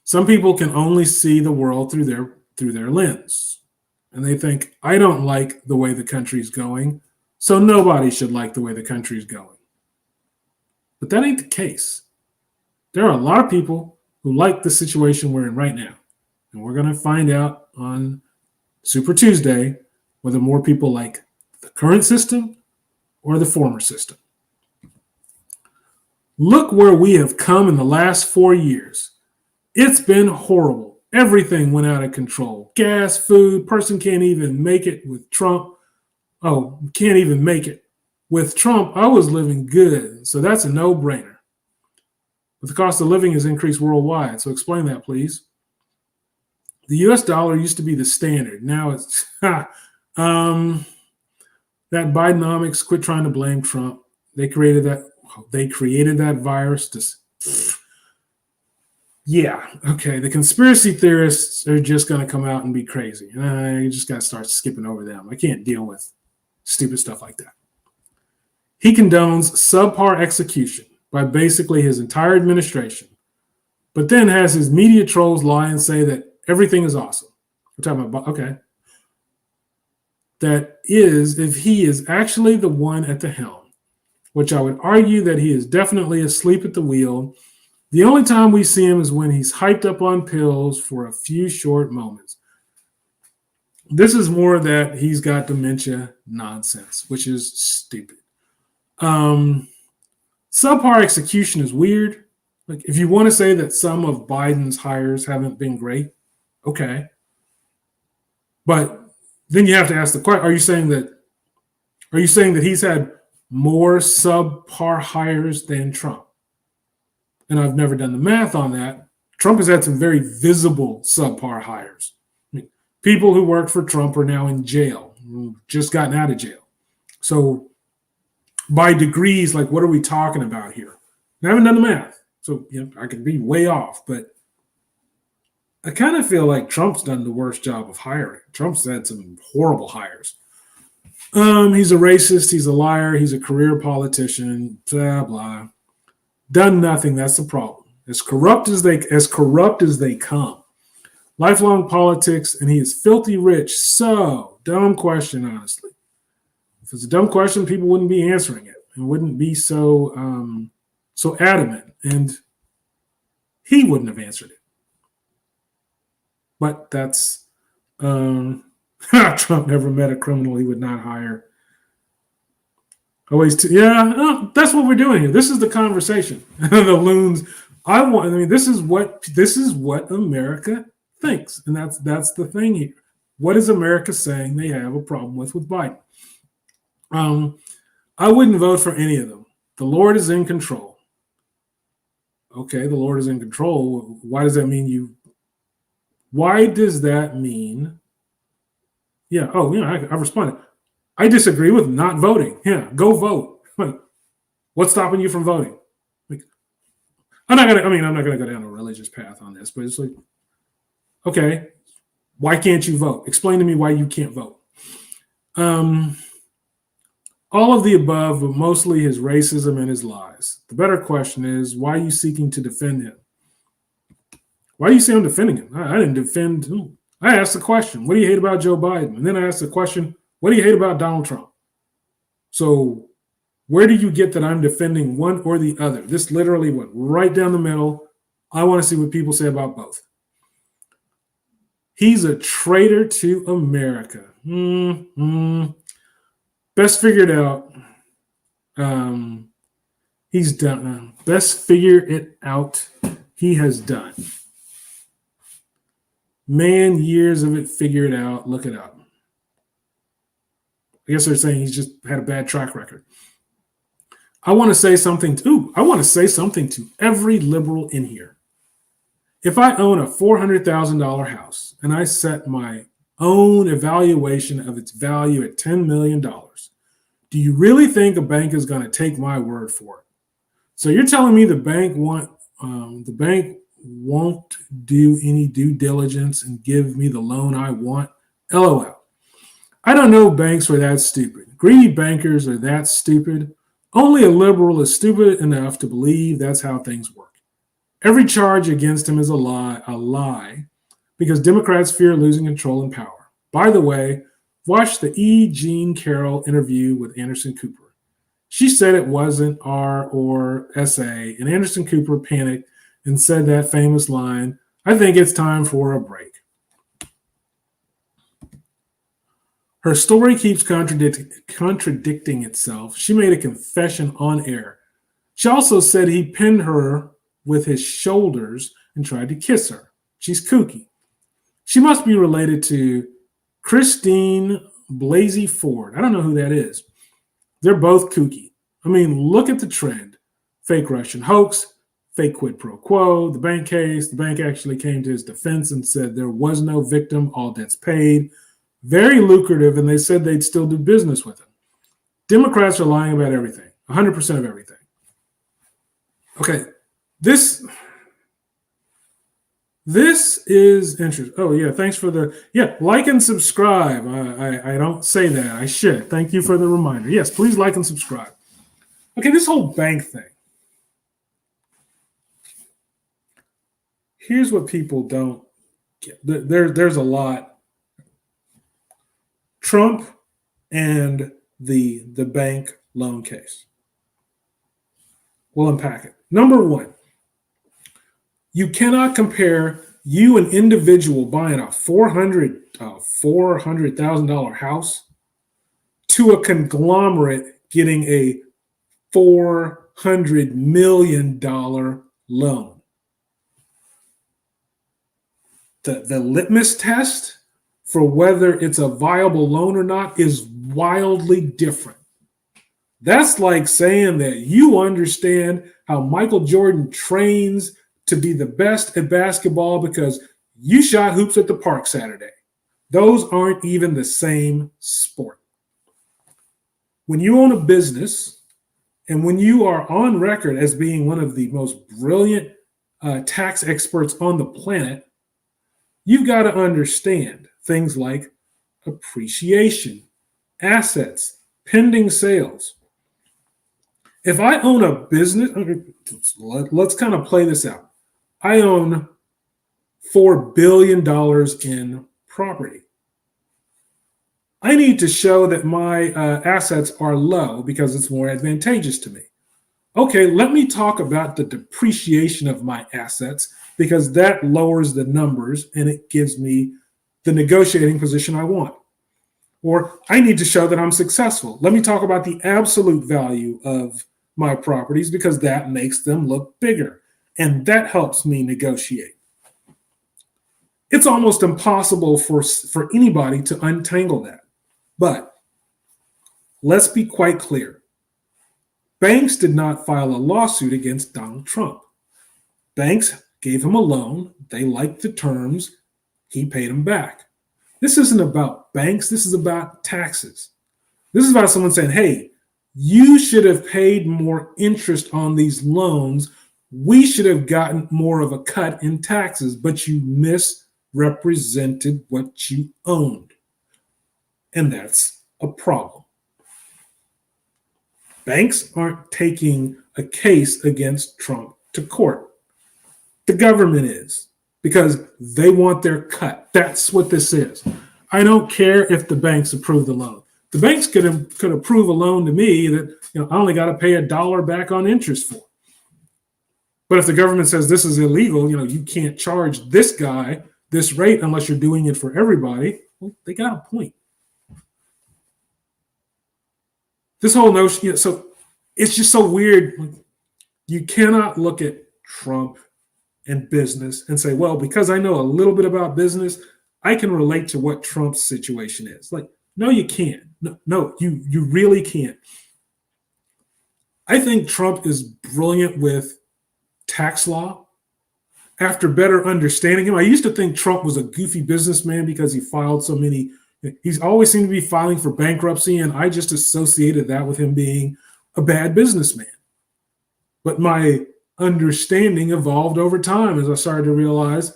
Some people can only see the world through their lens. And they think, I don't like the way the country's going, so nobody should like the way the country's going. But that ain't the case. There are a lot of people who like the situation we're in right now. And we're going to find out on Super Tuesday whether more people like the current system or the former system. Look where we have come in the last 4 years. It's been horrible. Everything went out of control. Gas, food, person can't even make it with Trump. Oh, can't even make it. With Trump, I was living good, so that's a no-brainer. But the cost of living has increased worldwide, so explain that, please. The U.S. dollar used to be the standard. Now it's that Bidenomics. Quit trying to blame Trump. They created that virus. Yeah, okay. The conspiracy theorists are just going to come out and be crazy. You just got to start skipping over them. I can't deal with stupid stuff like that. He condones subpar execution by basically his entire administration, but then has his media trolls lie and say that everything is awesome. We're talking about, okay. That is, if he is actually the one at the helm, which I would argue that he is definitely asleep at the wheel. The only time we see him is when he's hyped up on pills for a few short moments. This is more that he's got dementia nonsense, which is stupid. Subpar execution is weird. Like, if you want to say that some of Biden's hires haven't been great, okay. But then you have to ask the question: Are you saying that he's had more subpar hires than Trump? And I've never done the math on that. Trump has had some very visible subpar hires. I mean, people who worked for Trump are now in jail, just gotten out of jail. So by degrees, like, what are we talking about here? I haven't done the math, so I could be way off, but I kind of feel like Trump's done the worst job of hiring. Trump's had some horrible hires. He's a racist, he's a liar, he's a career politician, blah blah. Done nothing. That's the problem. As corrupt as they come. Lifelong politics, and he is filthy rich. So, dumb question, honestly. If it's a dumb question, people wouldn't be answering it and wouldn't be so adamant, and he wouldn't have answered it. But that's Trump never met a criminal he would not hire. That's what we're doing here. This is the conversation. The loons. This is what America thinks, and that's the thing here. What is America saying they have a problem with Biden? I wouldn't vote for any of them. The Lord is in control. Okay, the Lord is in control. Why does that mean Why does that mean? Yeah. I responded. I disagree with not voting. Yeah, go vote. Like, what's stopping you from voting? Like, I'm not gonna go down a religious path on this, but it's like, okay, why can't you vote? Explain to me why you can't vote. All of the above, but mostly his racism and his lies. The better question is, why are you seeking to defend him? Why do you say I'm defending him? I didn't defend him. I asked the question, what do you hate about Joe Biden? And then I asked the question, what do you hate about Donald Trump? So where do you get that I'm defending one or the other? This literally went right down the middle. I want to see what people say about both. He's a traitor to America. Best figured out. He's done. Best figure it out. He has done. Man, years of it figured out. Look it up. I guess they're saying he's just had a bad track record. I want to say something to every liberal in here. If I own a $400,000 house and I set my own evaluation of its value at $10 million, do you really think a bank is going to take my word for it? So you're telling me the bank won't do any due diligence and give me the loan I want? LOL. I don't know banks are that stupid. Greedy bankers are that stupid. Only a liberal is stupid enough to believe that's how things work. Every charge against him is a lie, because Democrats fear losing control and power. By the way, watch the E. Jean Carroll interview with Anderson Cooper. She said it wasn't R or SA, and Anderson Cooper panicked and said that famous line, "I think it's time for a break." Her story keeps contradicting itself. She made a confession on air. She also said he pinned her with his shoulders and tried to kiss her. She's kooky. She must be related to Christine Blasey Ford. I don't know who that is. They're both kooky. I mean, look at the trend. Fake Russian hoax, fake quid pro quo, the bank case. The bank actually came to his defense and said there was no victim, all debts paid. Very lucrative, and they said they'd still do business with him. Democrats are lying about everything, 100% of everything. Okay, this is interesting. Oh, yeah, thanks for like and subscribe. I don't say that. I should. Thank you for the reminder. Yes, please like and subscribe. Okay, this whole bank thing. Here's what people don't get. There's a lot. Trump and the bank loan case. We'll unpack it. Number one, you cannot compare you, an individual, buying a $400,000 house to a conglomerate getting a $4 $400 million loan. The litmus test for whether it's a viable loan or not is wildly different. That's like saying that you understand how Michael Jordan trains to be the best at basketball because you shot hoops at the park Saturday. Those aren't even the same sport. When you own a business and when you are on record as being one of the most brilliant tax experts on the planet, you've got to understand things like appreciation, assets, pending sales. If I own a business, let's kind of play this out. I own $4 billion in property. I need to show that my assets are low because it's more advantageous to me. Okay, let me talk about the depreciation of my assets because that lowers the numbers and it gives me the negotiating position I want. Or I need to show that I'm successful. Let me talk about the absolute value of my properties because that makes them look bigger. And that helps me negotiate. It's almost impossible for anybody to untangle that. But let's be quite clear. Banks did not file a lawsuit against Donald Trump. Banks gave him a loan. They liked the terms. He paid them back. This isn't about banks. This is about taxes. This is about someone saying, hey, you should have paid more interest on these loans. We should have gotten more of a cut in taxes, but you misrepresented what you owned. And that's a problem. Banks aren't taking a case against Trump to court. The government is, because they want their cut. That's what this is. I don't care if the banks approve the loan. The banks could approve a loan to me that I only got to pay $1 back on interest for. But if the government says this is illegal, you can't charge this guy this rate unless you're doing it for everybody, well, they got a point. This whole notion, so it's just so weird. You cannot look at Trump and business and say, well, because I know a little bit about business, I can relate to what Trump's situation is. Like, no, you can't. No, you really can't. I think Trump is brilliant with tax law. After better understanding him, I used to think Trump was a goofy businessman because he filed so many. He's always seemed to be filing for bankruptcy, and I just associated that with him being a bad businessman. But my understanding evolved over time as I started to realize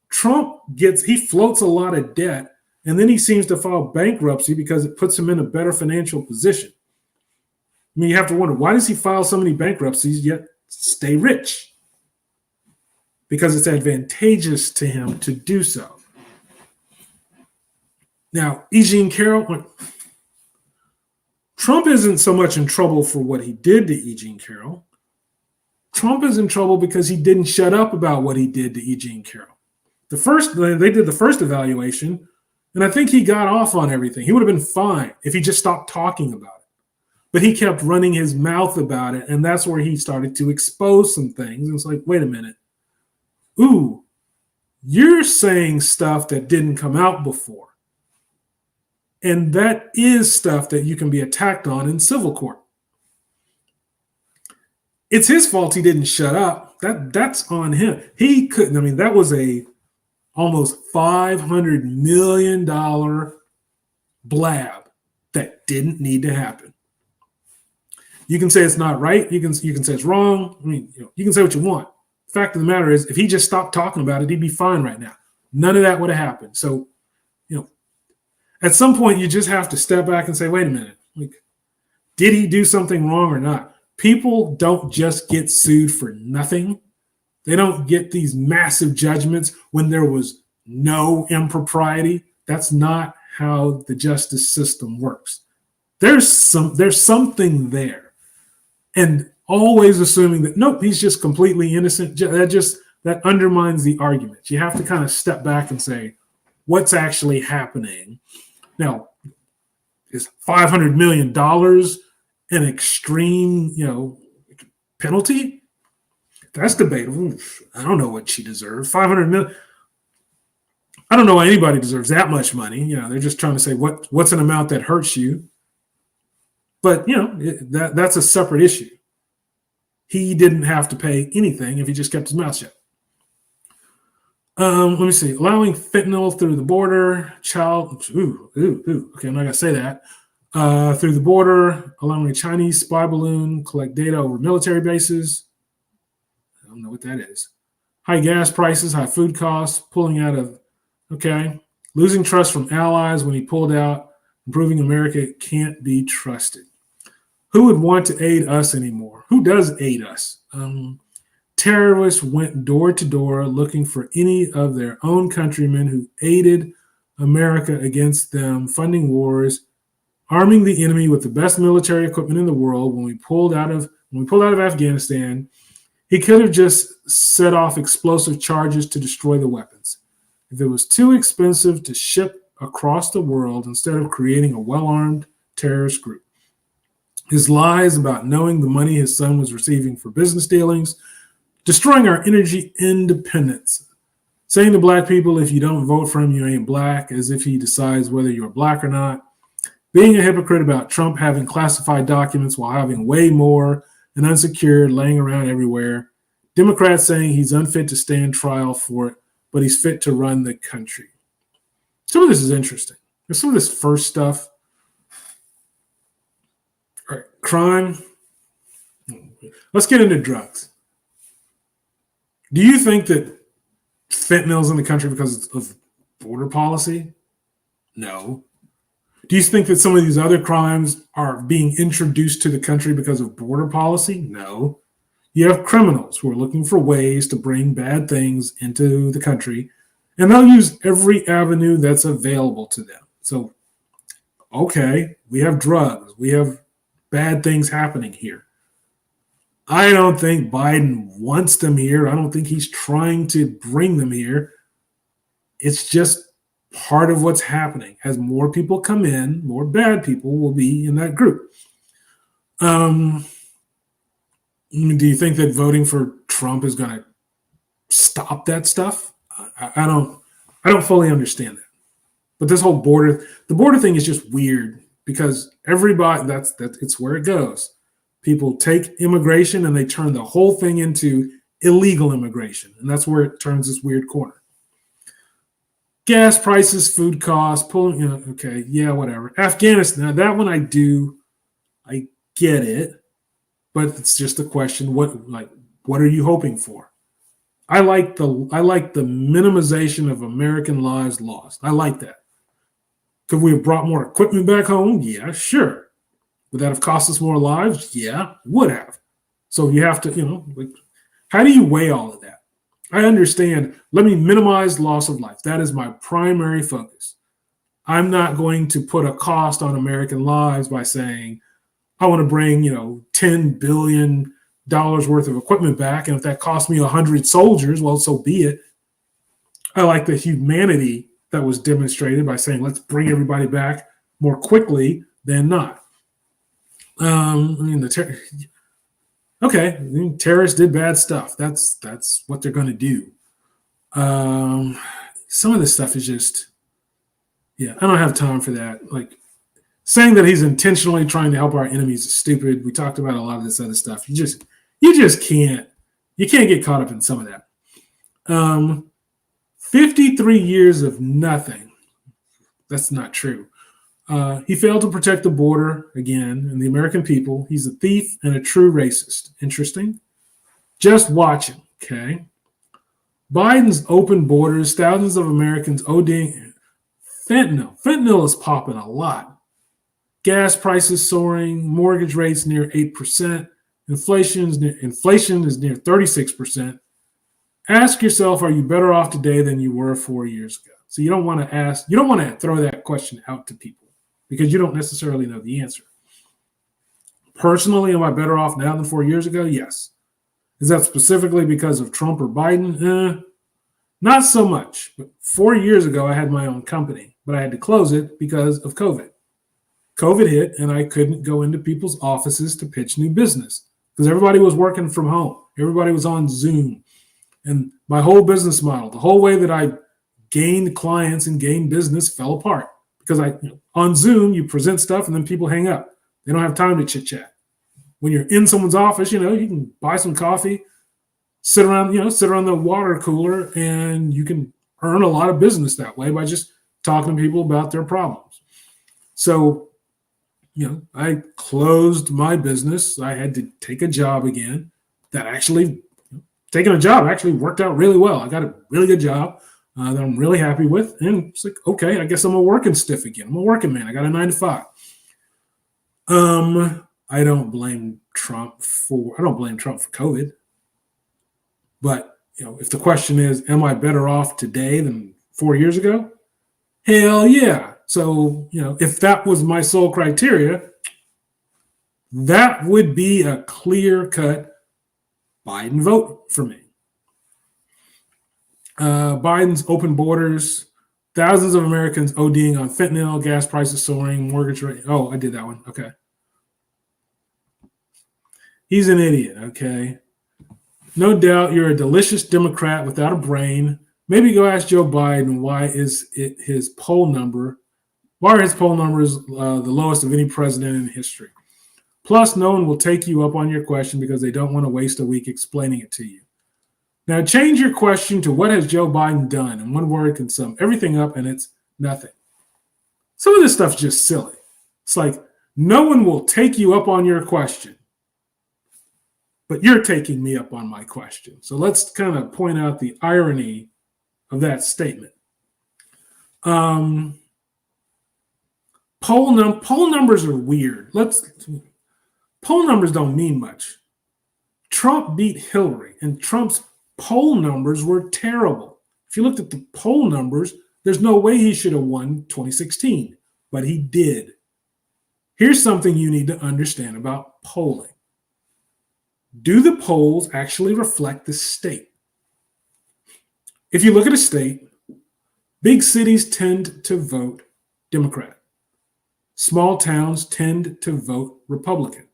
Trump he floats a lot of debt, and then he seems to file bankruptcy because it puts him in a better financial position. I mean, you have to wonder, why does he file so many bankruptcies yet stay rich? Because it's advantageous to him to do so. Now, E. Jean Carroll, Trump isn't so much in trouble for what he did to E. Jean Carroll. Trump is in trouble because he didn't shut up about what he did to E. Jean Carroll. They did the first evaluation, and I think he got off on everything. He would have been fine if he just stopped talking about it. But he kept running his mouth about it, and that's where he started to expose some things. It's like, wait a minute. Ooh, you're saying stuff that didn't come out before. And that is stuff that you can be attacked on in civil court. It's his fault he didn't shut up. That's on him. He couldn't. I mean, that was a almost $500 million blab that didn't need to happen. You can say it's not right. You can say it's wrong. I mean, you can say what you want. The fact of the matter is, if he just stopped talking about it, he'd be fine right now. None of that would have happened. So, at some point, you just have to step back and say, wait a minute, did he do something wrong or not? People don't just get sued for nothing. They don't get these massive judgments when there was no impropriety. That's not how the justice system works. There's something there. And always assuming that, nope, he's just completely innocent, that undermines the argument. You have to kind of step back and say, what's actually happening? Now, is $500 million an extreme, penalty? That's debatable. I don't know what she deserves. 500 million. I don't know why anybody deserves that much money. They're just trying to say what's an amount that hurts you. But that's a separate issue. He didn't have to pay anything if he just kept his mouth shut. Let me see. Allowing fentanyl through the border, okay, I'm not gonna say that. Through the border, allowing a Chinese spy balloon collect data over military bases. I don't know what that is. High gas prices, high food costs, pulling out of, losing trust from allies when he pulled out, proving America can't be trusted. Who would want to aid us anymore? Who does aid us? Terrorists went door to door looking for any of their own countrymen who aided America against them, funding wars, arming the enemy with the best military equipment in the world. When we pulled out of Afghanistan, he could have just set off explosive charges to destroy the weapons. If it was too expensive to ship across the world instead of creating a well-armed terrorist group. His lies about knowing the money his son was receiving for business dealings, destroying our energy independence, saying to black people, if you don't vote for him, you ain't black, as if he decides whether you're black or not, being a hypocrite about Trump having classified documents while having way more and unsecured laying around everywhere, Democrats saying he's unfit to stand trial for it, but he's fit to run the country. Some of this is interesting. There's some of this first stuff. All right, crime. Let's get into drugs. Do you think that fentanyl's in the country because of border policy? No. Do you think that some of these other crimes are being introduced to the country because of border policy? No. You have criminals who are looking for ways to bring bad things into the country, and they'll use every avenue that's available to them. So, okay, we have drugs. We have bad things happening here. I don't think Biden wants them here. I don't think he's trying to bring them here. It's just part of what's happening. As more people come in, more bad people will be in that group. Do you think that voting for Trump is going to stop that stuff? I don't fully understand that. But this whole border thing is just weird because everybody, it's where it goes. People take immigration and they turn the whole thing into illegal immigration. And that's where it turns this weird corner. Gas prices, food costs, whatever. Afghanistan, that one I get it. But it's just a question, what are you hoping for? I like the minimization of American lives lost. I like that. Could we have brought more equipment back home? Yeah, sure. Would that have cost us more lives? Yeah, would have. So you have to, how do you weigh all of that? I understand. Let me minimize loss of life. That is my primary focus. I'm not going to put a cost on American lives by saying, I want to bring, $10 billion worth of equipment back. And if that costs me 100 soldiers, well, so be it. I like the humanity that was demonstrated by saying, let's bring everybody back more quickly than not. Terrorists did bad stuff. That's what they're going to do. Some of this stuff is just, I don't have time for that. Saying that he's intentionally trying to help our enemies is stupid. We talked about a lot of this other stuff. You just can't get caught up in some of that. 53 years of nothing. That's not true. He failed to protect the border again and the American people. He's a thief and a true racist. Interesting. Just watch him, okay? Biden's open borders, thousands of Americans ODing. Fentanyl. Fentanyl is popping a lot. Gas prices soaring, mortgage rates near 8%, inflation is near 36%. Ask yourself, are you better off today than you were 4 years ago? So you don't want to throw that question out to people because you don't necessarily know the answer. Personally, am I better off now than 4 years ago? Yes. Is that specifically because of Trump or Biden? Not so much. But 4 years ago, I had my own company, but I had to close it because of COVID. COVID hit, and I couldn't go into people's offices to pitch new business. because everybody was working from home. Everybody was on Zoom. And my whole business model, the whole way that I gained clients and gained business fell apart because on Zoom, you present stuff and then people hang up. They don't have time to chit chat. When you're in someone's office, you can buy some coffee, sit around the water cooler, and you can earn a lot of business that way by just talking to people about their problems. So, I closed my business. I had to take a job again. That actually, taking a job actually worked out really well. I got a really good job that I'm really happy with. And it's like, okay, I guess I'm a working stiff again. I'm a working man. I got a 9 to 5. I don't blame Trump for COVID. But, if the question is, am I better off today than 4 years ago? Hell yeah. So, if that was my sole criteria, that would be a clear-cut Biden vote for me. Biden's open borders, thousands of Americans ODing on fentanyl, gas prices soaring, mortgage rate. Oh, I did that one. Okay. He's an idiot, okay? No doubt you're a delicious Democrat without a brain. Maybe go ask Joe Biden why are his poll numbers the lowest of any president in history. Plus, no one will take you up on your question because they don't want to waste a week explaining it to you. Now, change your question to what has Joe Biden done? And one word can sum everything up, and it's nothing. Some of this stuff's just silly. It's like, no one will take you up on your question, but you're taking me up on my question. So let's kind of point out the irony of that statement. Poll numbers are weird. Poll numbers don't mean much. Trump beat Hillary, and Trump's poll numbers were terrible. If you looked at the poll numbers, there's no way he should have won 2016, but he did. Here's something you need to understand about polling. Do the polls actually reflect the state? If you look at a state, big cities tend to vote Democrat. Small towns tend to vote Republican.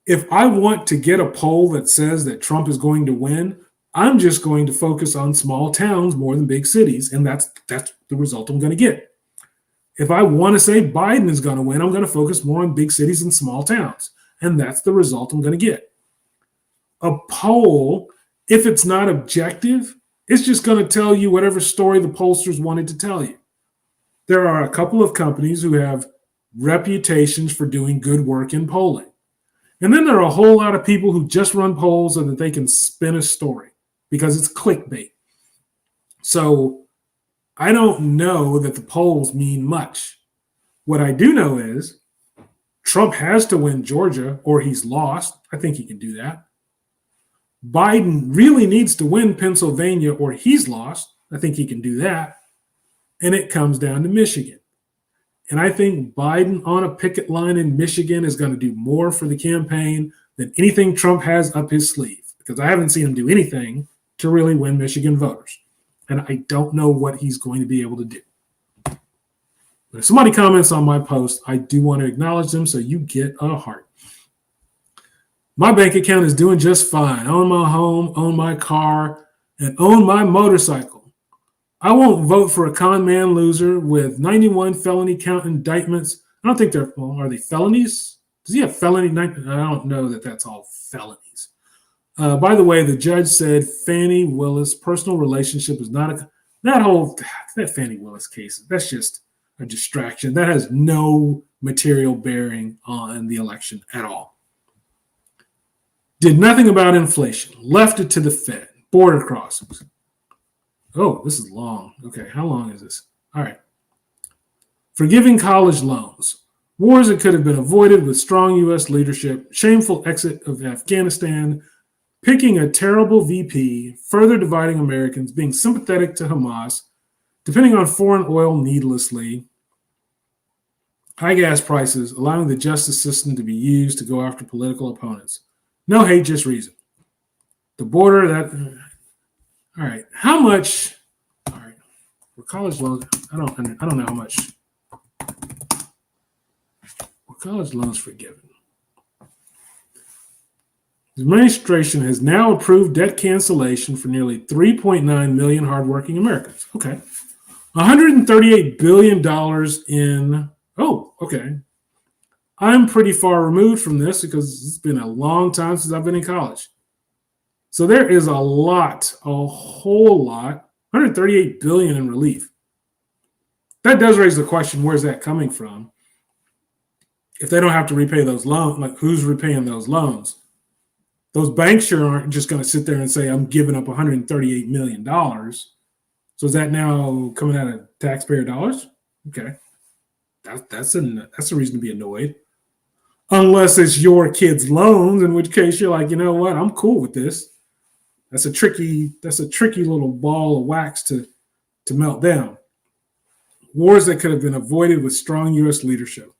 If I want to get a poll that says that Trump is going to win, I'm just going to focus on small towns more than big cities, and that's the result I'm going to get. If I want to say Biden is going to win, I'm going to focus more on big cities and small towns, and that's the result I'm going to get. A poll, if it's not objective, it's just going to tell you whatever story the pollsters wanted to tell you. There are a couple of companies who have reputations for doing good work in polling. And then there are a whole lot of people who just run polls so that they can spin a story because it's clickbait. So I don't know that the polls mean much. What I do know is Trump has to win Georgia or he's lost. I think he can do that. Biden really needs to win Pennsylvania or he's lost. I think he can do that. And it comes down to Michigan. And I think Biden on a picket line in Michigan is going to do more for the campaign than anything Trump has up his sleeve, because I haven't seen him do anything to really win Michigan voters. And I don't know what he's going to be able to do. But if somebody comments on my post, I do want to acknowledge them so you get a heart. My bank account is doing just fine. I own my home, own my car, and own my motorcycle. I won't vote for a con man loser with 91 felony count indictments. I don't think are they felonies? Does he have felony? I don't know that that's all felonies. By the way, the judge said Fani Willis' personal relationship is not that Fani Willis case. That's just a distraction. That has no material bearing on the election at all. Did nothing about inflation. Left it to the Fed. Border crossings. Oh, this is long. Okay, how long is this? All right. Forgiving college loans. Wars that could have been avoided with strong U.S. leadership. Shameful exit of Afghanistan. Picking a terrible VP. Further dividing Americans. Being sympathetic to Hamas. Depending on foreign oil needlessly. High gas prices. Allowing the justice system to be used to go after political opponents. No hate, just reason. The border, that... All right. How much? All right. For college loans, I don't know how much. Were college loans forgiven? The administration has now approved debt cancellation for nearly 3.9 million hardworking Americans. Okay. $138 billion in, oh, okay. I'm pretty far removed from this because it's been a long time since I've been in college. So there is a lot, a whole lot, 138 billion in relief. That does raise the question, where's that coming from? If they don't have to repay those loans, like who's repaying those loans? Those banks sure aren't just going to sit there and say, I'm giving up $138 million. So is that now coming out of taxpayer dollars? Okay. That's a reason to be annoyed. Unless it's your kid's loans, in which case you're like, you know what, I'm cool with this. That's a tricky little ball of wax to melt down. Wars that could have been avoided with strong U.S. leadership.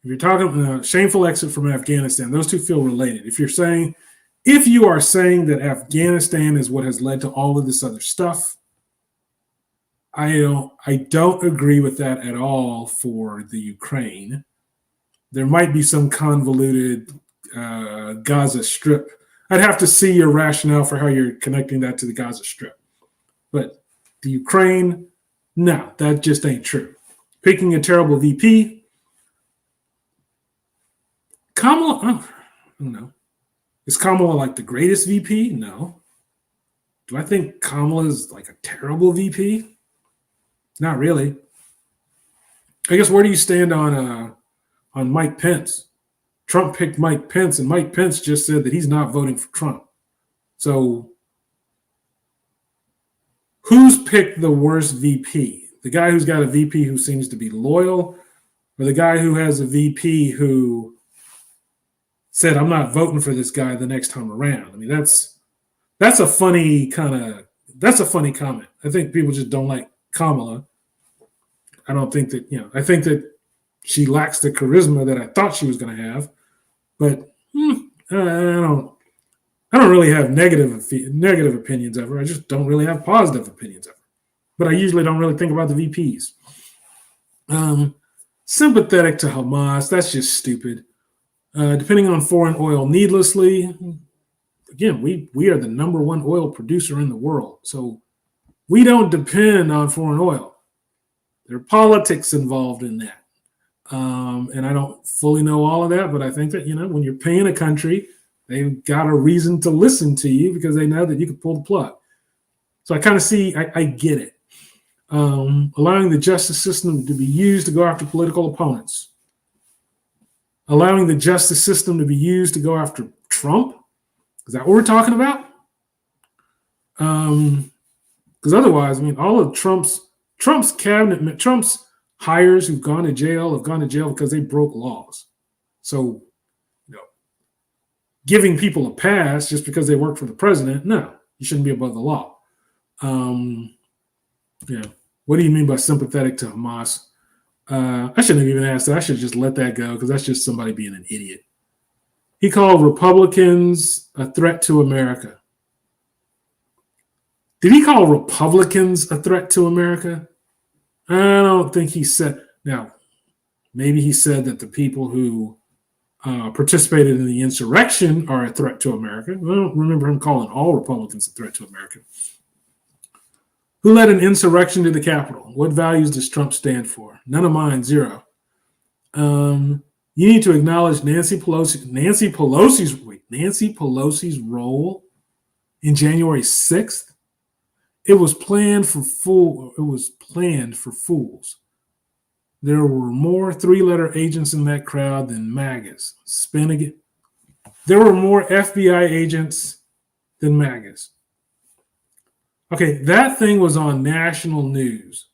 If you're talking shameful exit from Afghanistan, those two feel related. If you are saying that Afghanistan is what has led to all of this other stuff, I don't agree with that at all for the Ukraine. There might be some convoluted Gaza Strip. I'd have to see your rationale for how you're connecting that to the Gaza Strip. But the Ukraine, no, that just ain't true. Picking a terrible VP. Kamala, I don't know. Is Kamala like the greatest VP? No. Do I think Kamala is like a terrible VP? Not really. I guess where do you stand on Mike Pence? Trump picked Mike Pence, and Mike Pence just said that he's not voting for Trump. So who's picked the worst VP? The guy who's got a VP who seems to be loyal, or the guy who has a VP who said, I'm not voting for this guy the next time around? I mean, that's a funny comment. I think people just don't like Kamala. I don't think that, I think that she lacks the charisma that I thought she was going to have, but I don't really have negative opinions of her. I just don't really have positive opinions of her. But I usually don't really think about the VPs. Sympathetic to Hamas, that's just stupid. Depending on foreign oil needlessly, again, we are the number one oil producer in the world. So we don't depend on foreign oil. There are politics involved in that. And I don't fully know all of that, but I think that, when you're paying a country, they've got a reason to listen to you because they know that you can pull the plug. So I kind of see, I get it. Allowing the justice system to be used to go after political opponents. Allowing the justice system to be used to go after Trump. Is that what we're talking about? Because otherwise, all of Trump's cabinet, Trump's hires who've gone to jail have gone to jail because they broke laws. So, giving people a pass just because they work for the president, no, you shouldn't be above the law. What do you mean by sympathetic to Hamas? I shouldn't have even asked that. I should have just let that go because that's just somebody being an idiot. He called Republicans a threat to America. Did he call Republicans a threat to America? I don't think he said. Now, maybe he said that the people who participated in the insurrection are a threat to America. I don't remember him calling all Republicans a threat to America. Who led an insurrection to the Capitol? What values does Trump stand for? None of mine, zero. You need to acknowledge Nancy Pelosi's role in January 6th. It was planned for fools. There were more three-letter agents in that crowd than MAGAs. There were more FBI agents than MAGAs. Okay, that thing was on national news.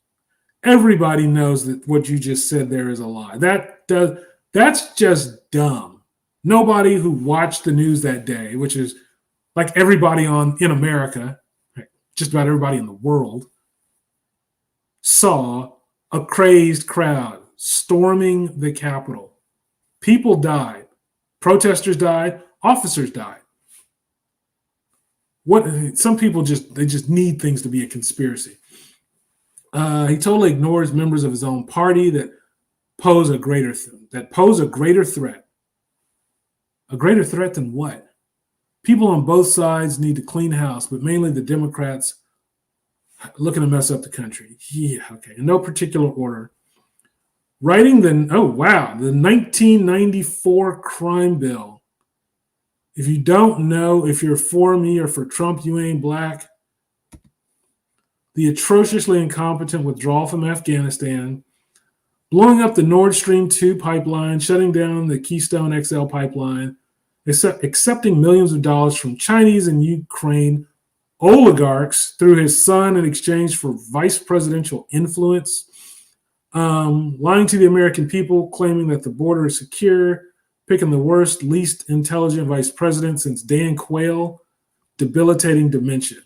Everybody knows that what you just said there is a lie. That's just dumb. Nobody who watched the news that day, which is like everybody in America, just about everybody in the world, saw a crazed crowd storming the Capitol. People died. Protesters died. Officers died. Some people just need things to be a conspiracy. He totally ignores members of his own party that pose a greater threat. A greater threat than what? People on both sides need to clean house, but mainly the Democrats looking to mess up the country. Yeah, okay. In no particular order. Writing the 1994 crime bill. If you don't know if you're for me or for Trump, you ain't black. The atrociously incompetent withdrawal from Afghanistan, blowing up the Nord Stream 2 pipeline, shutting down the Keystone XL pipeline, accepting millions of dollars from Chinese and Ukraine oligarchs through his son in exchange for vice presidential influence, lying to the American people, claiming that the border is secure, picking the worst, least intelligent vice president since Dan Quayle, debilitating dementia.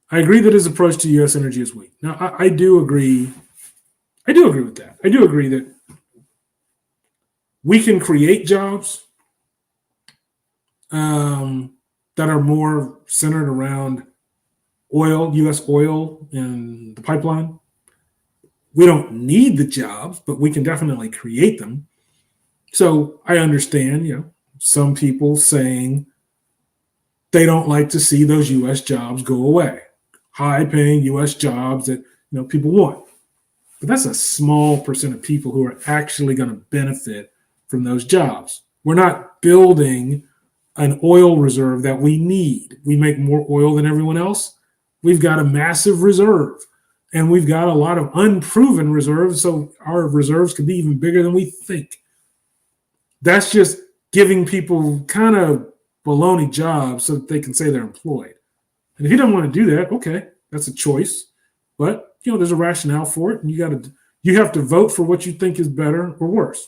I agree that his approach to U.S. energy is weak. Now, I do agree. I do agree with that. I do agree that we can create jobs that are more centered around oil, U.S. oil, and the pipeline. We don't need the jobs, but we can definitely create them. So I understand, some people saying they don't like to see those U.S. jobs go away, high-paying U.S. jobs that people want. But that's a small percent of people who are actually going to benefit from those jobs. We're not building an oil reserve that we need. We make more oil than everyone else. We've got a massive reserve, and we've got a lot of unproven reserves, so our reserves could be even bigger than we think. That's just giving people kind of baloney jobs so that they can say they're employed. And if you don't want to do that, okay, that's a choice. But there's a rationale for it, and you have to vote for what you think is better or worse.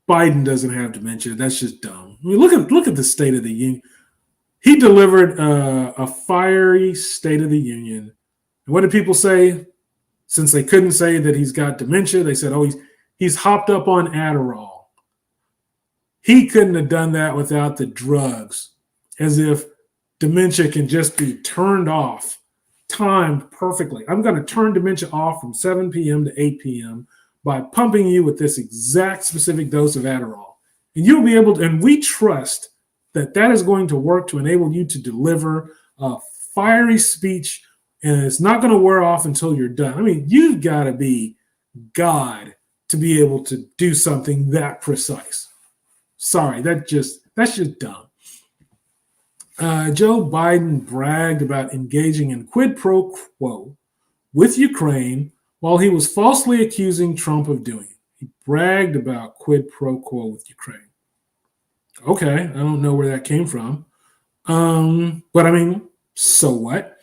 Biden doesn't have dementia. That's just dumb. I mean, look at the State of the Union. He delivered a fiery State of the Union. And what did people say? Since they couldn't say that he's got dementia, they said, "Oh, he's hopped up on Adderall." He couldn't have done that without the drugs, as if dementia can just be turned off, timed perfectly. I'm going to turn dementia off from 7 p.m. to 8 p.m. by pumping you with this exact specific dose of Adderall. And you'll be able to, and we trust that is going to work to enable you to deliver a fiery speech, and it's not going to wear off until you're done. I mean, you've got to be God to be able to do something that precise. Sorry, that's just dumb. Joe Biden bragged about engaging in quid pro quo with Ukraine while he was falsely accusing Trump of doing it. He bragged about quid pro quo with Ukraine. Okay, I don't know where that came from. But I mean, so what?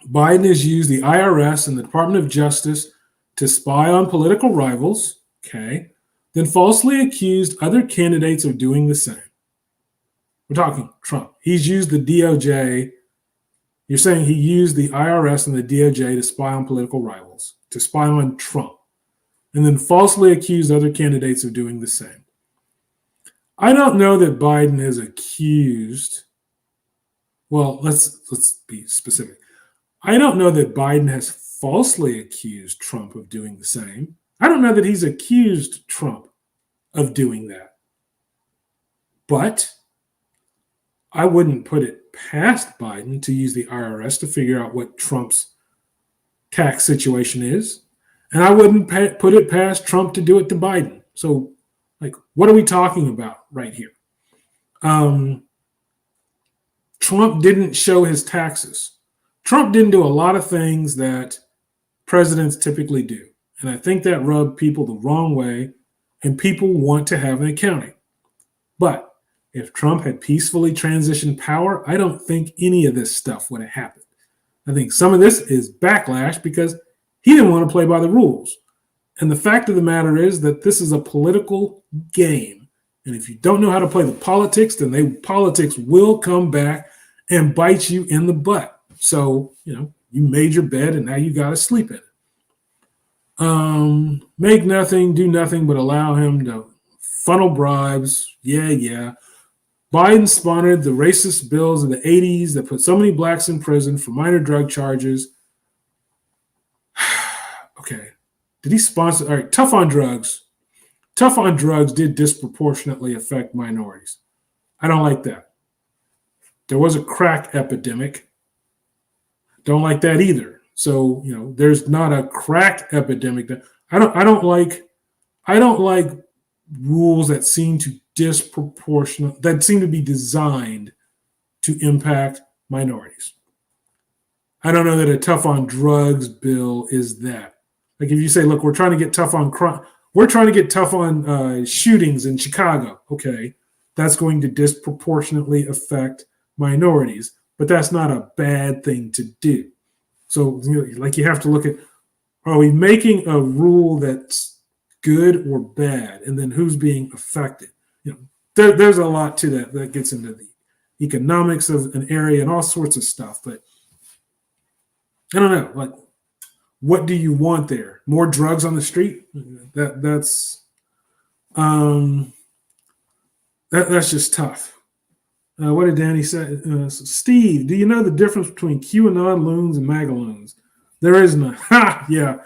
Biden has used the IRS and the Department of Justice to spy on political rivals, okay, then falsely accused other candidates of doing the same. We're talking Trump. He's used the DOJ. You're saying he used the IRS and the DOJ to spy on political rivals, to spy on Trump, and then falsely accused other candidates of doing the same. I don't know that Biden has accused. Well, let's be specific. I don't know that Biden has falsely accused Trump of doing the same. I don't know that he's accused Trump of doing that. But I wouldn't put it past Biden to use the IRS to figure out what Trump's tax situation is. And I wouldn't put it past Trump to do it to Biden. So, what are we talking about right here? Trump didn't show his taxes. Trump didn't do a lot of things that presidents typically do. And I think that rubbed people the wrong way, and people want to have an accounting. But if Trump had peacefully transitioned power, I don't think any of this stuff would have happened. I think some of this is backlash because he didn't want to play by the rules. And the fact of the matter is that this is a political game. And if you don't know how to play the politics, then politics will come back and bite you in the butt. So, you made your bed and now you got to sleep in it. Make nothing, do nothing, but allow him to funnel bribes. Yeah. Biden sponsored the racist bills of the 80s that put so many blacks in prison for minor drug charges. Okay. Did he sponsor? All right, tough on drugs. tough on drugs did disproportionately affect minorities. I don't like that. There was a crack epidemic. Don't like that either. So, there's not a crack epidemic. I don't like rules that seem to that seem to be designed to impact minorities. I don't know that a tough on drugs bill is that. Like if you say, look, we're trying to get tough on crime, we're trying to get tough on shootings in Chicago. Okay, that's going to disproportionately affect minorities, but that's not a bad thing to do. So, you have to look at, are we making a rule that's good or bad, and then who's being affected? There's a lot to that gets into the economics of an area and all sorts of stuff. But I don't know, like, what do you want there? More drugs on the street? That's just tough. What did Danny say? Steve, do you know the difference between QAnon loons and MAGA loons? There is none. Ha! Yeah.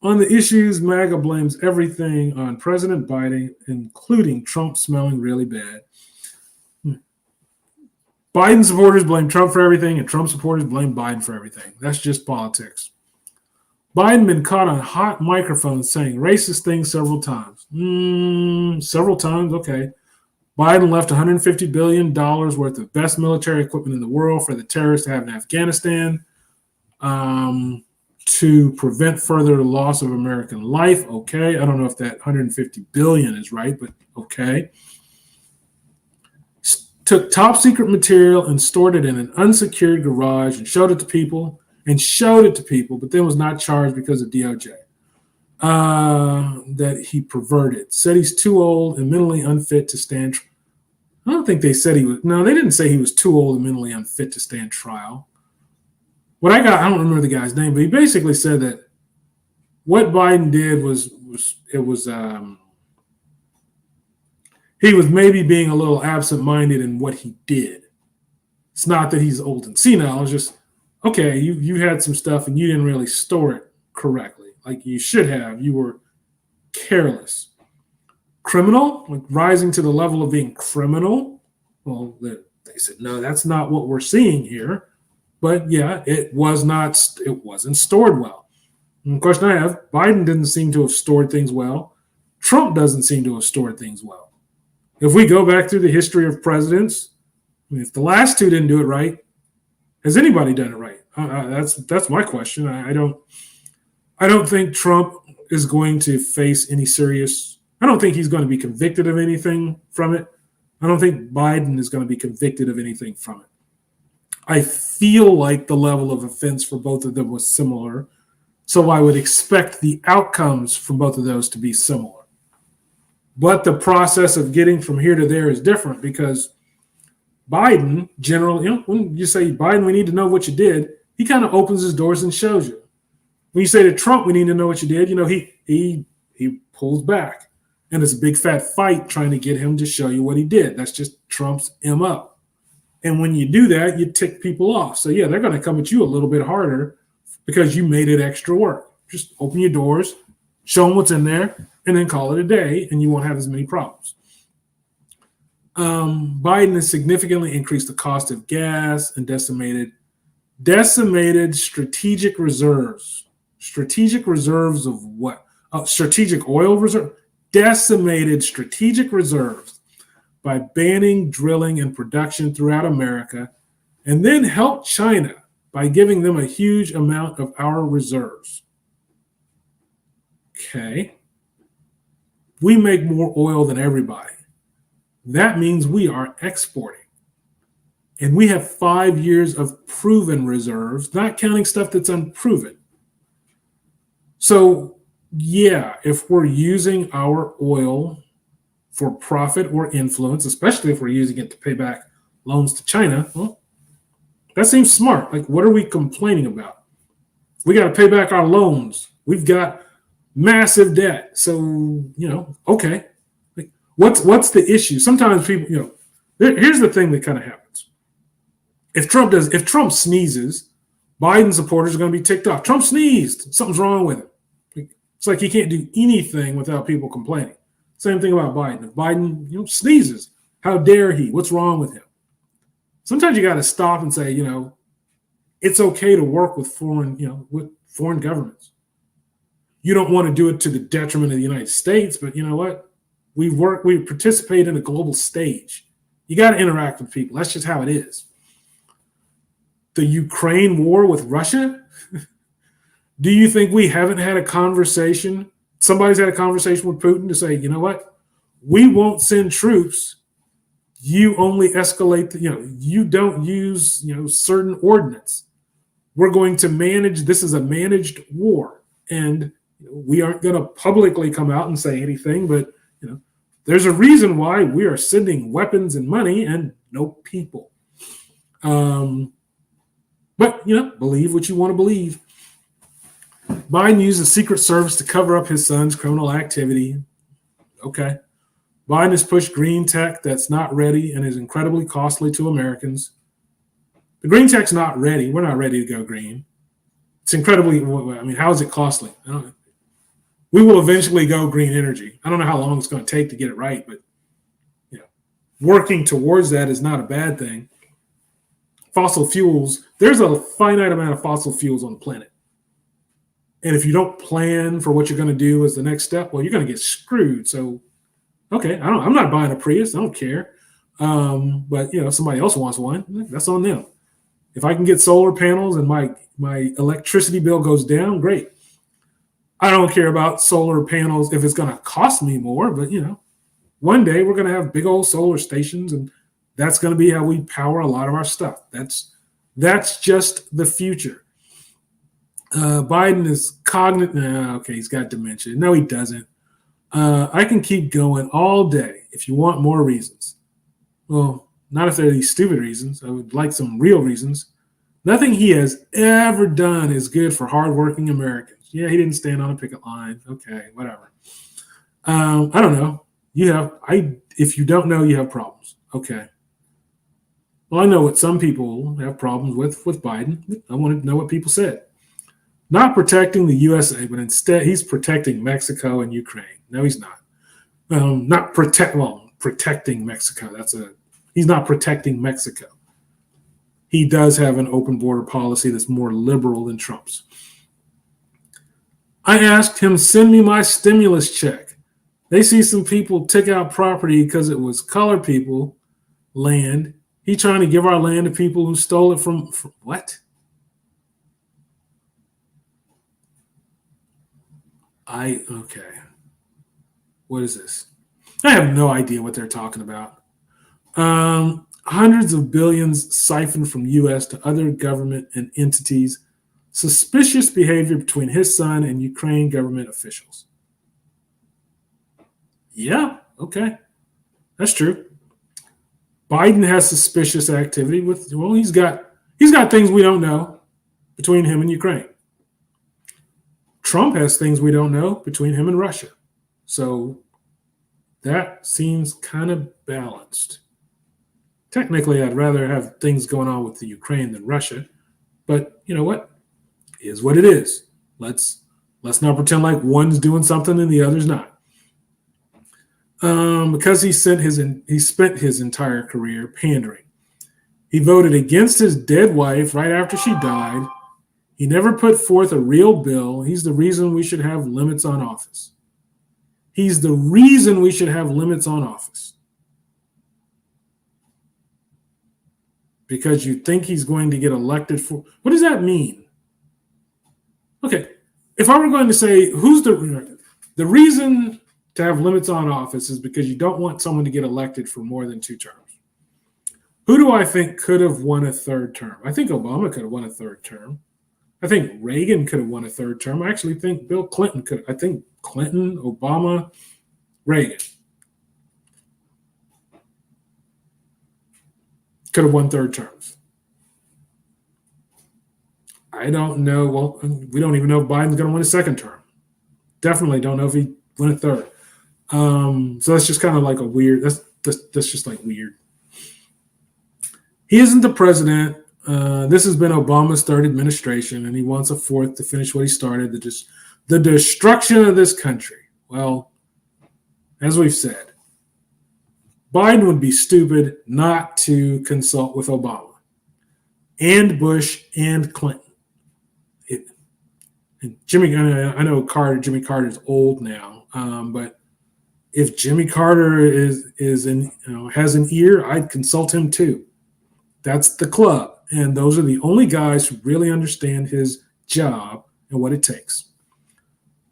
On the issues, MAGA blames everything on President Biden, including Trump smelling really bad. Biden supporters blame Trump for everything, and Trump supporters blame Biden for everything. That's just politics. Biden been caught on hot microphones saying racist things several times. Several times, okay. Biden left $150 billion worth of best military equipment in the world for the terrorists to have in Afghanistan to prevent further loss of American life. Okay. I don't know if that $150 billion is right, but okay. Took top secret material and stored it in an unsecured garage and showed it to people, but then was not charged because of DOJ. That he perverted. Said he's too old and mentally unfit to stand. I don't think they said he was. No, they didn't say he was too old and mentally unfit to stand trial. I don't remember the guy's name, but he basically said that what Biden did was he was maybe being a little absent-minded in what he did. It's not that he's old and senile. It's just, okay, you had some stuff and you didn't really store it correctly, like you should have. You were careless. Criminal, like rising to the level of being criminal. Well, they said, no, that's not what we're seeing here. But yeah, it wasn't stored well. And the question I have, Biden didn't seem to have stored things well. Trump doesn't seem to have stored things well. If we go back through the history of presidents, if the last two didn't do it right, has anybody done it right? That's my question. I don't think Trump is going to face any serious. I don't think he's going to be convicted of anything from it. I don't think Biden is going to be convicted of anything from it. I feel like the level of offense for both of them was similar, so I would expect the outcomes from both of those to be similar. But the process of getting from here to there is different because Biden, generally, when you say Biden, we need to know what you did, he kind of opens his doors and shows you. When you say to Trump, we need to know what you did, he pulls back. And it's a big fat fight trying to get him to show you what he did. That's just Trump's MO. And when you do that, you tick people off. So, yeah, they're going to come at you a little bit harder because you made it extra work. Just open your doors, show them what's in there, and then call it a day, and you won't have as many problems. Biden has significantly increased the cost of gas and decimated strategic reserves. Strategic reserves of what? Strategic oil reserve? Decimated strategic reserves by banning drilling and production throughout America, and then helped China by giving them a huge amount of our reserves. Okay. We make more oil than everybody. That means we are exporting. And we have 5 years of proven reserves, not counting stuff that's unproven. So, yeah, if we're using our oil for profit or influence, especially if we're using it to pay back loans to China, well, that seems smart. Like, what are we complaining about? We got to pay back our loans. We've got massive debt. So, okay. Like, what's the issue? Sometimes people, here's the thing that kind of happens. If Trump sneezes, Biden supporters are going to be ticked off. Trump sneezed. Something's wrong with him. Like, It's like he can't do anything without people complaining. Same thing about Biden. If Biden, sneezes, how dare he? What's wrong with him? Sometimes you got to stop and say, it's okay to work with foreign governments. You don't want to do it to the detriment of the United States, but you know what? We participate in a global stage. You got to interact with people. That's just how it is. The Ukraine war with Russia? Do you think we haven't had a conversation? Somebody's had a conversation with Putin to say, you know what? We won't send troops. You only escalate, you don't use, certain ordnance. We're going to manage, this is a managed war. And we aren't going to publicly come out and say anything, but, there's a reason why we are sending weapons and money and no people. But, believe what you want to believe. Biden used the Secret Service to cover up his son's criminal activity. Okay. Biden has pushed green tech that's not ready and is incredibly costly to Americans. The green tech's not ready. We're not ready to go green. It's incredibly, how is it costly? We will eventually go green energy. I don't know how long it's going to take to get it right, but working towards that is not a bad thing. Fossil fuels, there's a finite amount of fossil fuels on the planet. And if you don't plan for what you're going to do as the next step, well, you're going to get screwed. So, okay, I'm not buying a Prius. I don't care. But, if somebody else wants one, that's on them. If I can get solar panels and my electricity bill goes down, great. I don't care about solar panels if it's going to cost me more, but, one day we're going to have big old solar stations, and that's going to be how we power a lot of our stuff. That's just the future. Biden is cognitive. Okay, he's got dementia. No, he doesn't. I can keep going all day if you want more reasons. Well, not if they're these stupid reasons. I would like some real reasons. Nothing he has ever done is good for hardworking Americans. Yeah, he didn't stand on a picket line. Okay, whatever. I don't know. If you don't know, you have problems. Okay. Well, I know what some people have problems with Biden. I want to know what people said. Not protecting the USA, but instead he's protecting Mexico and Ukraine. No, he's not. Protecting Mexico. He's not protecting Mexico. He does have an open border policy that's more liberal than Trump's. I asked him, send me my stimulus check. They see some people took out property because it was colored people, land. He trying to give our land to people who stole it from what? Okay. What is this? I have no idea what they're talking about. Hundreds of billions siphoned from U.S. to other government and entities. Suspicious behavior between his son and Ukraine government officials. Yeah, okay. That's true. Biden has suspicious activity he's got things we don't know between him and Ukraine. Trump has things we don't know between him and Russia. So that seems kind of balanced. Technically, I'd rather have things going on with the Ukraine than Russia. But you know what? It is what it is. Let's not pretend like one's doing something and the other's not. Because he spent his entire career pandering. He voted against his dead wife right after she died. He never put forth a real bill. He's the reason we should have limits on office. He's the reason we should have limits on office. Because you think he's going to get elected for... What does that mean? Okay, if I were going to say who's the reason to have limits on office is because you don't want someone to get elected for more than 2 terms. Who do I think could have won a 3rd term? I think Obama could have won a 3rd term. I think Reagan could have won a 3rd term. I actually think Bill Clinton could. I think Clinton, Obama, Reagan could have won 3rd terms. I don't know. Well, we don't even know if Biden's going to win a 2nd term. Definitely don't know if he win a 3rd. So that's just kind of like a weird. That's just like weird. He isn't the president. This has been Obama's 3rd administration, and he wants a 4th to finish what he started. To just The destruction of this country. Well, as we've said, Biden would be stupid not to consult with Obama and Bush and Clinton. And I know Jimmy Carter is old now, but if Jimmy Carter has an ear, I'd consult him too. That's the club, and those are the only guys who really understand his job and what it takes.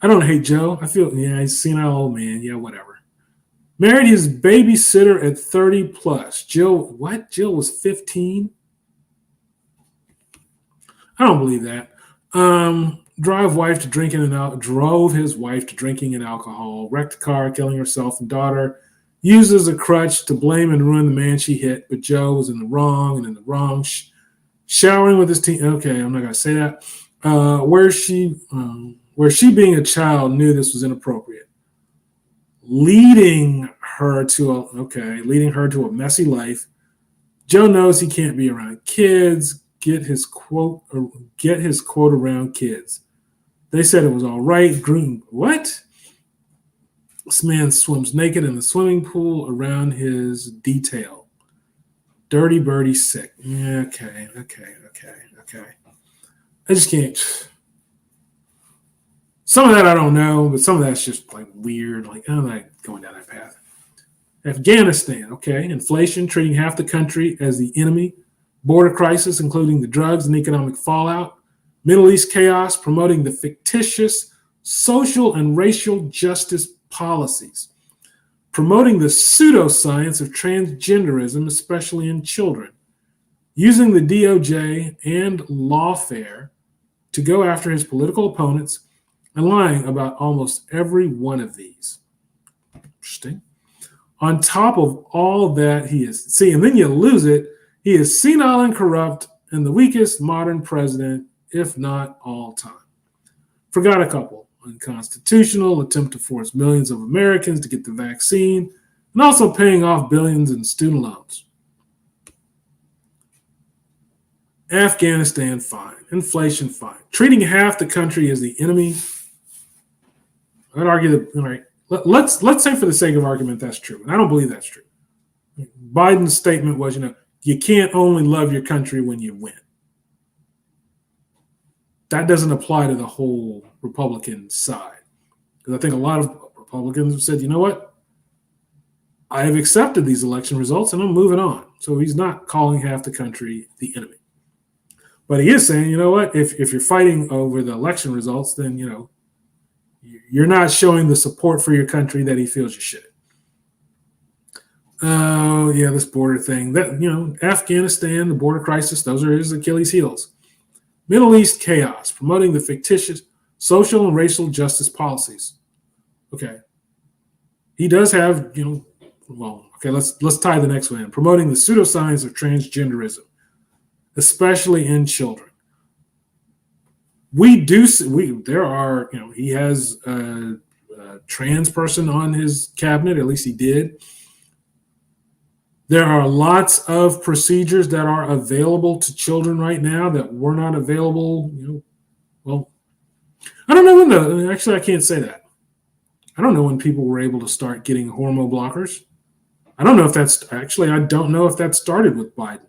I don't hate Joe. I feel he's a senile old man. Yeah, whatever. Married his babysitter at 30 plus. Jill was 15. I don't believe that. Drove his wife to drinking and alcohol, wrecked a car, killing herself and daughter, used as a crutch to blame and ruin the man she hit, but Joe was in the wrong, showering with his teen. Okay, I'm not going to say that. Where she being a child knew this was inappropriate. Leading her to a messy life. Joe knows he can't be around kids. Get his quote around kids. They said it was all right. Green, what? This man swims naked in the swimming pool around his detail. Dirty birdie sick. Yeah, okay. I just can't. Some of that I don't know, but some of that's just like weird. Like, I'm not going down that path. Afghanistan, okay. Inflation, treating half the country as the enemy. Border crisis, including the drugs and economic fallout. Middle East chaos, promoting the fictitious social and racial justice policies. Promoting the pseudoscience of transgenderism, especially in children. Using the DOJ and lawfare to go after his political opponents and lying about almost every one of these. Interesting. On top of all that, and then you lose it, he is senile and corrupt and the weakest modern president, if not all time. Forgot a couple. Unconstitutional, attempt to force millions of Americans to get the vaccine, and also paying off billions in student loans. Afghanistan, fine. Inflation, fine. Treating half the country as the enemy. I'd argue that, all right, let's say for the sake of argument that's true. And I don't believe that's true. Biden's statement was, you can't only love your country when you win. That doesn't apply to the whole Republican side. Because I think a lot of Republicans have said, you know what? I have accepted these election results and I'm moving on. So he's not calling half the country the enemy. But he is saying, you know what? If you're fighting over the election results, then, you're not showing the support for your country that he feels you should. Oh, yeah, this border thing. That, Afghanistan, the border crisis, those are his Achilles heels. Middle East chaos, promoting the fictitious social and racial justice policies. Okay. He does have, let's tie the next one in. Promoting the pseudoscience of transgenderism, especially in children. He has a trans person on his cabinet, at least he did. There are lots of procedures that are available to children right now that were not available. I don't know actually I can't say that. I don't know when people were able to start getting hormone blockers. I don't know if that started with Biden.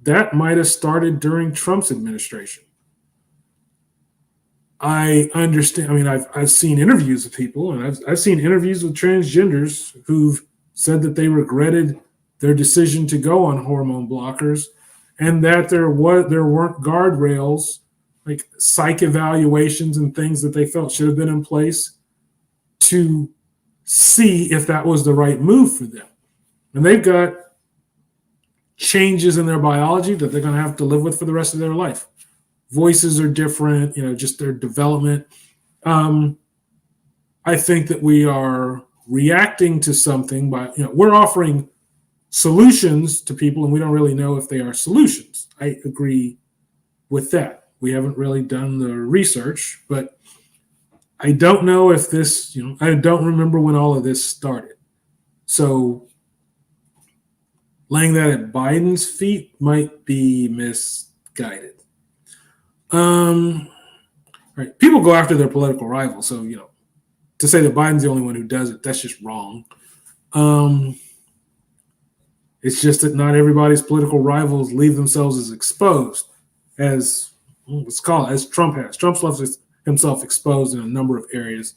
That might have started during Trump's administration. I understand. I've seen interviews with people, and I've seen interviews with transgenders who've said that they regretted their decision to go on hormone blockers, and that there weren't guardrails like psych evaluations and things that they felt should have been in place to see if that was the right move for them. And they've got changes in their biology that they're going to have to live with for the rest of their life. Voices are different, just their development. I think that we are reacting to something by, we're offering solutions to people and we don't really know if they are solutions. I agree with that. We haven't really done the research, but I don't know if this, I don't remember when all of this started. So laying that at Biden's feet might be misguided. Right? People go after their political rivals, so to say that Biden's the only one who does it, that's just wrong. It's just that not everybody's political rivals leave themselves as exposed as let's call it as Trump has. Trump's left himself exposed in a number of areas.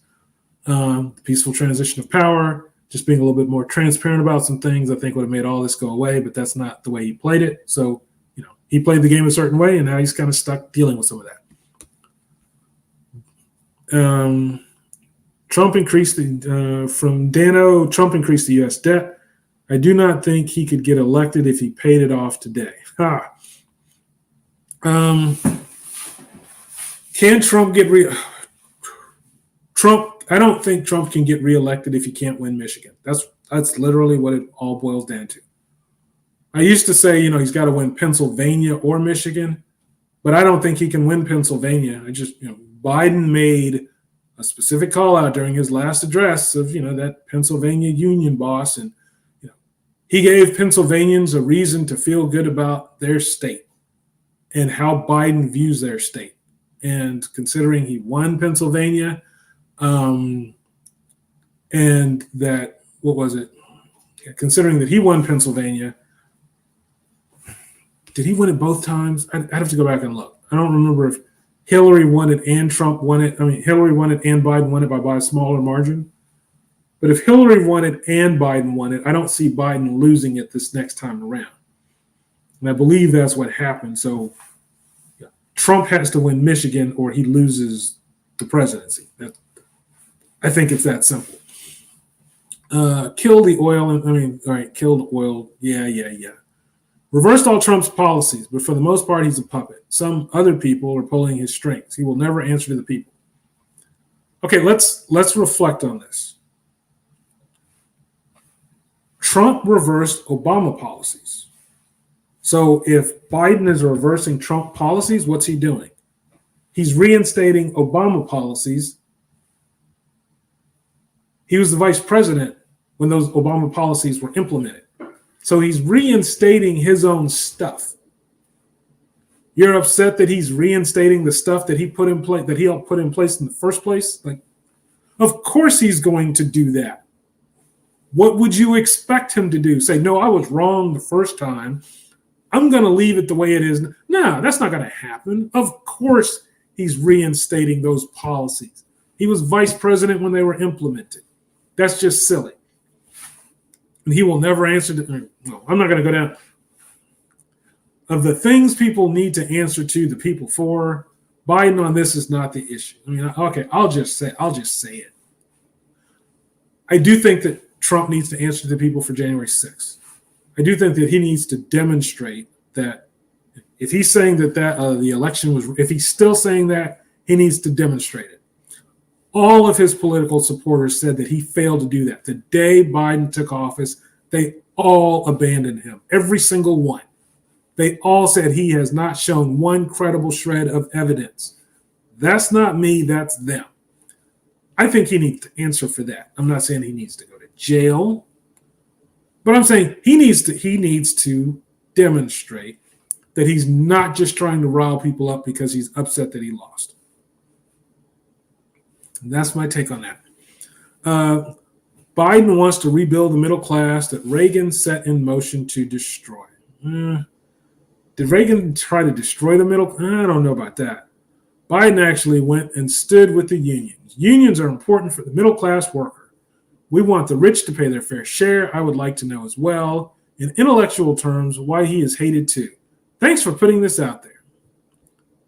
The peaceful transition of power, just being a little bit more transparent about some things, I think would have made all this go away, but that's not the way he played it. So, he played the game a certain way, and now he's kind of stuck dealing with some of that. Trump increased from Dano, Trump increased the U.S. debt. I do not think he could get elected if he paid it off today. Can Trump get Trump? I don't think Trump can get reelected if he can't win Michigan. That's literally what it all boils down to. I used to say, he's got to win Pennsylvania or Michigan, but I don't think he can win Pennsylvania. Biden made a specific call out during his last address of, that Pennsylvania union boss. And, he gave Pennsylvanians a reason to feel good about their state and how Biden views their state. And considering he won Pennsylvania, and that, considering that he won Pennsylvania, did he win it both times? I'd have to go back and look. I don't remember if Hillary won it and Trump won it. Hillary won it and Biden won it by a smaller margin. But if Hillary won it and Biden won it, I don't see Biden losing it this next time around. And I believe that's what happened. So Trump has to win Michigan or he loses the presidency. I think it's that simple. Kill the oil. Kill the oil. Yeah. Reversed all Trump's policies, but for the most part, he's a puppet. Some other people are pulling his strings. He will never answer to the people. Okay, let's reflect on this. Trump reversed Obama policies. So if Biden is reversing Trump policies, what's he doing? He's reinstating Obama policies. He was the vice president when those Obama policies were implemented. So he's reinstating his own stuff. You're upset that he's reinstating the stuff that he put in place, that he helped put in place in the first place? Of course he's going to do that. What would you expect him to do? Say, no, I was wrong the first time. I'm going to leave it the way it is. No, that's not going to happen. Of course he's reinstating those policies. He was vice president when they were implemented. That's just silly. And he will never answer. No, I'm not going to go down. Of the things people need to answer to the people for, Biden on this is not the issue. Okay, I'll just say it. I do think that Trump needs to answer to the people for January 6th. I do think that he needs to demonstrate that if he's saying that the election was, if he's still saying that, he needs to demonstrate it. All of his political supporters said that he failed to do that. The day Biden took office, they all abandoned him, every single one. They all said he has not shown one credible shred of evidence. That's not me, that's them. I think he needs to answer for that. I'm not saying he needs to go to jail, but I'm saying he needs to demonstrate that he's not just trying to rile people up because he's upset that he lost. And that's my take on that. Biden wants to rebuild the middle class that Reagan set in motion to destroy. Did Reagan try to destroy the middle? I don't know about that. Biden actually went and stood with the unions. Unions are important for the middle class worker. We want the rich to pay their fair share. I would like to know as well, in intellectual terms, why he is hated too. Thanks for putting this out there.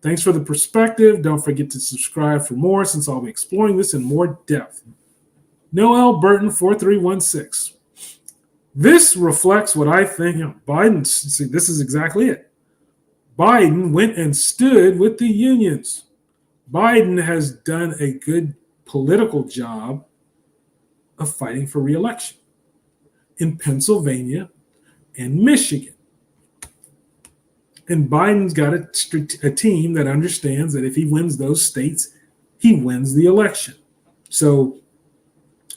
Thanks for the perspective. Don't forget to subscribe for more since I'll be exploring this in more depth. Noel Burton 4316. This reflects what I think. Biden, see, this is exactly it. Biden went and stood with the unions. Biden has done a good political job of fighting for re-election in Pennsylvania and Michigan. And Biden's got a team that understands that if he wins those states, he wins the election. So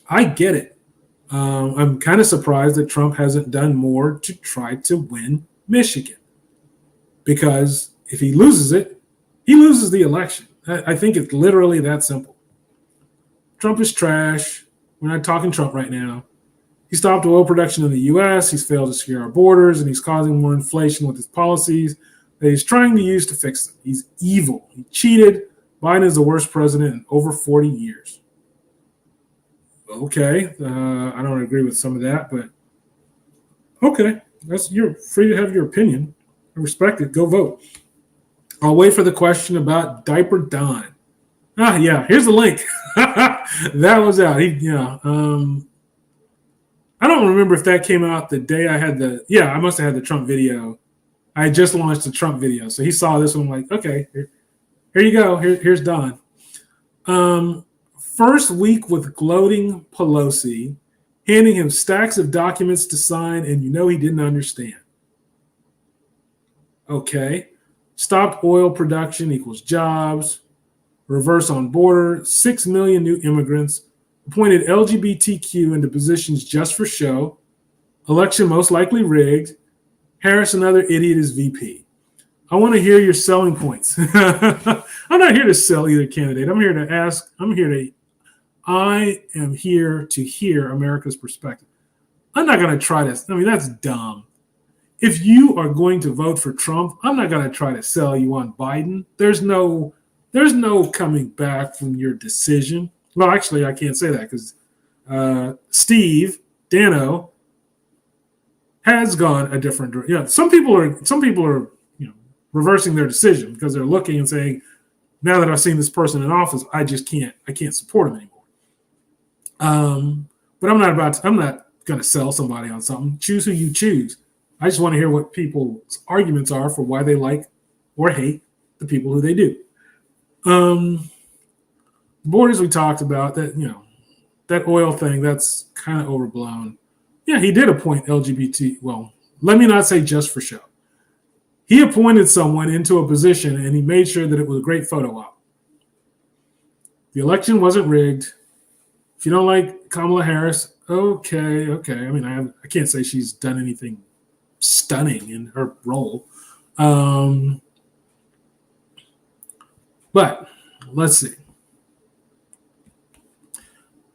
I get it. I'm kind of surprised that Trump hasn't done more to try to win Michigan. Because if he loses it, he loses the election. I think it's literally that simple. Trump is trash. We're not talking Trump right now. He stopped oil production in the U.S. He's failed to secure our borders, and he's causing more inflation with his policies that he's trying to use to fix them. He's evil. He cheated. Biden is the worst president in over 40 years. Okay, I don't agree with some of that, but okay, you're free to have your opinion. I respect it. Go vote. I'll wait for the question about Diaper Don. Yeah, here's the link. That was out. I don't remember if that came out the day I had I must have had the Trump video. I just launched the Trump video. So he saw this one, like, okay, here you go. Here's Don. First week with gloating Pelosi, handing him stacks of documents to sign, and he didn't understand. Okay. Stopped oil production equals jobs. Reverse on border. 6 million new immigrants. Appointed LGBTQ into positions just for show. Election most likely rigged. Harris, another idiot, is VP. I want to hear your selling points. I'm not here to sell either candidate. I am here to hear America's perspective. I'm not going to try to, that's dumb. If you are going to vote for Trump, I'm not going to try to sell you on Biden. There's no coming back from your decision. Well, actually, I can't say that because Steve Dano has gone a different direction. Yeah, some people are reversing their decision because they're looking and saying, now that I've seen this person in office, I can't support him anymore. But I'm not going to sell somebody on something. Choose who you choose. I just want to hear what people's arguments are for why they like or hate the people who they do. Borders we talked about, that oil thing, that's kind of overblown. Yeah, he did appoint LGBT. Well, let me not say just for show. He appointed someone into a position and he made sure that it was a great photo op. The election wasn't rigged. If you don't like Kamala Harris, okay. I can't say she's done anything stunning in her role. But let's see.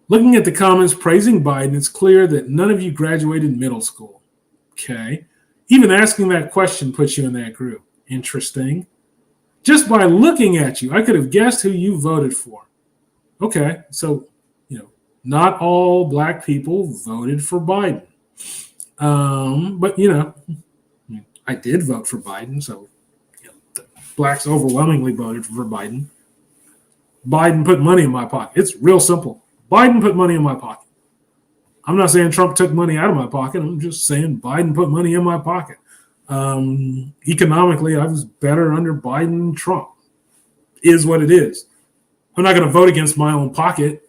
Looking at the comments praising Biden, it's clear that none of you graduated middle school. Okay. Even asking that question puts you in that group. Interesting. Just by looking at you, I could have guessed who you voted for. Okay. So, not all black people voted for Biden. But, I did vote for Biden. So, the blacks overwhelmingly voted for Biden. Biden put money in my pocket. It's real simple. Biden put money in my pocket. I'm not saying Trump took money out of my pocket. I'm just saying Biden put money in my pocket. Economically, I was better under Biden than Trump. Is what it is. I'm not going to vote against my own pocket.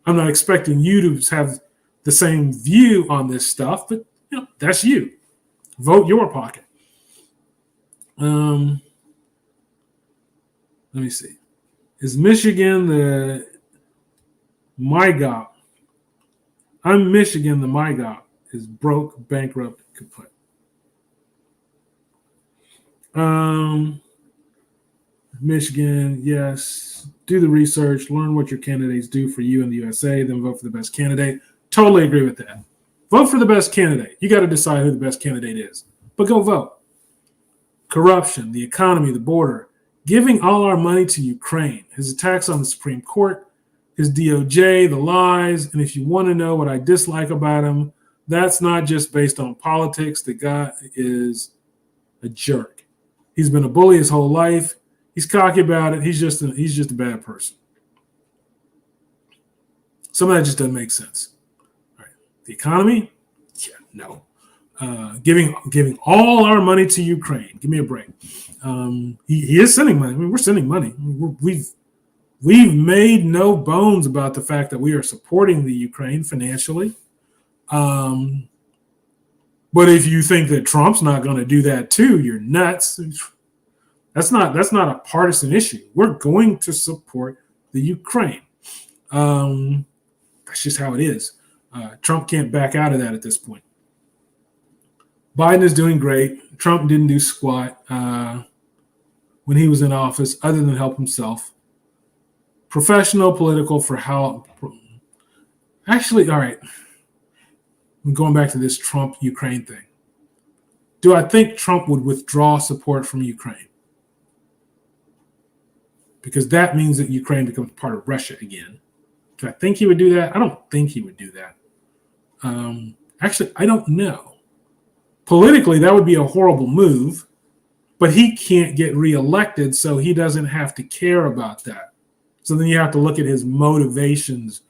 I'm not expecting you to have the same view on this stuff, but that's you. Vote your pocket. Let me see. Is Michigan the MIGOP? I'm Michigan, the MIGOP is broke, bankrupt, kaput. Michigan, yes. Do the research, learn what your candidates do for you in the USA, then vote for the best candidate. Totally agree with that. Vote for the best candidate. You got to decide who the best candidate is, but go vote. Corruption, the economy, the border, giving all our money to Ukraine, his attacks on the Supreme Court, his DOJ, the lies, and if you want to know what I dislike about him, that's not just based on politics. The guy is a jerk. He's been a bully his whole life. He's cocky about it. He's just a bad person. Some of that just doesn't make sense. All right. The economy? Yeah, no. Giving all our money to Ukraine. Give me a break. He is sending money. We're sending money. We've made no bones about the fact that we are supporting the Ukraine financially. But if you think that Trump's not going to do that too, you're nuts. That's not a partisan issue. We're going to support the Ukraine. That's just how it is. Trump can't back out of that at this point. Biden is doing great. Trump didn't do squat. When when he was in office other than help himself. Professional, political, for how. Actually, all right. I'm going back to this Trump-Ukraine thing. Do I think Trump would withdraw support from Ukraine? Because that means that Ukraine becomes part of Russia again. Do I think he would do that? I don't think he would do that. Actually, I don't know. Politically, that would be a horrible move, but he can't get reelected, so he doesn't have to care about that. So then you have to look at his motivations.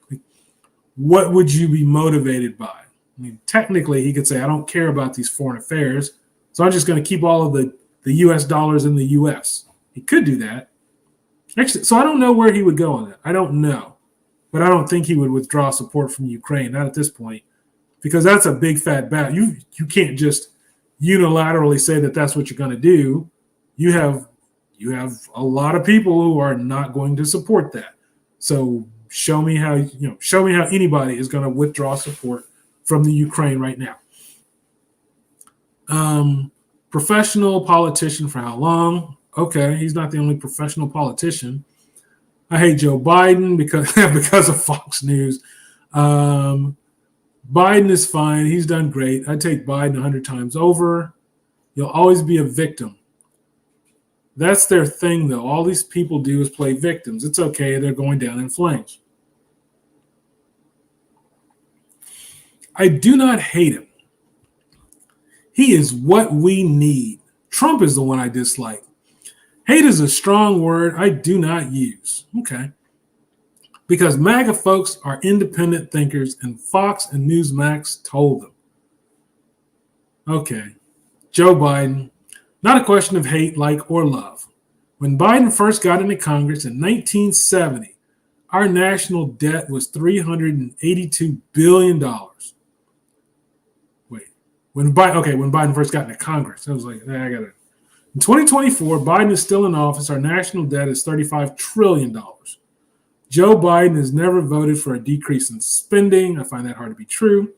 What would you be motivated by? I mean, technically, he could say, I don't care about these foreign affairs, so I'm just going to keep all of the U.S. dollars in the U.S. He could do that. Actually, so I don't know where he would go on that. I don't know. But I don't think he would withdraw support from Ukraine, not at this point, because that's a big fat bat. You can't just unilaterally say that that's what you're going to do. You have a lot of people who are not going to support that. So show me how anybody is going to withdraw support from the Ukraine right now. Professional politician for how long? Okay, he's not the only professional politician. I hate Joe Biden because of Fox News. Biden is fine. He's done great. I'd take Biden 100 times over. You'll always be a victim. That's their thing, though. All these people do is play victims. It's okay. They're going down in flames. I do not hate him. He is what we need. Trump is the one I dislike. Hate is a strong word I do not use. Okay. Because MAGA folks are independent thinkers, and Fox and Newsmax told them. Okay. Joe Biden, not a question of hate, like, or love. When Biden first got into Congress in 1970, our national debt was $382 billion. When Biden first got into Congress, I was like, I got it. In 2024, Biden is still in office. Our national debt is $35 trillion. Joe Biden has never voted for a decrease in spending. I find that hard to be true.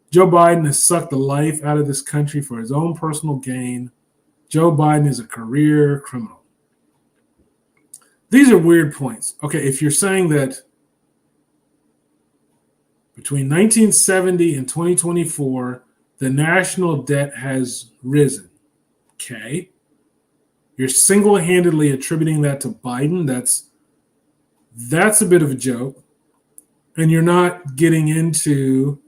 Joe Biden has sucked the life out of this country for his own personal gain. Joe Biden is a career criminal. These are weird points. Okay, if you're saying that between 1970 and 2024, the national debt has risen. Okay. You're single-handedly attributing that to Biden. That's a bit of a joke. And you're not getting into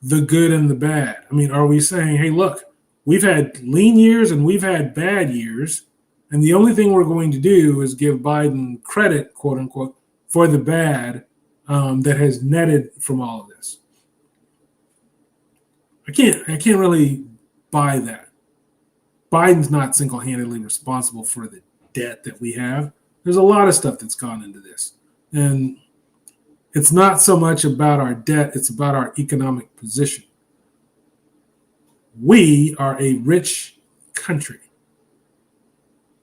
the good and the bad. I mean, are we saying, hey, look, we've had lean years and we've had bad years, and the only thing we're going to do is give Biden credit, quote unquote, for the bad that has netted from all of this? I can't really buy that. Biden's not single-handedly responsible for the debt that we have. There's a lot of stuff that's gone into this. And it's not so much about our debt, it's about our economic position. We are a rich country.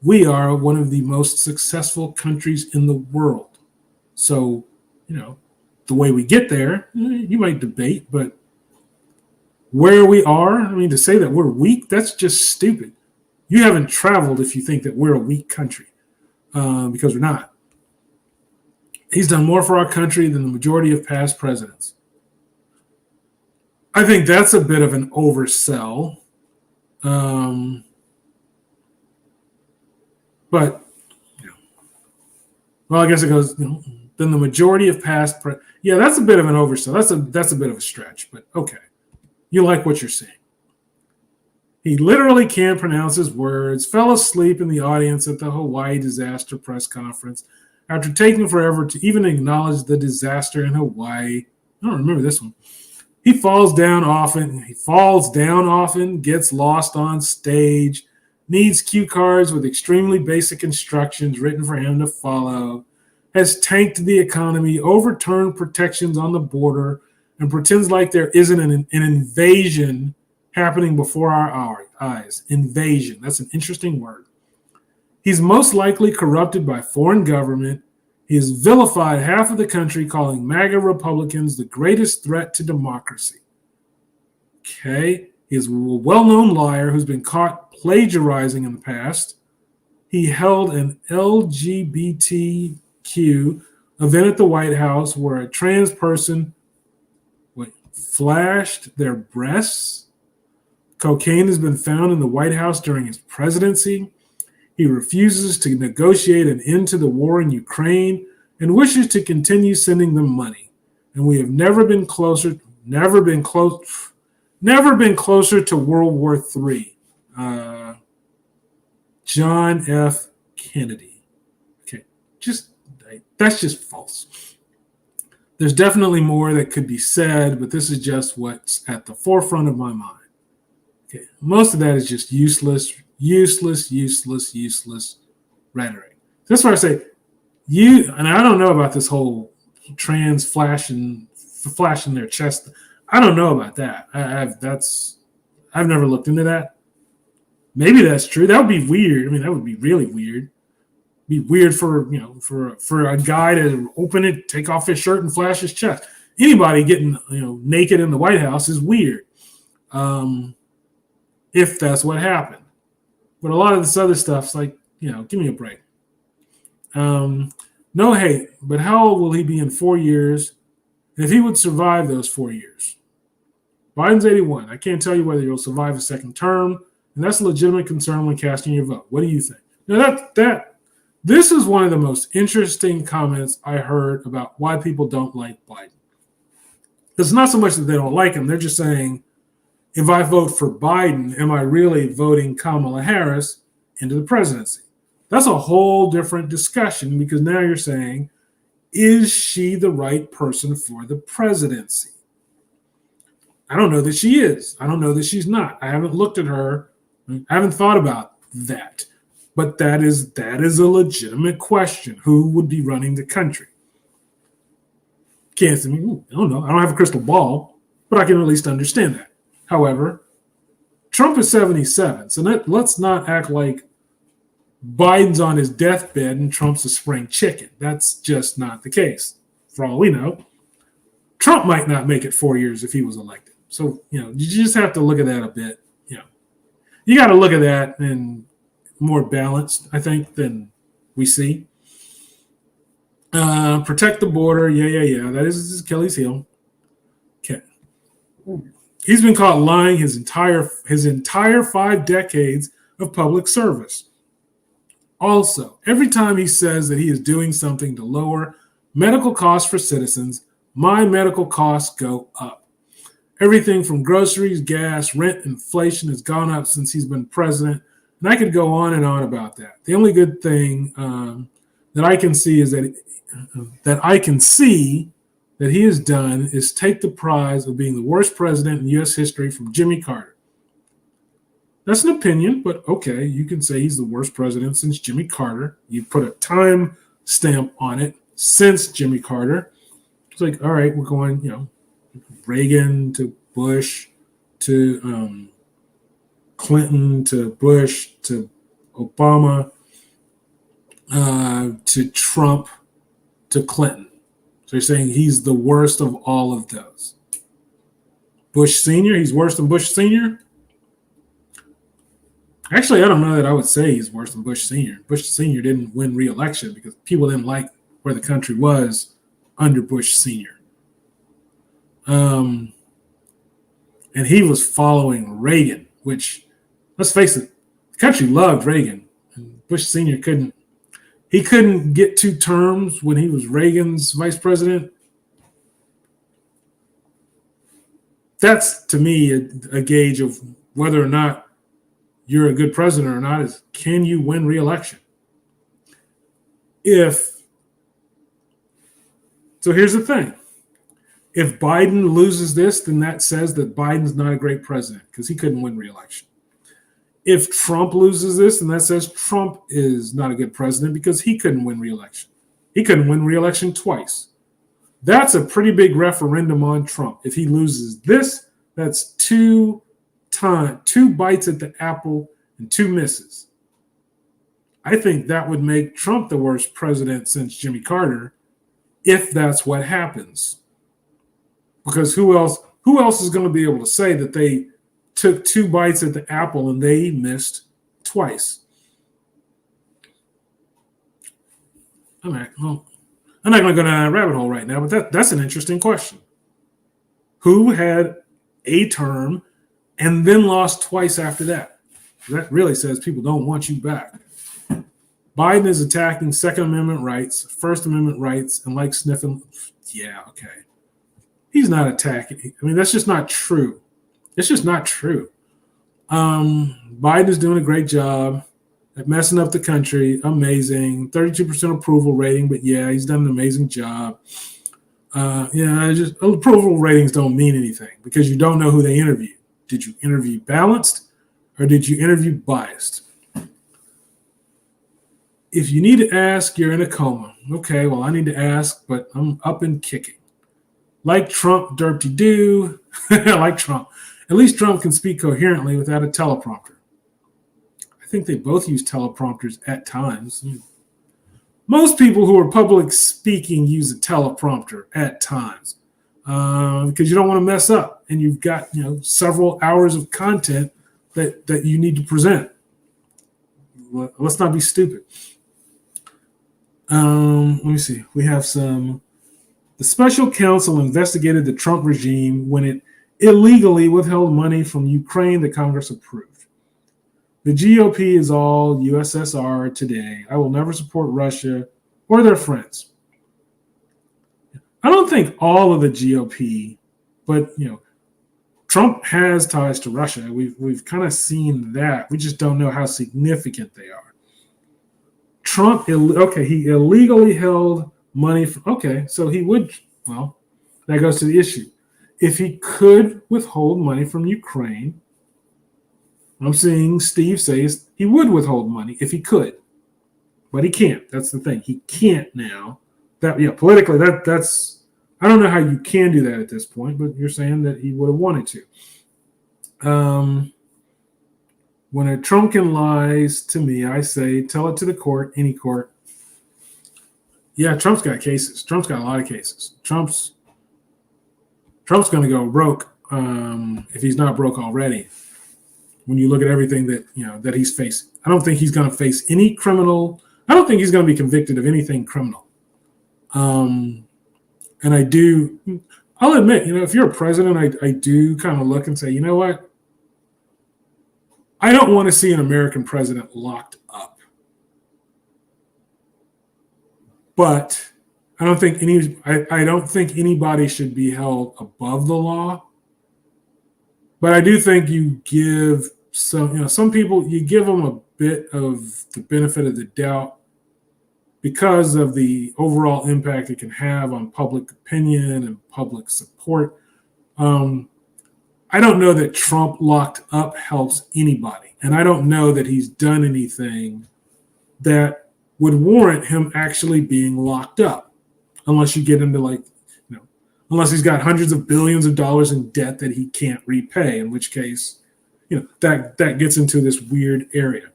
We are one of the most successful countries in the world. So, the way we get there, you might debate, but where we are, I mean, to say that we're weak, that's just stupid. You haven't traveled if you think that we're a weak country, because we're not. He's done more for our country than the majority of past presidents. I think that's a bit of an oversell. But, well, I guess it goes, then the majority of past yeah, that's a bit of an oversell. That's a bit of a stretch, but okay. You like what you're saying. He literally can't pronounce his words, fell asleep in the audience at the Hawaii disaster press conference after taking forever to even acknowledge the disaster in Hawaii. I don't remember this one. He falls down often, gets lost on stage, needs cue cards with extremely basic instructions written for him to follow, has tanked the economy, overturned protections on the border, and pretends like there isn't an invasion happening before our eyes. Invasion. That's an interesting word. He's most likely corrupted by foreign government. He has vilified half of the country, calling MAGA Republicans the greatest threat to democracy. Okay. He is a well-known liar who's been caught plagiarizing in the past. he held an LGBTQ event at the White House where a trans person flashed their breasts. Cocaine has been found in the White House during his presidency. He refuses to negotiate an end to the war in Ukraine and wishes to continue sending them money. And we have never been closer to World War III. John F. Kennedy. Okay, that's just false. There's definitely more that could be said, but this is just what's at the forefront of my mind. Okay, most of that is just useless rhetoric. That's why I say and I don't know about this whole trans flashing their chest. I don't know about that. I've never looked into that. Maybe that's true. That would be weird. I mean, that would be really weird. Be weird for a guy to open it, take off his shirt, and flash his chest. Anybody getting naked in the White House is weird. If that's what happened. But a lot of this other stuff's like, give me a break. No hate, but how old will he be in 4 years? And if he would survive those 4 years? Biden's 81. I can't tell you whether he'll survive a second term, and that's a legitimate concern when casting your vote. What do you think? Now this is one of the most interesting comments I heard about why people don't like Biden. It's not so much that they don't like him. They're just saying, if I vote for Biden, am I really voting Kamala Harris into the presidency? That's a whole different discussion because now you're saying, is she the right person for the presidency? I don't know that she is. I don't know that she's not. I haven't looked at her. I haven't thought about that. But that is a legitimate question. Who would be running the country? I don't know. I don't have a crystal ball, but I can at least understand that. However, Trump is 77, so let's not act like Biden's on his deathbed and Trump's a spring chicken. That's just not the case. For all we know, Trump might not make it 4 years if he was elected. So, you just have to look at that a bit. You got to look at that and more balanced, I think, than we see. Protect the border. Yeah. That is Achilles' heel. Okay. He's been caught lying his entire 5 decades of public service. Also, every time he says that he is doing something to lower medical costs for citizens, my medical costs go up. Everything from groceries, gas, rent, inflation has gone up since he's been president. And I could go on and on about that. The only good thing that I can see is that he has done is take the prize of being the worst president in U.S. history from Jimmy Carter. That's an opinion, but okay, you can say he's the worst president since Jimmy Carter. You put a time stamp on it, since Jimmy Carter. It's like, all right, we're going, Reagan to Bush to Clinton to Bush to Obama to Trump to Clinton. So you're saying he's the worst of all of those. Bush Sr., he's worse than Bush Sr.? Actually, I don't know that I would say he's worse than Bush Sr. Bush Sr. didn't win re-election because people didn't like where the country was under Bush Sr. And he was following Reagan, which, let's face it, the country loved Reagan. And Bush Sr. couldn't get 2 terms when he was Reagan's vice president. That's, to me, a gauge of whether or not you're a good president or not is, can you win re-election? So here's the thing. If Biden loses this, then that says that Biden's not a great president because he couldn't win re-election. If Trump loses this, then that says Trump is not a good president because he couldn't win re-election. He couldn't win re-election twice. That's a pretty big referendum on Trump. If he loses this, that's 2 bites at the apple and 2 misses. I think that would make Trump the worst president since Jimmy Carter if that's what happens. Because who else is going to be able to say that they took 2 bites at the apple and they missed twice? Well, I'm not going to go down that rabbit hole right now, but that's an interesting question. Who had a term and then lost twice after that? That really says people don't want you back. Biden is attacking Second Amendment rights, First Amendment rights, and like sniffing. Yeah, okay. He's not attacking. I mean, that's just not true. It's just not true. Biden is doing a great job at messing up the country. Amazing. 32% approval rating, but yeah, he's done an amazing job. Just approval ratings don't mean anything because you don't know who they interviewed. Did you interview balanced or did you interview biased? If you need to ask, you're in a coma. Okay, well, I need to ask, but I'm up and kicking. Like Trump, derp-de-doo. Like Trump. At least Trump can speak coherently without a teleprompter. I think they both use teleprompters at times. Most people who are public speaking use a teleprompter at times because you don't want to mess up, and you've got several hours of content that you need to present. Let's not be stupid. Let me see. We have some. The special counsel investigated the Trump regime when it illegally withheld money from Ukraine that Congress approved. The GOP is all USSR today. I will never support Russia or their friends. I don't think all of the GOP, but Trump has ties to Russia. We've kind of seen that. We just don't know how significant they are. Trump, he illegally held money. So he would, well, that goes to the issue. If he could withhold money from Ukraine, I'm seeing Steve says he would withhold money if he could, but he can't. That's the thing. He can't now. Politically, that's, I don't know how you can do that at this point, but you're saying that he would have wanted to. When a Trumpkin lies to me, I say, tell it to the court, any court. Yeah, Trump's got cases. Trump's got a lot of cases. Trump's going to go broke if he's not broke already. When you look at everything that he's facing, I don't think he's going to face any criminal. I don't think he's going to be convicted of anything criminal. And I'll admit, if you're a president, I do kind of look and say, you know what? I don't want to see an American president locked up. But I don't think anybody should be held above the law. But I do think you give some people, you give them a bit of the benefit of the doubt because of the overall impact it can have on public opinion and public support. I don't know that Trump locked up helps anybody. And I don't know that he's done anything that would warrant him actually being locked up, unless you get into unless he's got hundreds of billions of dollars in debt that he can't repay, in which case, that gets into this weird area.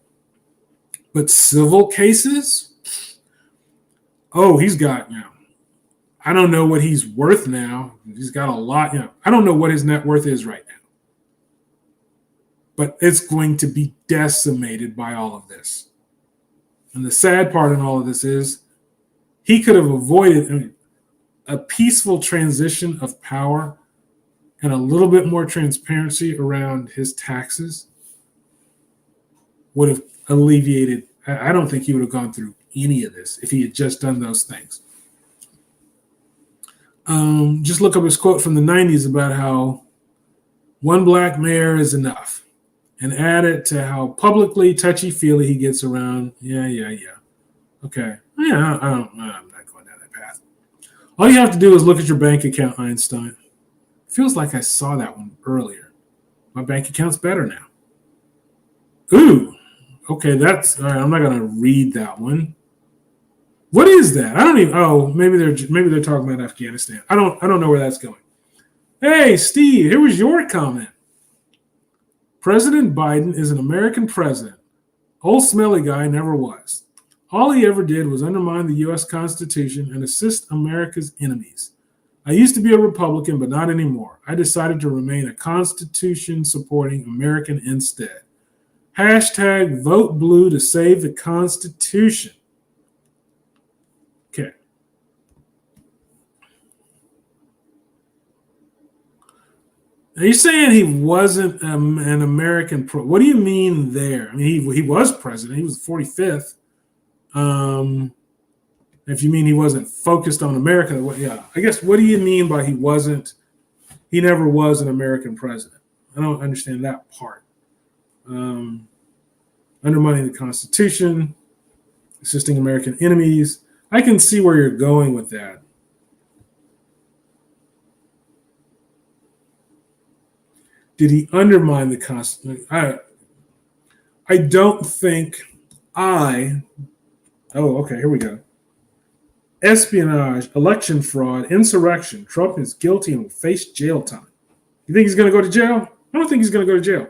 But civil cases, he's got, I don't know what he's worth now. He's got a lot, I don't know what his net worth is right now. But it's going to be decimated by all of this. And the sad part in all of this is he could have avoided a peaceful transition of power and a little bit more transparency around his taxes would have alleviated. I don't think he would have gone through any of this if he had just done those things. Just look up his quote from the 90s about how one black mayor is enough, and add it to how publicly touchy-feely he gets around. Yeah. Okay. Yeah, I'm not going down that path. All you have to do is look at your bank account, Einstein. Feels like I saw that one earlier. My bank account's better now. Ooh. Okay, that's all right. I'm not going to read that one. What is that? I don't even. Oh, maybe they're talking about Afghanistan. I don't know where that's going. Hey, Steve, here was your comment. President Biden is an American president. Old smelly guy never was. All he ever did was undermine the U.S. Constitution and assist America's enemies. I used to be a Republican, but not anymore. I decided to remain a Constitution-supporting American instead. Hashtag vote blue to save the Constitution. Are you saying he wasn't an American? What do you mean there? I mean, he was president. He was the 45th. Um, if you mean he wasn't focused on America, yeah. I guess what do you mean by he wasn't? He never was an American president. I don't understand that part. Um, Undermining the Constitution, assisting American enemies. I can see where you're going with that. Did he undermine the Constitution? I don't think I. Oh, okay, here we go. Espionage, election fraud, insurrection. Trump is guilty and will face jail time. You think he's going to go to jail? I don't think he's going to go to jail.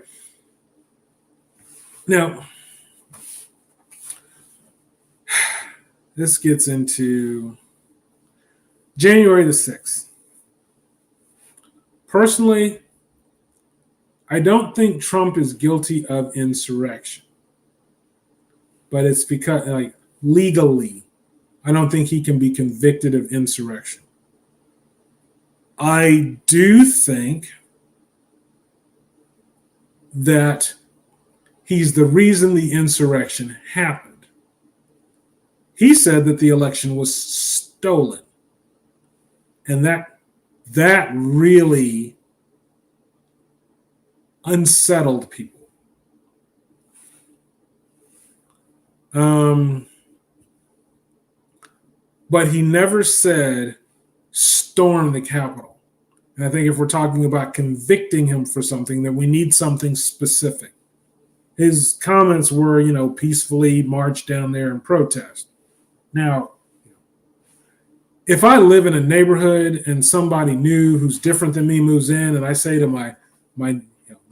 Now, this gets into January the 6th. Personally, I don't think Trump is guilty of insurrection. But it's because, like, legally, I don't think he can be convicted of insurrection. I do think that he's the reason the insurrection happened. He said that the election was stolen. And that really unsettled people. But he never said storm the Capitol. And I think if we're talking about convicting him for something, then we need something specific. His comments were, peacefully march down there and protest. Now, if I live in a neighborhood and somebody new who's different than me moves in, and I say to my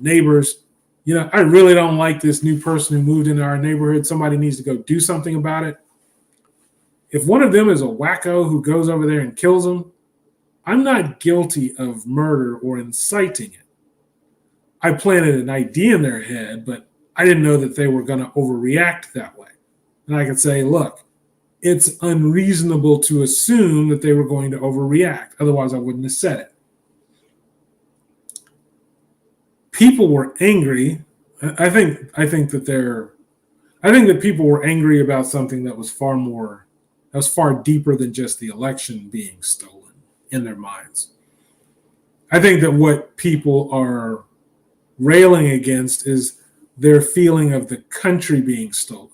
neighbors, I really don't like this new person who moved into our neighborhood. Somebody needs to go do something about it. If one of them is a wacko who goes over there and kills them, I'm not guilty of murder or inciting it. I planted an idea in their head, but I didn't know that they were going to overreact that way. And I could say, look, it's unreasonable to assume that they were going to overreact. Otherwise, I wouldn't have said it. People were angry. I think that people were angry about something that was far deeper than just the election being stolen in their minds. I think that what people are railing against is their feeling of the country being stolen.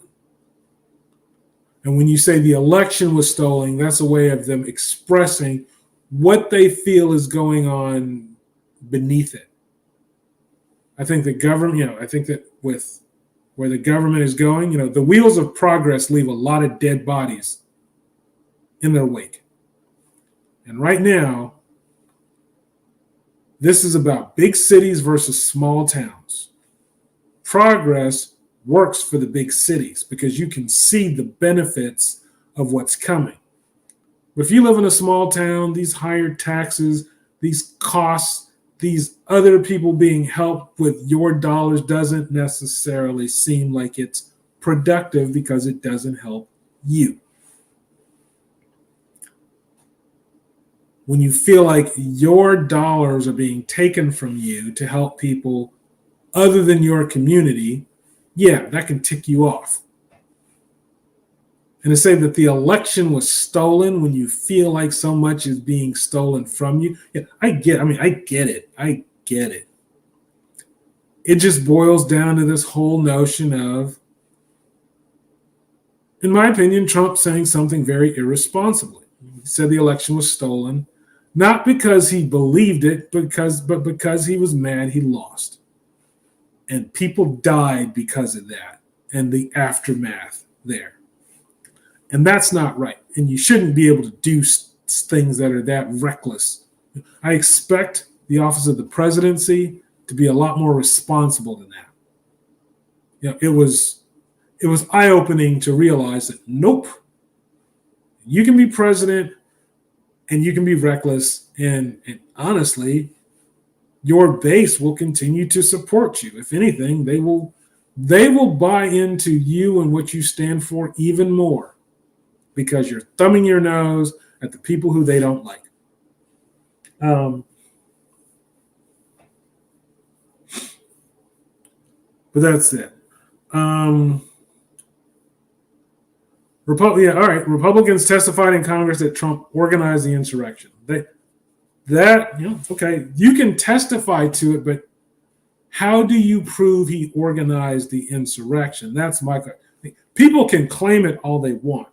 And when you say the election was stolen, that's a way of them expressing what they feel is going on beneath it. I think the government, I think that with where the government is going, the wheels of progress leave a lot of dead bodies in their wake. And right now, this is about big cities versus small towns. Progress works for the big cities because you can see the benefits of what's coming. But if you live in a small town, these higher taxes, these costs, these other people being helped with your dollars doesn't necessarily seem like it's productive because it doesn't help you. When you feel like your dollars are being taken from you to help people other than your community, yeah, that can tick you off. And to say that the election was stolen when you feel like so much is being stolen from you, yeah, I get it. I get it. It just boils down to this whole notion of, in my opinion, Trump saying something very irresponsibly. He said the election was stolen, not because he believed it, but because he was mad he lost. And people died because of that and the aftermath there. And that's not right. And you shouldn't be able to do things that are that reckless. I expect the office of the presidency to be a lot more responsible than that. It was eye-opening to realize that, nope, you can be president and you can be reckless. And honestly, your base will continue to support you. If anything, they will buy into you and what you stand for even more because you're thumbing your nose at the people who they don't like. But that's it. Yeah, all right. Republicans testified in Congress that Trump organized the insurrection. Okay, you can testify to it, but how do you prove he organized the insurrection? That's my question. People can claim it all they want,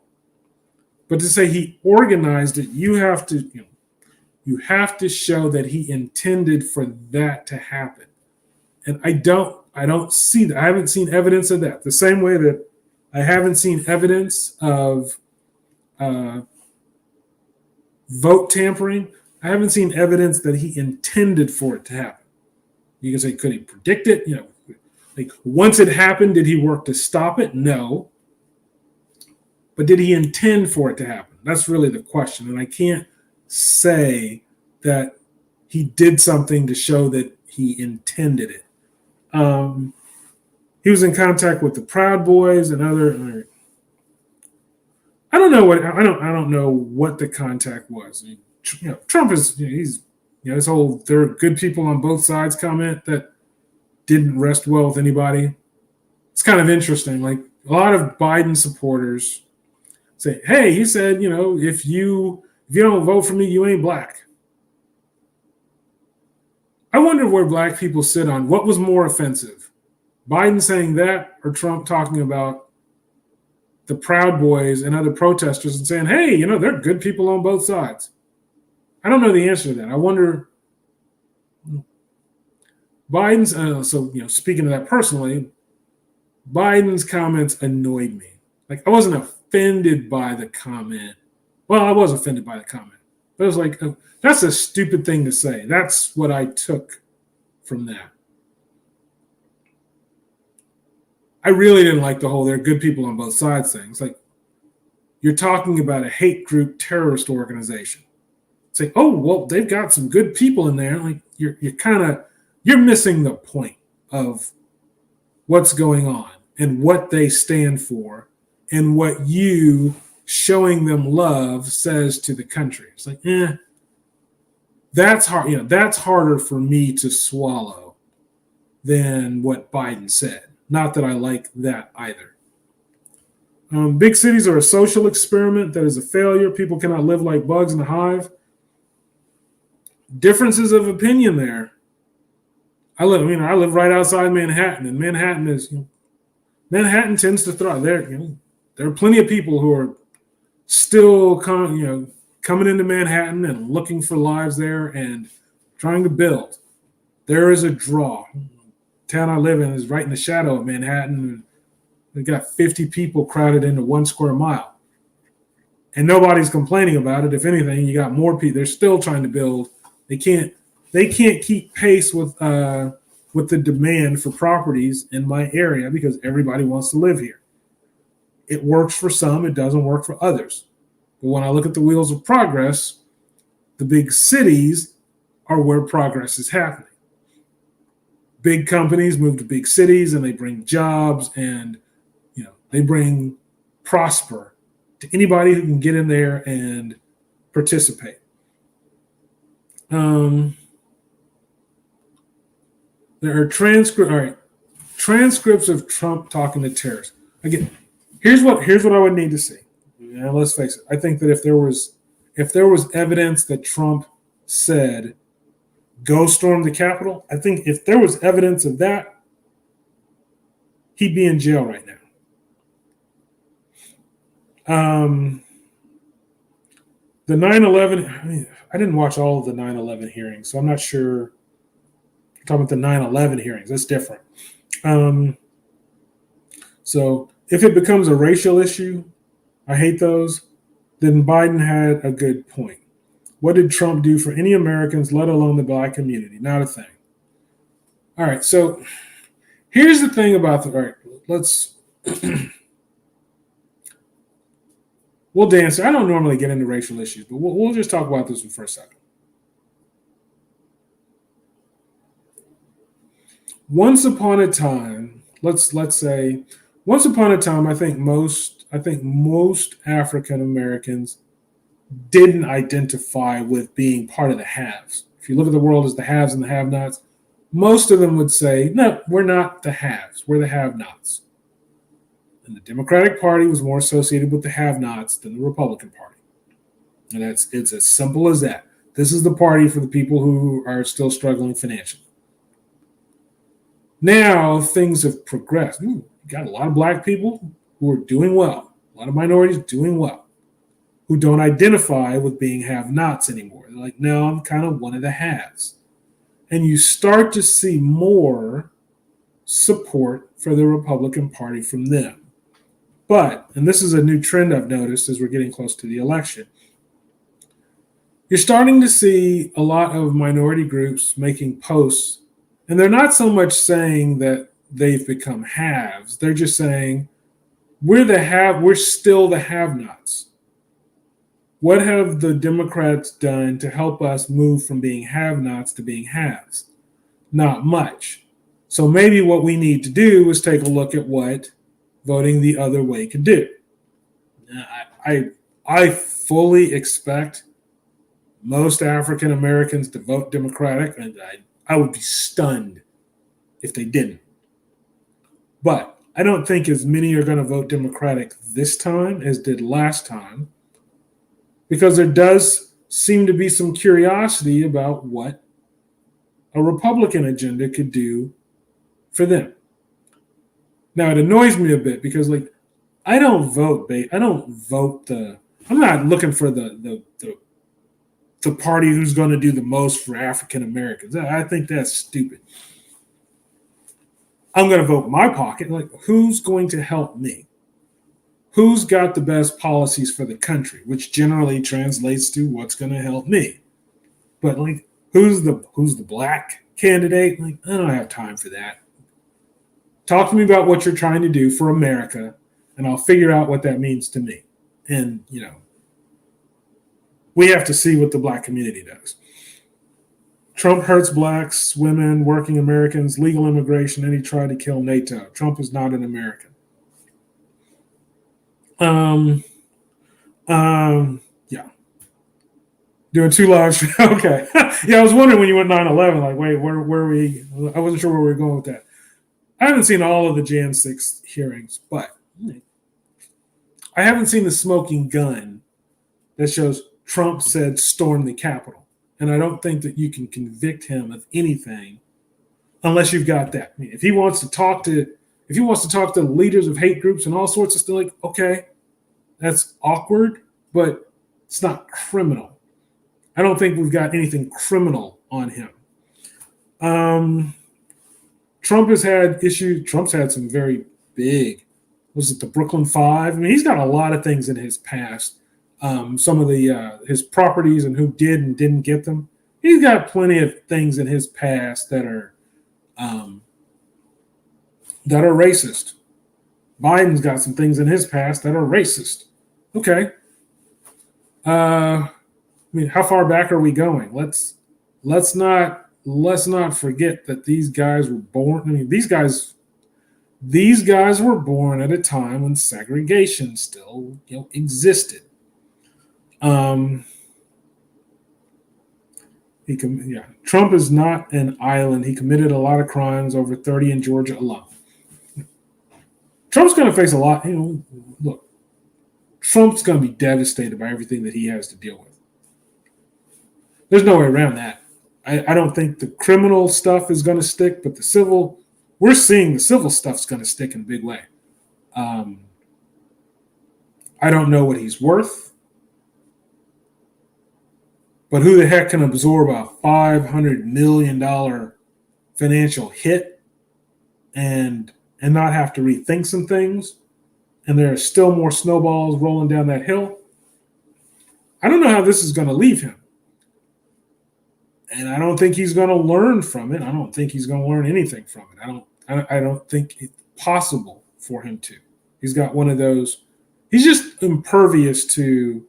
but to say he organized it, you have to show that he intended for that to happen. And I don't see that. I haven't seen evidence of that. The same way that I haven't seen evidence of vote tampering. I haven't seen evidence that he intended for it to happen. You can say, could he predict it? Like once it happened, did he work to stop it? No. But did he intend for it to happen? That's really the question. And I can't say that he did something to show that he intended it. He was in contact with the Proud Boys and other. I don't know what the contact was. Trump is he's this whole there are good people on both sides comment that didn't rest well with anybody. It's kind of interesting. Like a lot of Biden supporters say, "Hey, he said, if you don't vote for me, you ain't black." I wonder where black people sit on what was more offensive, Biden saying that or Trump talking about the Proud Boys and other protesters and saying, "Hey, they're good people on both sides." I don't know the answer to that. I wonder. Biden's speaking of that personally, Biden's comments annoyed me. Like I wasn't offended by the comment. Well, I was offended by the comment, but it was like that's a stupid thing to say. That's what I took from that. I really didn't like the whole "they're good people on both sides" thing. It's like you're talking about a hate group terrorist organization. It's like, oh well, they've got some good people in there. Like you're missing the point of what's going on and what they stand for and what you showing them love says to the country. It's like, that's hard. That's harder for me to swallow than what Biden said. Not that I like that either. Big cities are a social experiment that is a failure. People cannot live like bugs in a hive. Differences of opinion there. I live right outside Manhattan, and Manhattan tends to thrive. There are plenty of people who are still coming into Manhattan and looking for lives there and trying to build. There is a draw. The town I live in is right in the shadow of Manhattan. We've got 50 people crowded into 1 square mile. And nobody's complaining about it. If anything, you got more people. They're still trying to build. They can't keep pace with the demand for properties in my area because everybody wants to live here. It works for some, it doesn't work for others. But when I look at the wheels of progress, the big cities are where progress is happening. Big companies move to big cities and they bring jobs and they bring prosper to anybody who can get in there and participate. There are transcripts of Trump talking to terrorists. Again, here's what I would need to see. And let's face it. I think that if there was evidence that Trump said, "Go storm the Capitol," I think if there was evidence of that, he'd be in jail right now. The 9/11. I didn't watch all of the 9/11 hearings, so I'm not sure. I'm talking about the 9/11 hearings. That's different. So if it becomes a racial issue, I hate those. Then Biden had a good point. What did Trump do for any Americans, let alone the black community? Not a thing. All right. So here's the thing about all right, let's. We'll dance. I don't normally get into racial issues, but we'll just talk about this one for a second. Once upon a time, let's say, once upon a time, I think most African Americans didn't identify with being part of the haves. If you look at the world as the haves and the have-nots, most of them would say, no, we're not the haves, we're the have-nots. And the Democratic Party was more associated with the have-nots than the Republican Party. And it's as simple as that. This is the party for the people who are still struggling financially. Now things have progressed. You got a lot of black people who are doing well, a lot of minorities doing well, who don't identify with being have-nots anymore. They're like, no, I'm kind of one of the haves. And you start to see more support for the Republican Party from them. But, and this is a new trend I've noticed as we're getting close to the election, you're starting to see a lot of minority groups making posts, and they're not so much saying that they've become haves. They're just saying, we're still the have-nots. What have the Democrats done to help us move from being have-nots to being haves? Not much. So maybe what we need to do is take a look at what voting the other way could do. I fully expect most African Americans to vote Democratic, and I would be stunned if they didn't. But I don't think as many are going to vote Democratic this time as did last time, because there does seem to be some curiosity about what a Republican agenda could do for them. Now, it annoys me a bit because, like, I'm not looking for the party who's going to do the most for African Americans. I think that's stupid. I'm going to vote my pocket. Like, who's going to help me? Who's got the best policies for the country, which generally translates to what's going to help me. But, like, who's the black candidate? Like, I don't have time for that. Talk to me about what you're trying to do for America, and I'll figure out what that means to me. And, we have to see what the black community does. Trump hurts blacks, women, working Americans, legal immigration, and he tried to kill NATO. Trump is not an American. Yeah. Doing 2 lives. Okay. Yeah, I was wondering when you went 9/11, like, wait, where were we? I wasn't sure where we were going with that. I haven't seen all of the Jan 6 hearings, but I haven't seen the smoking gun that shows Trump said storm the Capitol. And I don't think that you can convict him of anything unless you've got that. I mean, if he wants to talk to the leaders of hate groups and all sorts of stuff, like, okay, that's awkward, but it's not criminal. I don't think we've got anything criminal on him. Trump has had issues. Trump's had some very big, was it the Brooklyn Five? I mean, he's got a lot of things in his past. Some of his properties and who did and didn't get them. He's got plenty of things in his past that are racist. Biden's got some things in his past that are racist. Okay. I mean, how far back are we going? Let's not forget that these guys were born. I mean, these guys were born at a time when segregation still, existed. Trump is not an island. He committed a lot of crimes, over 30 in Georgia alone. Trump's going to face a lot. Look, Trump's going to be devastated by everything that he has to deal with. There's no way around that. I don't think the criminal stuff is going to stick, but we're seeing the civil stuff's going to stick in a big way. I don't know what he's worth, but who the heck can absorb a $500 million financial hit and not have to rethink some things? And there are still more snowballs rolling down that hill. I don't know how this is going to leave him. And I don't think he's going to learn from it. I don't think he's going to learn anything from it. I don't think it's possible for him to. He's got one of those. He's just impervious to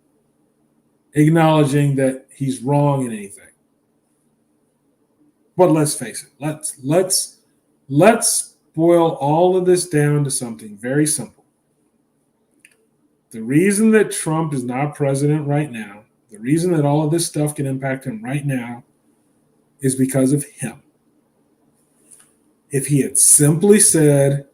acknowledging that he's wrong in anything. But let's face it. Let's boil all of this down to something very simple. The reason that Trump is not president right now, the reason that all of this stuff can impact him right now, is because of him. if he had simply said,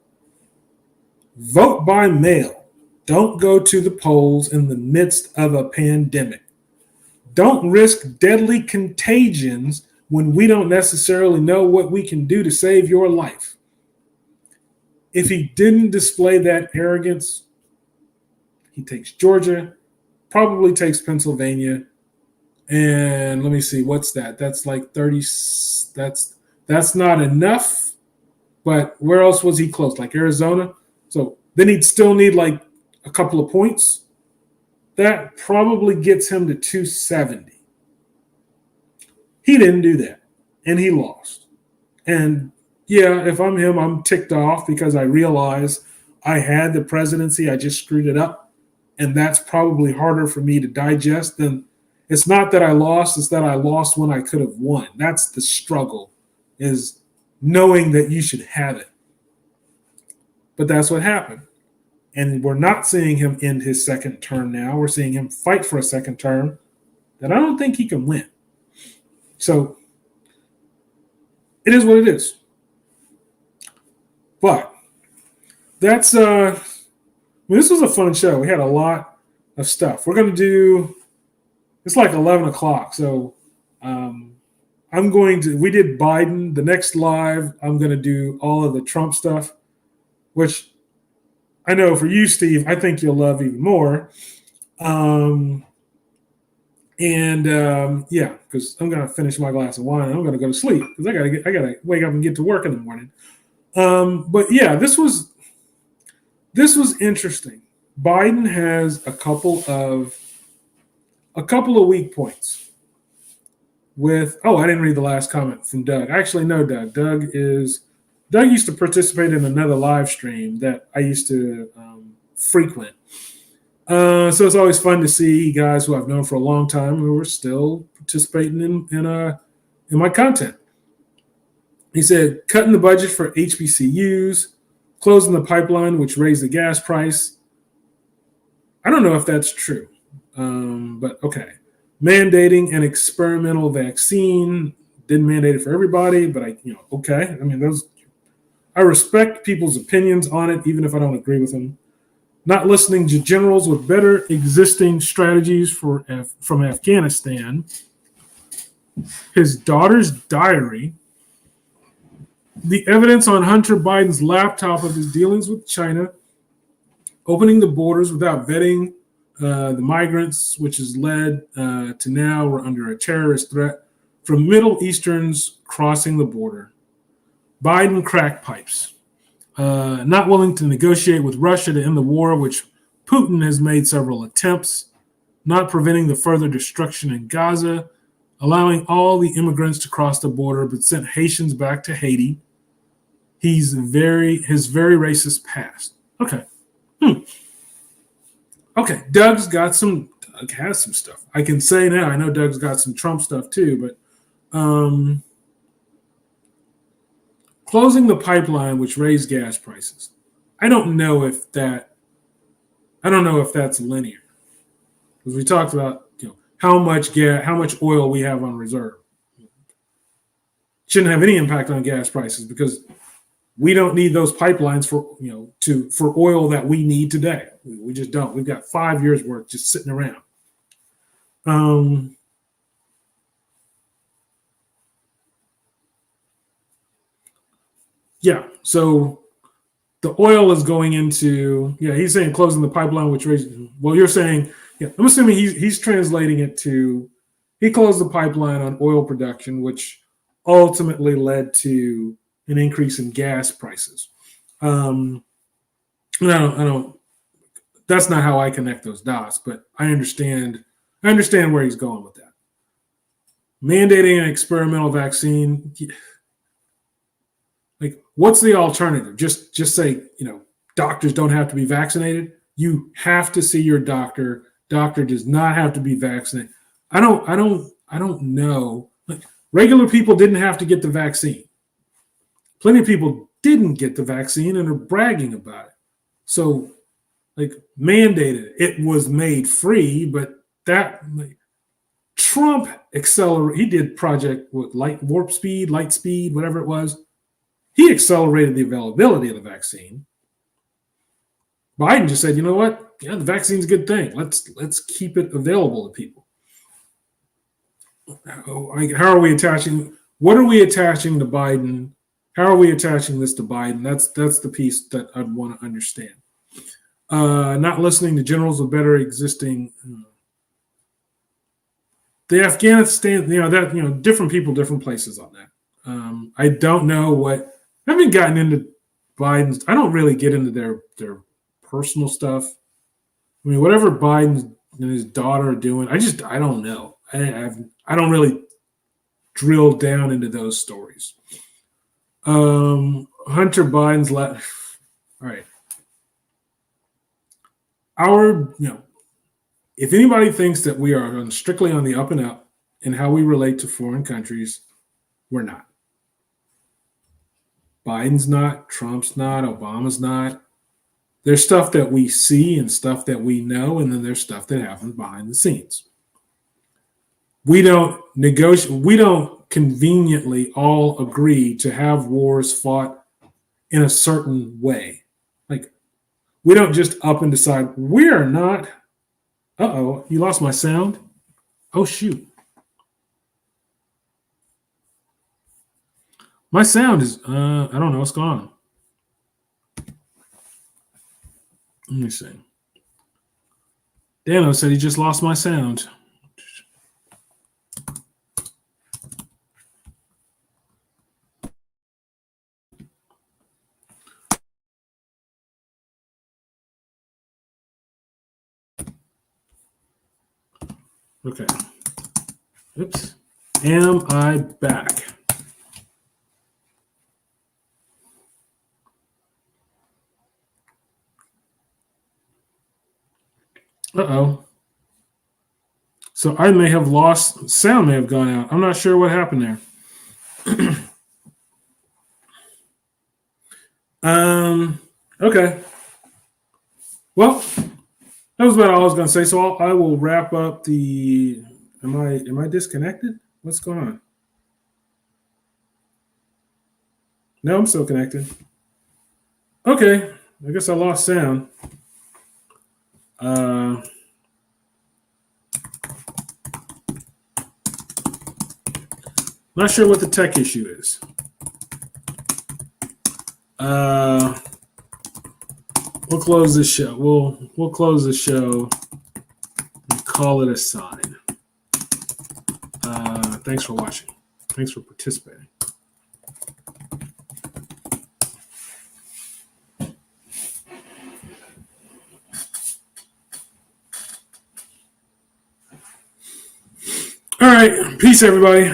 vote by mail, don't go to the polls in the midst of a pandemic, don't risk deadly contagions when we don't necessarily know what we can do to save your life. If he didn't display that arrogance, he takes Georgia, probably takes Pennsylvania, and let me see, what's that? That's like 30. That's not enough. But where else was he close? Like Arizona. So then he'd still need like a couple of points. That probably gets him to 270. He didn't do that, and he lost. And yeah, if I'm him, I'm ticked off because I realize I had the presidency. I just screwed it up. And that's probably harder for me to digest than it's not that I lost, it's that I lost when I could have won. That's the struggle, is knowing that you should have it. But that's what happened. And we're not seeing him end his second term now. We're seeing him fight for a second term that I don't think he can win. So it is what it is. But that's this was a fun show. We had a lot of stuff. We're going to do, it's like 11 o'clock. So we did Biden. The next live, I'm going to do all of the Trump stuff, which I know for you, Steve, I think you'll love even more. Yeah, because I'm going to finish my glass of wine and I'm going to go to sleep because I got to wake up and get to work in the morning. But yeah, this was interesting. Biden has a couple of weak points with, I didn't read the last comment from Doug. I actually know Doug. Doug used to participate in another live stream that I used to frequent. So it's always fun to see guys who I've known for a long time who are still participating in my content. He said, cutting the budget for HBCUs, closing the pipeline, which raised the gas price. I don't know if that's true, but okay. Mandating an experimental vaccine. Didn't mandate it for everybody, but okay. I mean, I respect people's opinions on it, even if I don't agree with them. Not listening to generals with better existing strategies from Afghanistan. His daughter's diary. The evidence on Hunter Biden's laptop of his dealings with China, opening the borders without vetting the migrants, which has led to now we're under a terrorist threat from Middle Easterns crossing the border. Biden crack pipes. Not willing to negotiate with Russia to end the war, which Putin has made several attempts. Not preventing the further destruction in Gaza. Allowing all the immigrants to cross the border, but sent Haitians back to Haiti. His very racist past. Okay. Okay, Doug has some stuff. I can say now, I know Doug's got some Trump stuff too, but closing the pipeline, which raised gas prices. I don't know if that's linear. Because we talked about, how much oil we have on reserve. Shouldn't have any impact on gas prices because we don't need those pipelines for oil that we need today. We just don't. We've got 5 years worth just sitting around. Yeah. So the oil is going into, he's saying closing the pipeline, which raises, well, you're saying, I'm assuming he's translating it to, he closed the pipeline on oil production, which ultimately led to an increase in gas prices. I don't. That's not how I connect those dots, but I understand where he's going with that. Mandating an experimental vaccine, like, what's the alternative? Just say, doctors don't have to be vaccinated. You have to see your doctor. Doctor does not have to be vaccinated. I don't know. Like, regular people didn't have to get the vaccine. Plenty of people didn't get the vaccine and are bragging about it. So, mandated. It was made free, but Trump accelerated. He did Project Light Speed, whatever it was. He accelerated the availability of the vaccine. Biden just said, you know what? Yeah, the vaccine's a good thing. Let's keep it available to people. How are we attaching? What are we attaching to Biden? How are we attaching this to Biden? That's the piece that I'd want to understand. Not listening to generals with better existing. The Afghanistan, different people, different places on that. I don't know what. I haven't gotten into Biden's. I don't really get into their personal stuff. I mean, whatever Biden and his daughter are doing, I don't know. I don't really drill down into those stories. Hunter Biden's all right. If anybody thinks that we are strictly on the up and up in how we relate to foreign countries, we're not. Biden's not, Trump's not, Obama's not. There's stuff that we see and stuff that we know, and then there's stuff that happens behind the scenes. We don't negotiate. We don't conveniently all agree to have wars fought in a certain way. Like, we don't just up and decide we are not. Uh-oh, you lost my sound? Oh, shoot. My sound is, I don't know what's going on. Let me see. Dano said he just lost my sound. Okay. Oops. Am I back? Uh-oh. So I may have lost, sound may have gone out. I'm not sure what happened there. Okay. Well, that was about all I was going to say. So I will wrap up the. Am I disconnected? What's going on? No, I'm still connected. Okay, I guess I lost sound. Not sure what the tech issue is. We'll close this show. We'll close the show and call it a sign. Thanks for watching. Thanks for participating. All right. Peace, everybody.